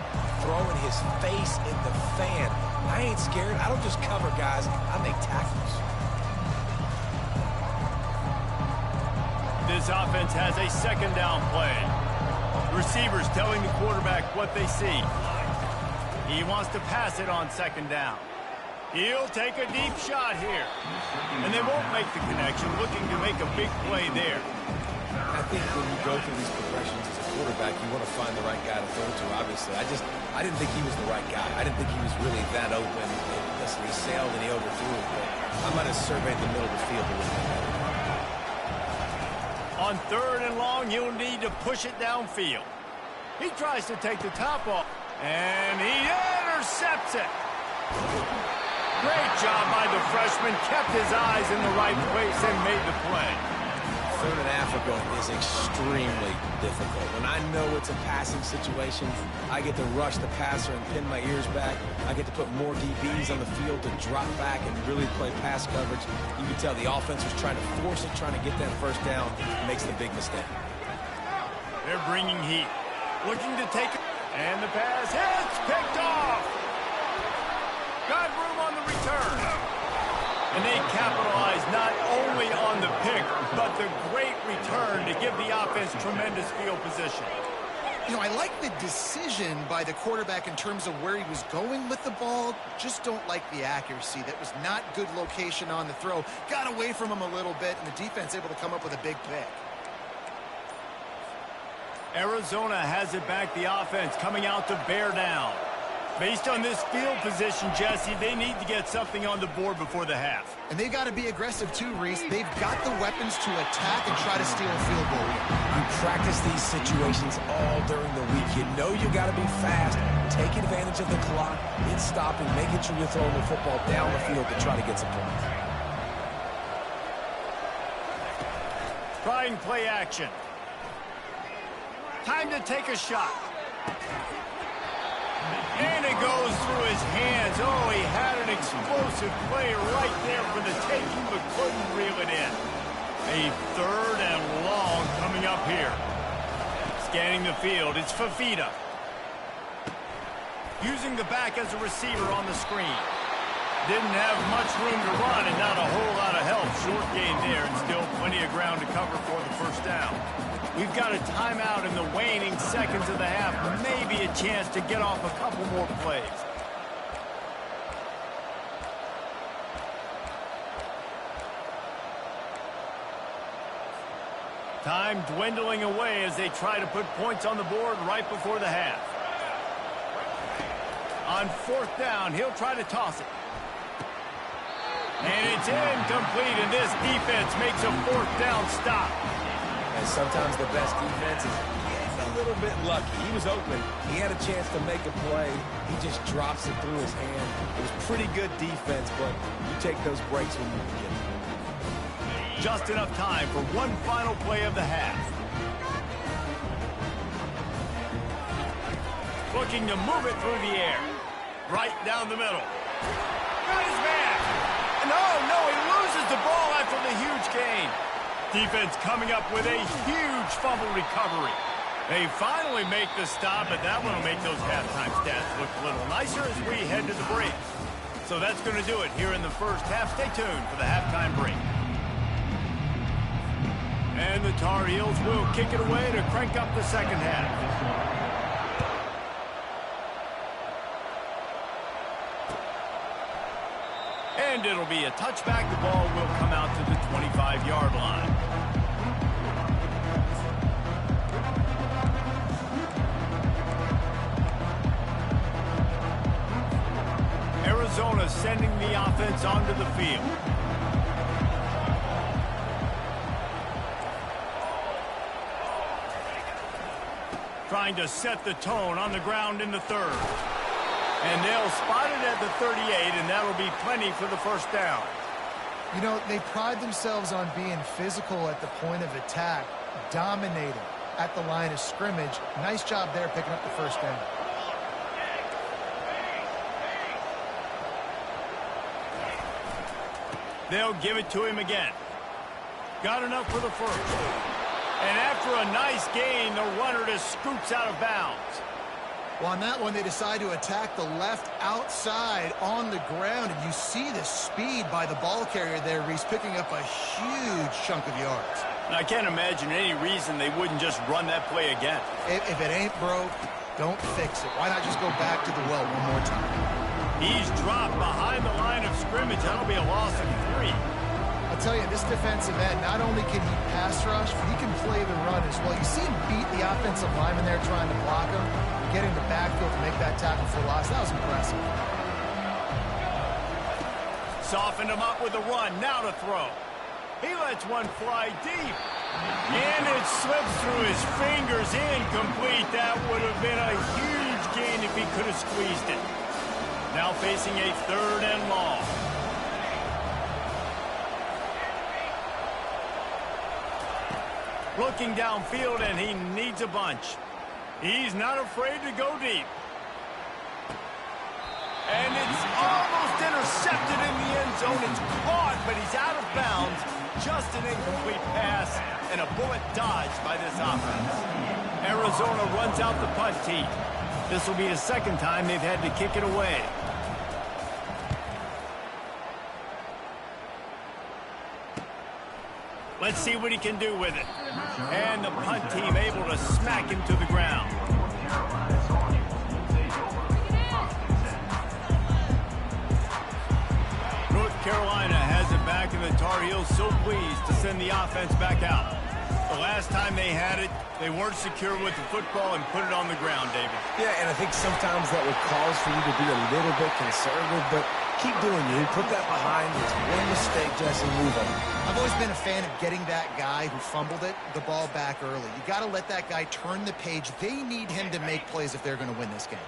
throwing his face in the fan? I ain't scared. I don't just cover guys. I make tackles. This offense has a second down play. Receivers telling the quarterback what they see. He wants to pass it on second down. He'll take a deep shot here. And they won't make the connection, looking to make a big play there. I think when you go through these progressions as a quarterback, you want to find the right guy to throw to, obviously. I didn't think he was the right guy. I didn't think he was really that open. Listen, he sailed and he overthrew it, but I might have surveyed the middle of the field a little bit better. On third and long, you'll need to push it downfield. He tries to take the top off, and he intercepts it. Great job by the freshman. Kept his eyes in the right place and made the play. Third and Africa is extremely difficult. When I know it's a passing situation, I get to rush the passer and pin my ears back. I get to put more DBs on the field to drop back and really play pass coverage. You can tell the offense was trying to force it, trying to get that first down, and makes the big mistake. They're bringing heat. Looking to take it. And the pass hits. Picked off. Got room on the return. And they capitalize not only on the pick, but the great return to give the offense tremendous field position. You know, I like the decision by the quarterback in terms of where he was going with the ball. Just don't like the accuracy. That was not good location on the throw. Got away from him a little bit, and the defense able to come up with a big pick. Arizona has it back, the offense coming out to bear down. Based on this field position, Jesse, they need to get something on the board before the half. And they've got to be aggressive too, Reese. They've got the weapons to attack and try to steal a field goal. You practice these situations all during the week. You know you got to be fast, take advantage of the clock, hit stopping, making sure you're throwing the football down the field to try to get some points. Trying play action. Time to take a shot. And it goes through his hands. Oh, he had an explosive play right there for the taking, but couldn't reel it in. A 3rd and long coming up here. Scanning the field, it's Fafita. Using the back as a receiver on the screen. Didn't have much room to run and not a whole lot of help. Short gain there and still plenty of ground to cover for the first down. We've got a timeout in the waning seconds of the half. Maybe a chance to get off a couple more plays. Time dwindling away as they try to put points on the board right before the half. On 4th down, he'll try to toss it. And it's incomplete, and this defense makes a 4th down stop. And sometimes the best defense is a little bit lucky. He was open. He had a chance to make a play. He just drops it through his hand. It was pretty good defense, but you take those breaks when you can get it. Just enough time for one final play of the half. Looking to move it through the air. Right down the middle. Got his man. No, he loses the ball after the huge gain. Defense coming up with a huge fumble recovery. They finally make the stop, but that one will make those halftime stats look a little nicer as we head to the break. So that's going to do it here in the first half. Stay tuned for the halftime break. And the Tar Heels will kick it away to crank up the second half. And it'll be a touchback. The ball will come out to the 25-yard line. Arizona sending the offense onto the field. Trying to set the tone on the ground in the 3rd. And they'll spot it at the 38, and that'll be plenty for the first down. You know, they pride themselves on being physical at the point of attack, dominating at the line of scrimmage. Nice job there picking up the first down. They'll give it to him again. Got enough for the first. And after a nice gain, the runner just scoots out of bounds. Well, on that one, they decide to attack the left outside on the ground, and you see the speed by the ball carrier there, Reese, picking up a huge chunk of yards. And I can't imagine any reason they wouldn't just run that play again. If it ain't broke, don't fix it. Why not just go back to the well one more time? He's dropped behind the line of scrimmage. That'll be a loss of 3. I'll tell you, this defensive end, not only can he pass rush, but he can play the run as well. You see him beat the offensive lineman there trying to block him, get in the backfield to make that tackle for loss. That was impressive. Softened him up with a run. Now to throw. He lets one fly deep. And it slips through his fingers. Incomplete. That would have been a huge gain if he could have squeezed it. Now facing a 3rd and long. Looking downfield, and he needs a bunch. He's not afraid to go deep. And it's almost intercepted in the end zone. It's caught, but he's out of bounds. Just an incomplete pass, and a bullet dodged by this offense. Arizona runs out the punt team. This will be the 2nd time they've had to kick it away. Let's see what he can do with it. And the punt team able to smack him to the ground. North Carolina has it back, and the Tar Heels so pleased to send the offense back out. The last time they had it, they weren't secure with the football and put it on the ground, David. Yeah, and I think sometimes that would cause for you to be a little bit conservative, but keep doing you. Put that behind. It's one mistake, Jesse. Move on. I've always been a fan of getting that guy who fumbled it, the ball back early. You got to let that guy turn the page. They need him to make plays if they're going to win this game.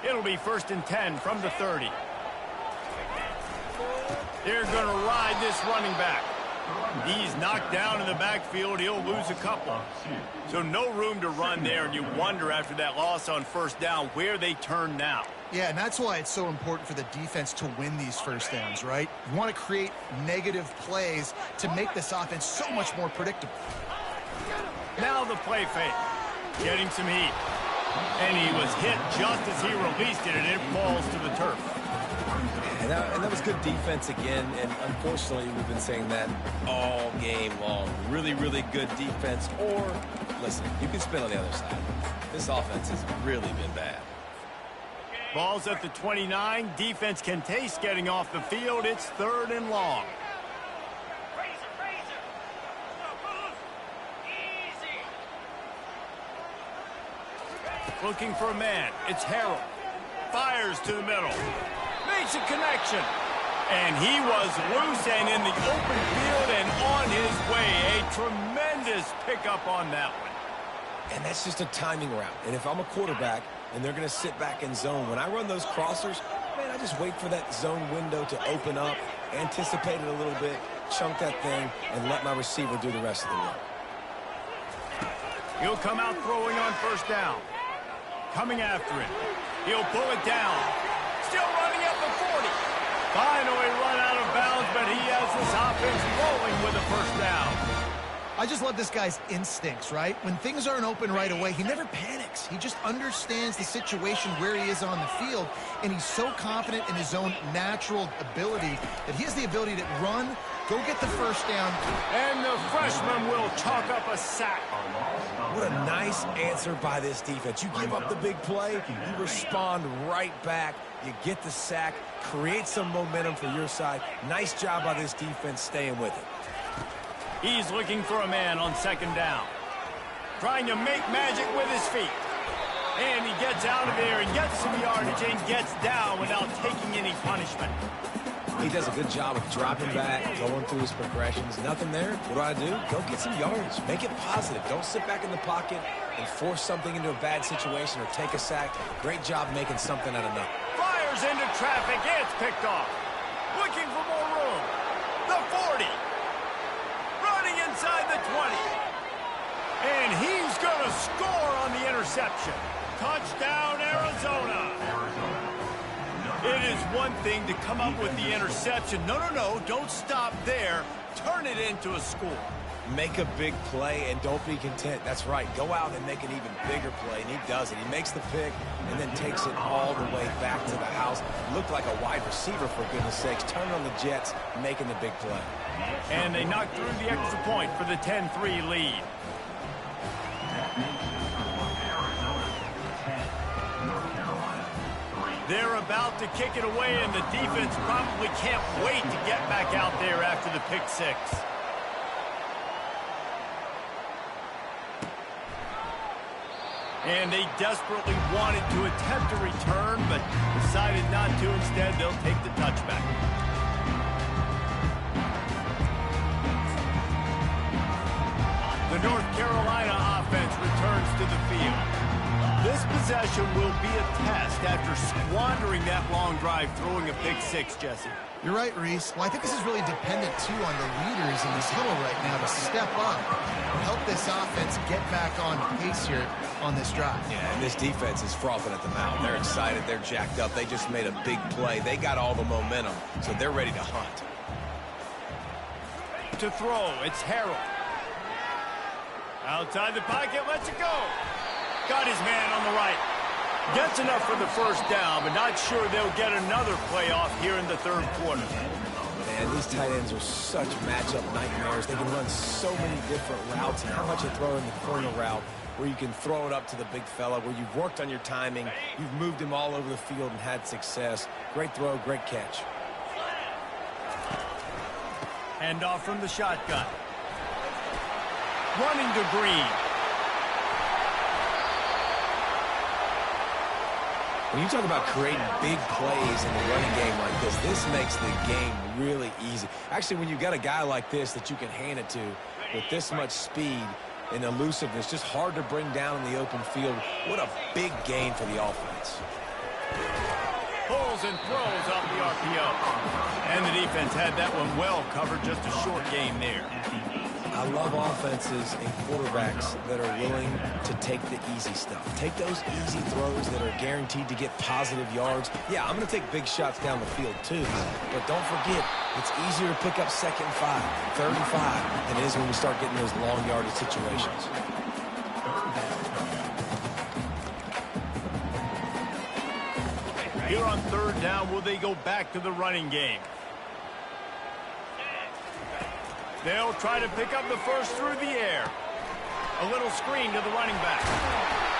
It'll be 1st and 10 from the 30. They're going to ride this running back. He's knocked down in the backfield. He'll lose a couple. So no room to run there, and you wonder after that loss on 1st down where they turn now. Yeah, and that's why it's so important for the defense to win these 1st downs, right? You want to create negative plays to make this offense so much more predictable. Now the play fake. Getting some heat. And he was hit just as he released it, and it falls to the turf. And that was good defense again, and unfortunately we've been saying that all game long. Really, really good defense, or, listen, you can spin on the other side. This offense has really been bad. Ball's at the 29. Defense can taste getting off the field. It's 3rd and long. Looking for a man. It's Harold. Fires to the middle. Makes a connection. And he was loose and in the open field and on his way. A tremendous pickup on that one. And that's just a timing route. And if I'm a quarterback and they're going to sit back in zone, when I run those crossers, man, I just wait for that zone window to open up, anticipate it a little bit, chunk that thing, and let my receiver do the rest of the work. He'll come out throwing on 1st down. Coming after it. He'll pull it down. Still running at the 40. Finally run out of bounds, but he has this offense rolling with a 1st down. I just love this guy's instincts, right? When things aren't open right away, he never panics. He just understands the situation where he is on the field, and he's so confident in his own natural ability that he has the ability to run, go get the 1st down. And the freshman will chalk up a sack. What a nice answer by this defense. You give up the big play, you respond right back, you get the sack, create some momentum for your side. Nice job by this defense staying with it. He's looking for a man on 2nd down. Trying to make magic with his feet. And he gets out of there and gets some yardage and gets down without taking any punishment. He does a good job of dropping back, going through his progressions. Nothing there. What do? Go get some yardage. Make it positive. Don't sit back in the pocket and force something into a bad situation or take a sack. Great job making something out of nothing. Fires into traffic. It's picked off. Looking for more room. The 40. Running inside the 20. And he's going to score on the interception. Touchdown, Arizona. It is one thing to come up with the interception. No, don't stop there. Turn it into a score. Make a big play and don't be content. That's right. Go out and make an even bigger play, and he does it. He makes the pick and then takes it all the way back to the house. Looked like a wide receiver, for goodness sakes. Turn on the Jets, making the big play. And they knock through the extra point for the 10-3 lead. They're about to kick it away, and the defense probably can't wait to get back out there after the pick 6. And they desperately wanted to attempt a return, but decided not to. Instead, they'll take the touchback. The North Carolina offense returns to the field. This possession will be a test after squandering that long drive, throwing a pick 6, Jesse. You're right, Reese. Well, I think this is really dependent, too, on the leaders in this huddle right now to step up and help this offense get back on pace here on this drive. Yeah, and this defense is frothing at the mouth. They're excited. They're jacked up. They just made a big play. They got all the momentum, so they're ready to hunt. To throw, it's Harold. Outside the pocket, lets it go. Got his man on the right. Gets enough for the 1st down, but not sure they'll get another playoff here in the 3rd quarter. Man, these tight ends are such matchup nightmares. They can run so many different routes. And how about you throw in the corner route where you can throw it up to the big fella, where you've worked on your timing, you've moved him all over the field and had success. Great throw, great catch. Handoff from the shotgun. Running to Green. When you talk about creating big plays in the running game like this makes the game really easy. Actually, when you've got a guy like this that you can hand it to with this much speed and elusiveness, just hard to bring down in the open field. What a big gain for the offense. Pulls and throws off the RPO. And the defense had that one well covered, just a short game there. I love offenses and quarterbacks that are willing to take the easy stuff. Take those easy throws that are guaranteed to get positive yards. Yeah, I'm going to take big shots down the field too. But don't forget, it's easier to pick up 2nd and 5, 3rd and 5 than it is when we start getting those long yardage situations. Here on 3rd down, will they go back to the running game? They'll try to pick up the first through the air. A little screen to the running back.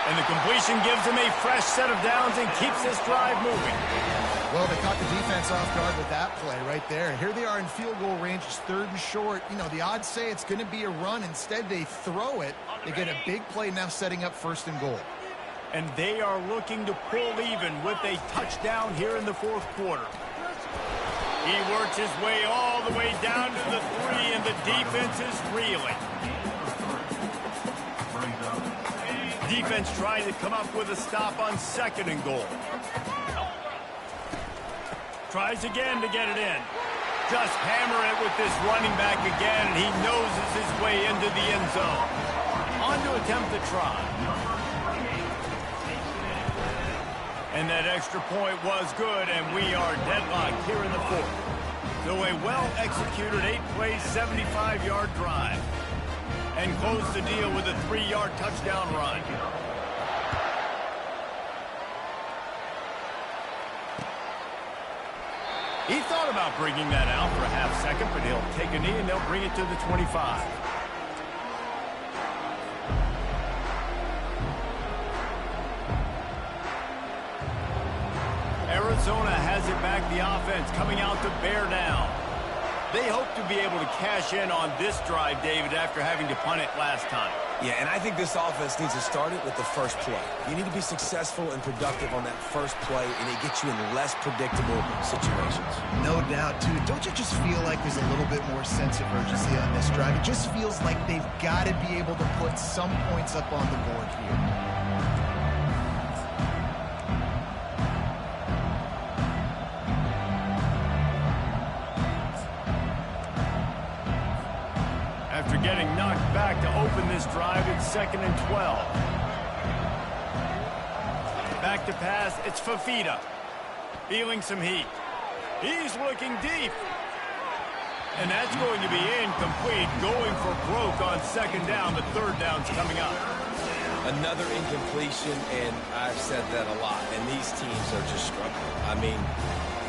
And the completion gives him a fresh set of downs and keeps this drive moving. Well, they caught the defense off guard with that play right there. Here they are in field goal range. It's 3rd and short. You know, the odds say it's going to be a run. Instead, they throw it. They get a big play now setting up 1st and goal. And they are looking to pull even with a touchdown here in the 4th quarter. He works his way all the way down to the 3, and the defense is reeling. Defense trying to come up with a stop on 2nd and goal. Tries again to get it in. Just hammer it with this running back again, and he noses his way into the end zone. On to attempt the try. And that extra point was good, and we are deadlocked here in the 4th. So a well-executed 8-play, 75-yard drive. And close the deal with a 3-yard touchdown run. He thought about bringing that out for a half second, but he'll take a knee and they'll bring it to the 25. Arizona has it back, the offense coming out to bear down. They hope to be able to cash in on this drive, David, after having to punt it last time. Yeah, and I think this offense needs to start it with the first play. You need to be successful and productive on that first play, and it gets you in less predictable situations. No doubt, too. Don't you just feel like there's a little bit more sense of urgency on this drive? It just feels like they've got to be able to put some points up on the board here. After getting knocked back to open this drive, it's 2nd and 12. Back to pass, it's Fafita. Feeling some heat. He's looking deep. And that's going to be incomplete, going for broke on 2nd down, but 3rd down's coming up. Another incompletion, and I've said that a lot, and these teams are just struggling. I mean,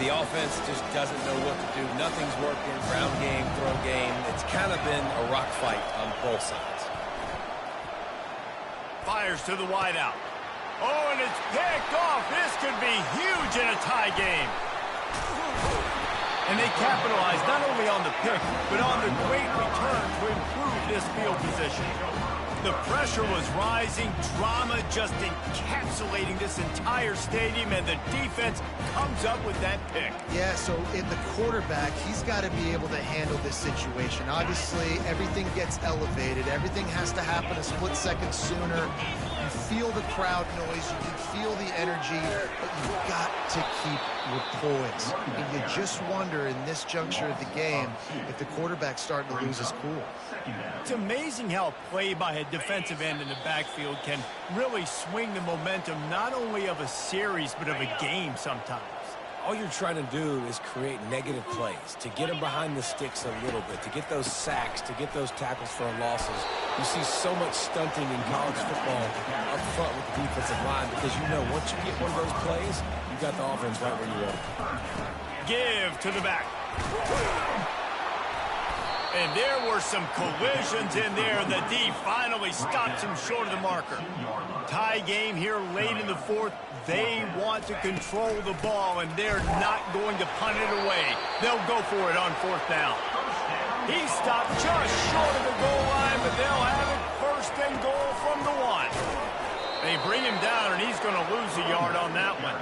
the offense just doesn't know what to do. Nothing's working. Ground game, throw game. It's kind of been a rock fight on both sides. Fires to the wideout. Oh, and it's picked off. This could be huge in a tie game. And they capitalize not only on the pick, but on the great return to improve this field position. The pressure was rising, drama just encapsulating this entire stadium, and the defense comes up with that pick. Yeah, so in the quarterback, he's got to be able to handle this situation. Obviously, everything gets elevated. Everything has to happen a split second sooner. You feel the crowd noise. You can feel the energy, but you've got to keep your poise. And you just wonder in this juncture of the game if the quarterback's starting to lose his cool. It's amazing how a play by a defensive end in the backfield can really swing the momentum not only of a series but of a game sometimes. All you're trying to do is create negative plays, to get them behind the sticks a little bit, to get those sacks, to get those tackles for losses. You see so much stunting in college football up front with the defensive line because you know once you get one of those plays, you got the offense right where you want it. Give to the back. And there were some collisions in there, and the D finally stops him short of the marker. Tie game here late in the fourth. They want to control the ball, and they're not going to punt it away. They'll go for it on fourth down. He stopped just short of the goal line, but they'll have it first and goal from the 1. They bring him down, and he's going to lose a yard on that one.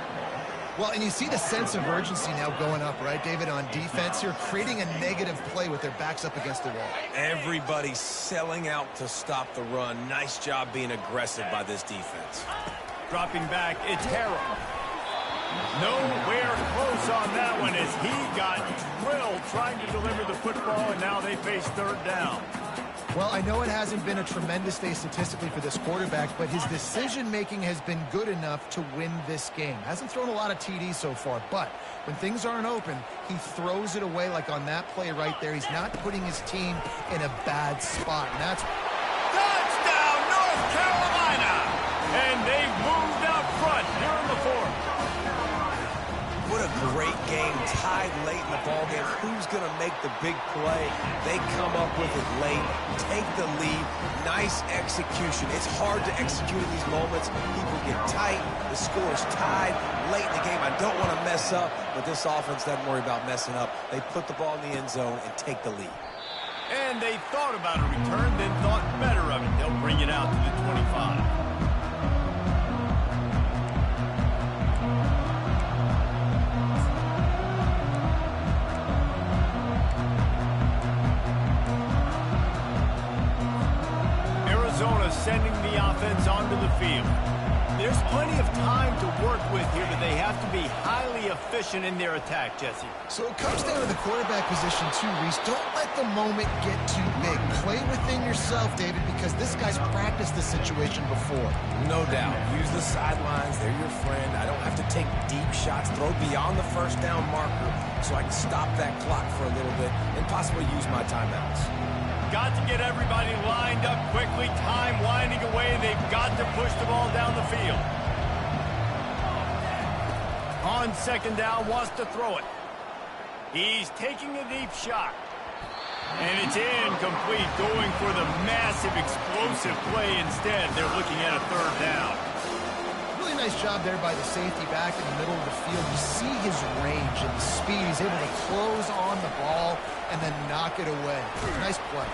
Well, and you see the sense of urgency now going up, right, David, on defense here, creating a negative play with their backs up against the wall. Everybody's selling out to stop the run. Nice job being aggressive by this defense. Dropping back, it's Harrell. Nowhere close on that one as he got drilled trying to deliver the football, and now they face third down. Well, I know it hasn't been a tremendous day statistically for this quarterback, but his decision-making has been good enough to win this game. Hasn't thrown a lot of TDs so far, but when things aren't open, he throws it away like on that play right there. He's not putting his team in a bad spot, and that's... Touchdown, North Carolina! And they've moved out front here in the fourth. What a great game, tied late in the ballgame. Who's going to make the big play? They come up with it late, take the lead. Nice execution. It's hard to execute in these moments. People get tight. The score's tied late in the game. I don't want to mess up, but this offense doesn't worry about messing up. They put the ball in the end zone and take the lead. And they thought about a return, then thought better of it. They'll bring it out to the 25. Sending the offense onto the field. There's plenty of time to work with here, but they have to be highly efficient in their attack, Jesse. So it comes down to the quarterback position too, Reese. Don't let the moment get too big. Play within yourself, David, because this guy's practiced this situation before. No doubt. Use the sidelines. They're your friend. I don't have to take deep shots. Throw beyond the first down marker so I can stop that clock for a little bit and possibly use my timeouts. Got to get everybody lined up quickly. Time winding away. They've got to push the ball down the field. On second down, wants to throw it. He's taking a deep shot. And it's incomplete, going for the massive explosive play instead. They're looking at a third down. Really nice job there by the safety back in the middle of the field. You see his range and the speed. He's able to close on the ball and then knock it away. Nice play.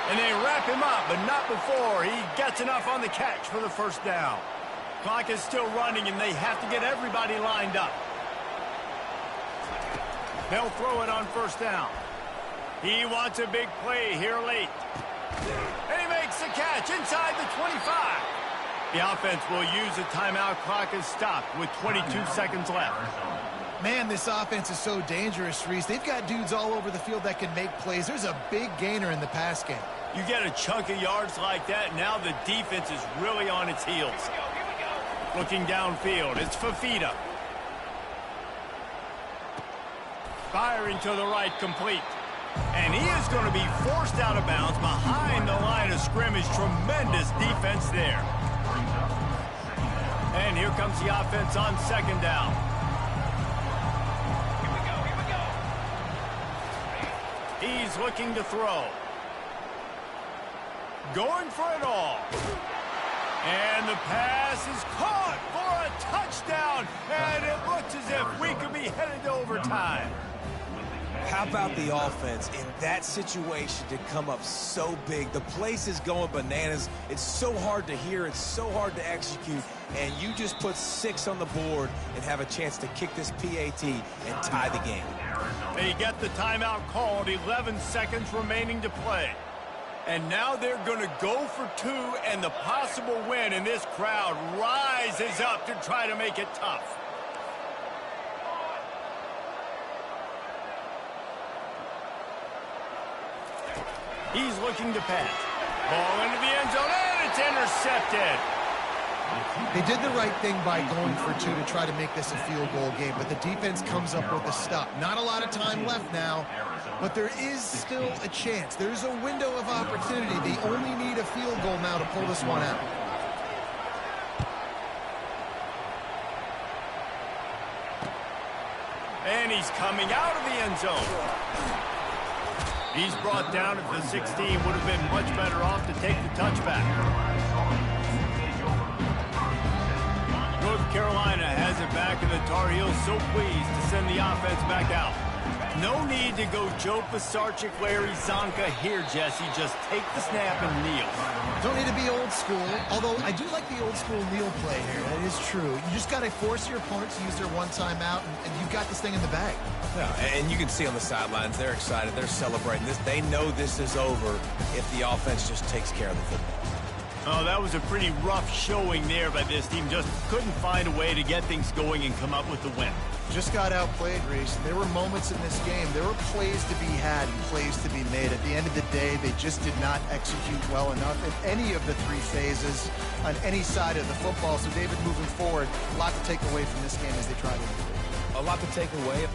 And they wrap him up, but not before he gets enough on the catch for the first down. Clock is still running, and they have to get everybody lined up. They'll throw it on first down. He wants a big play here late. And he makes the catch inside the 25. The offense will use a timeout. Clock is stopped with 22 seconds left. Man, this offense is so dangerous, Reese. They've got dudes all over the field that can make plays. There's a big gainer in the pass game. You get a chunk of yards like that, now the defense is really on its heels. Looking downfield, it's Fafita. Firing to the right, complete. And he is going to be forced out of bounds behind the line of scrimmage. Tremendous defense there. And here comes the offense on second down. He's looking to throw. Going for it all. And the pass is caught for a touchdown. And it looks as if we could be headed to overtime. How about the offense in that situation to come up so big? The place is going bananas. It's so hard to hear. It's so hard to execute. And you just put 6 on the board and have a chance to kick this PAT and tie the game. They get the timeout called. 11 seconds remaining to play. And now they're going to go for 2 and the possible win. And this crowd rises up to try to make it tough. He's looking to pass. Ball into the end zone, and it's intercepted. They did the right thing by going for 2 to try to make this a field goal game, but the defense comes up with a stop. Not a lot of time left now, but there is still a chance. There's a window of opportunity. They only need a field goal now to pull this one out. And he's coming out of the end zone. He's brought down at the 16. Would have been much better off to take the touchback. North Carolina has it back, and the Tar Heels so pleased to send the offense back out. No need to go Joe Pisarcik, Larry Zonka here, Jesse. Just take the snap and kneel. Don't need to be old school, although I do like the old school kneel play here. That is true. You just got to force your opponent to use their one timeout, and you've got this thing in the bag. Yeah, and you can see on the sidelines, they're excited. They're celebrating this. They know this is over if the offense just takes care of the football. Oh, that was a pretty rough showing there by this team. Just couldn't find a way to get things going and come up with the win. Just got outplayed, Reese. There were moments in this game. There were plays to be had and plays to be made. At the end of the day, they just did not execute well enough in any of the three phases on any side of the football. So, David, moving forward, a lot to take away from this game as they try to improve. A lot to take away.